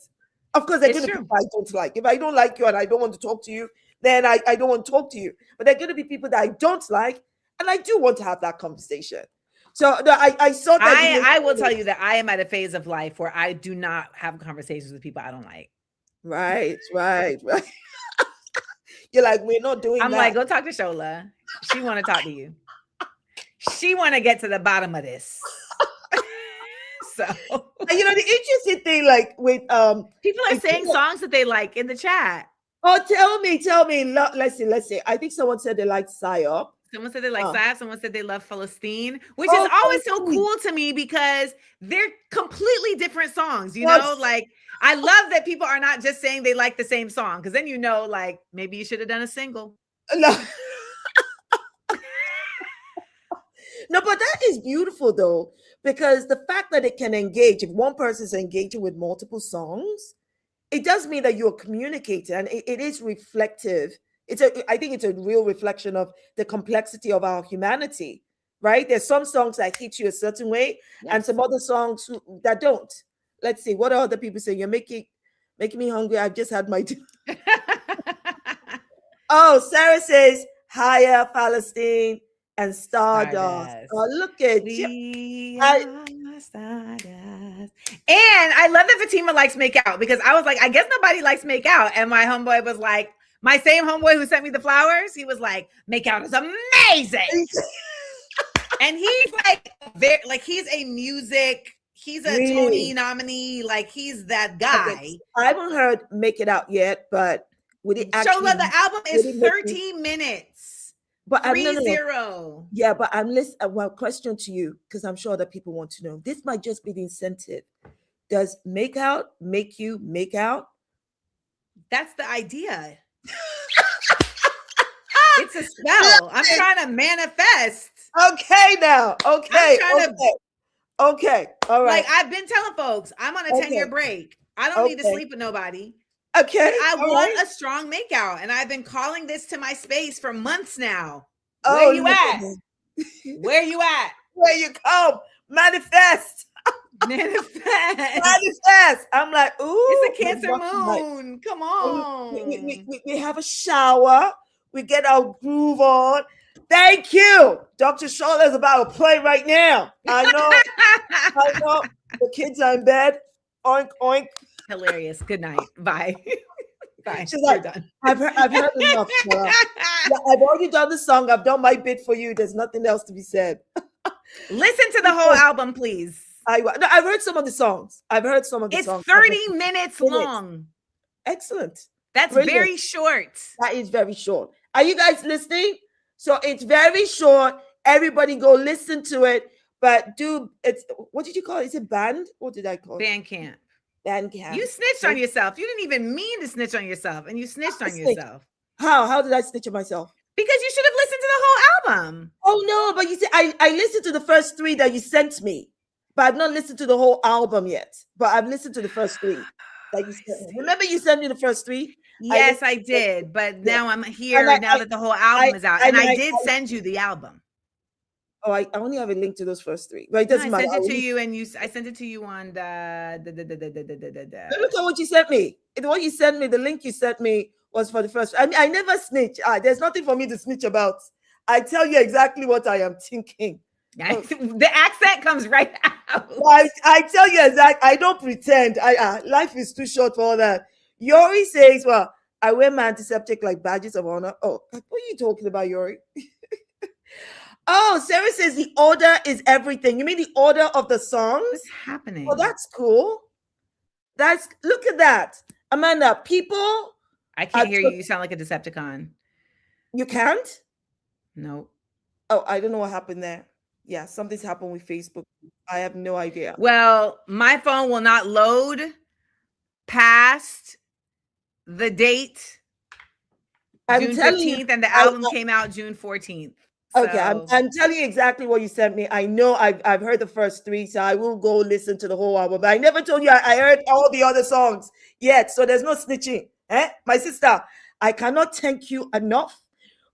Of course, there are going to be people I don't like. If I don't like you and I don't want to talk to you, then I don't want to talk to you. But there are going to be people that I don't like, and I do want to have that conversation. So I saw that. I will tell you that I am at a phase of life where I do not have conversations with people I don't like. Right. You're like, we're not doing that. I'm like, go talk to Shola. She want to talk to you. She want to get to the bottom of this. So, the interesting thing, like with people are saying songs that they like in the chat. Oh, tell me. Let's see. I think someone said they like Psyop. Someone said they like Saab. Someone said they love Palestine, which Oh, is always so Palestine. cool to me because they're completely different songs. You Yes. know, like I love that people are not just saying they like the same song because then you know, like maybe you should have done a single. No. No, but that is beautiful though, because the fact that it can engage, if one person is engaging with multiple songs, it does mean that you're communicating, and it is reflective. I think it's a real reflection of the complexity of our humanity, right? There's some songs that hit you a certain way, and some other songs that don't. Let's see, what are other people saying? You're making me hungry. I've just had my dinner. Oh, Sarah says, higher Palestine and Stardust. Oh, look at you. Stardust. And I love that Fatima likes Make Out because I was like, I guess nobody likes Make Out. And my homeboy was like, my same homeboy who sent me the flowers, he was like, Make Out is amazing. And he's like, he's a music, he's a Tony nominee, like he's that guy. Okay. I haven't heard Make It Out yet, but would it actually? Shola, the album is 13 minutes. But 3-0. Yeah, but I'm listening. Well, question to you, because I'm sure that people want to know. This might just be the incentive. Does Make Out make you make out? That's the idea. It's a spell. I'm trying to manifest. Okay, now. Okay. Okay. All right. Like I've been telling folks, I'm on a 10-year break. I don't need to sleep with nobody. Okay. I want a strong makeout, and I've been calling this to my space for months now. Where you at? Where you at? Where you come? Manifest. Manifest. I'm like, ooh. It's a Cancer moon. Come on. We have a shower. We get our groove on. Thank you. Dr. Shola is about to play right now. I know. The kids are in bed. Oink, oink. Hilarious. Good night. Bye. Bye. She's like, done. I've heard enough. Yeah, I've already done the song. I've done my bit for you. There's nothing else to be said. Listen to the whole album, please. I've heard some of the songs. It's 30 minutes long. Excellent. That's very short. That is very short. Are you guys listening? So it's very short. Everybody go listen to it. But what did you call it? Is it band? What did I call it? Bandcamp. Bandcamp. You snitched on yourself. You didn't even mean to snitch on yourself, and you snitched on yourself. How did I snitch on myself? Because you should have listened to the whole album. Oh no, but you see, I listened to the first 3 that you sent me, but I've not listened to the whole album yet. But I've listened to the first 3 that you sent me. Remember you sent me the first 3? Yes, I did. But now I'm here now that the whole album is out. And I did send you the album. Oh, I only have a link to those first 3. But it doesn't matter. I sent it to you, and I sent it to you on Let me tell what you sent me. What you sent me, the link you sent me was for the first. I mean, I never snitch. There's nothing for me to snitch about. I tell you exactly what I am thinking. The accent comes right out. I tell you exactly. I don't pretend. Life is too short for all that. Yori says, well, I wear my antiseptic like badges of honor. Oh, what are you talking about, Yori? Oh, Sarah says the order is everything. You mean the order of the songs? What's happening? Oh, that's cool. Look at that. Amanda, people. I can't hear you. You sound like a Decepticon. You can't? No. Oh, I don't know what happened there. Yeah, something's happened with Facebook. I have no idea. Well, my phone will not load past the date June 15th, and the album came out June 14th. Okay, I'm telling you exactly what you sent me. I know I've heard the first 3, so I will go listen to the whole album. But I never told you I heard all the other songs yet, so there's no snitching. My sister, I cannot thank you enough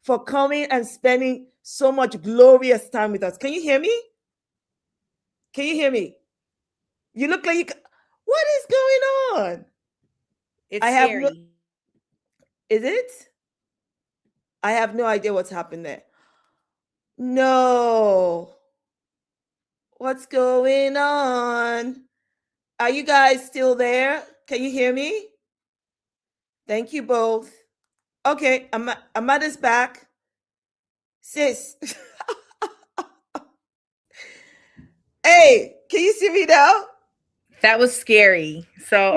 for coming and spending so much glorious time with us. Can you hear me? Can you hear me? You look like what is going on? It's scary. Is it? I have no idea what's happened there. No. What's going on? Are you guys still there? Can you hear me? Thank you both. Okay, Amada's back. Sis. Hey, can you see me now? That was scary. So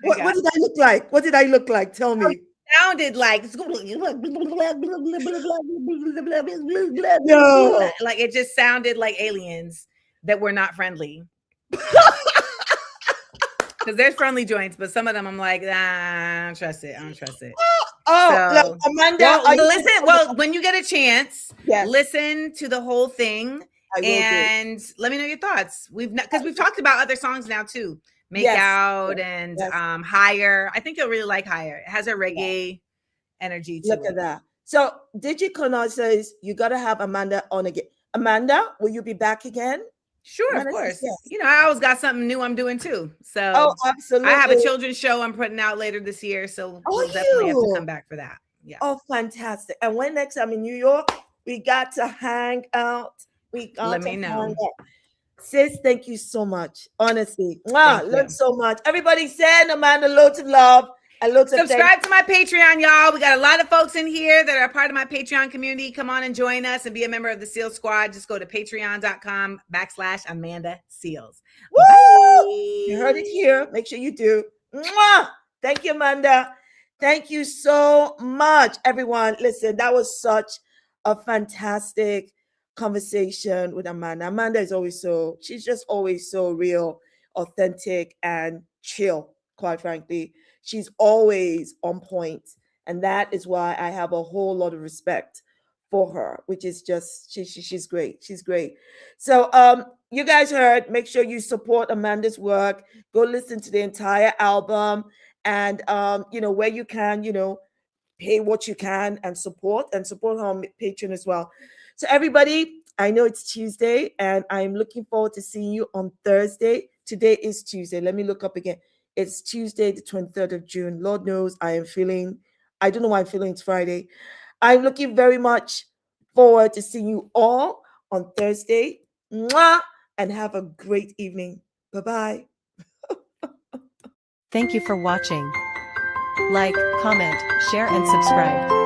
what did I look like? What did I look like? Tell me. sounded like No. like it just sounded like aliens that were not friendly. Because there's friendly joints, but some of them I'm like, I don't trust it. I don't trust it. Oh, So, look, Amanda, when you get a chance, Yes. listen to the whole thing I will do. and let me know your thoughts. We've talked about other songs now too. Make Yes. Out and Yes. Higher. I think you'll really like Higher. It has a reggae energy to Look it. at that. So DigiConnor says you got to have Amanda on again. Amanda, will you be back again? Sure, Amanda of course. says yes. You know, I always got something new I'm doing too. So Oh, absolutely. I have a children's show I'm putting out later this year. So we'll definitely have to come back for that. Yeah. Oh, fantastic. And when next I'm in New York, we got to hang out. Let me know. Sis, thank you so much. Honestly. Thank Learned you. so much. Everybody send Amanda loads of love and loads of Subscribe to my Patreon, y'all. We got a lot of folks in here that are part of my Patreon community. Come on and join us and be a member of the SEAL Squad. Just go to patreon.com/Amanda Seals. Woo! Bye. You heard it here. Make sure you do. Mwah! Thank you, Amanda. Thank you so much, everyone. Listen, that was such a fantastic conversation with Amanda. Amanda is she's just always so real, authentic, and chill, quite frankly. She's always on point. And that is why I have a whole lot of respect for her, which is just, she's great. She's great. So you guys heard, make sure you support Amanda's work. Go listen to the entire album. And, where you can, pay what you can and support her on Patreon as well. So everybody, I know it's Tuesday and I'm looking forward to seeing you on Thursday. Today is Tuesday. Let me look up again. It's Tuesday, the 23rd of June. Lord knows I don't know why I'm feeling it's Friday. I'm looking very much forward to seeing you all on Thursday. Mwah! And have a great evening. Bye-bye. Thank you for watching. Like, comment, share and subscribe.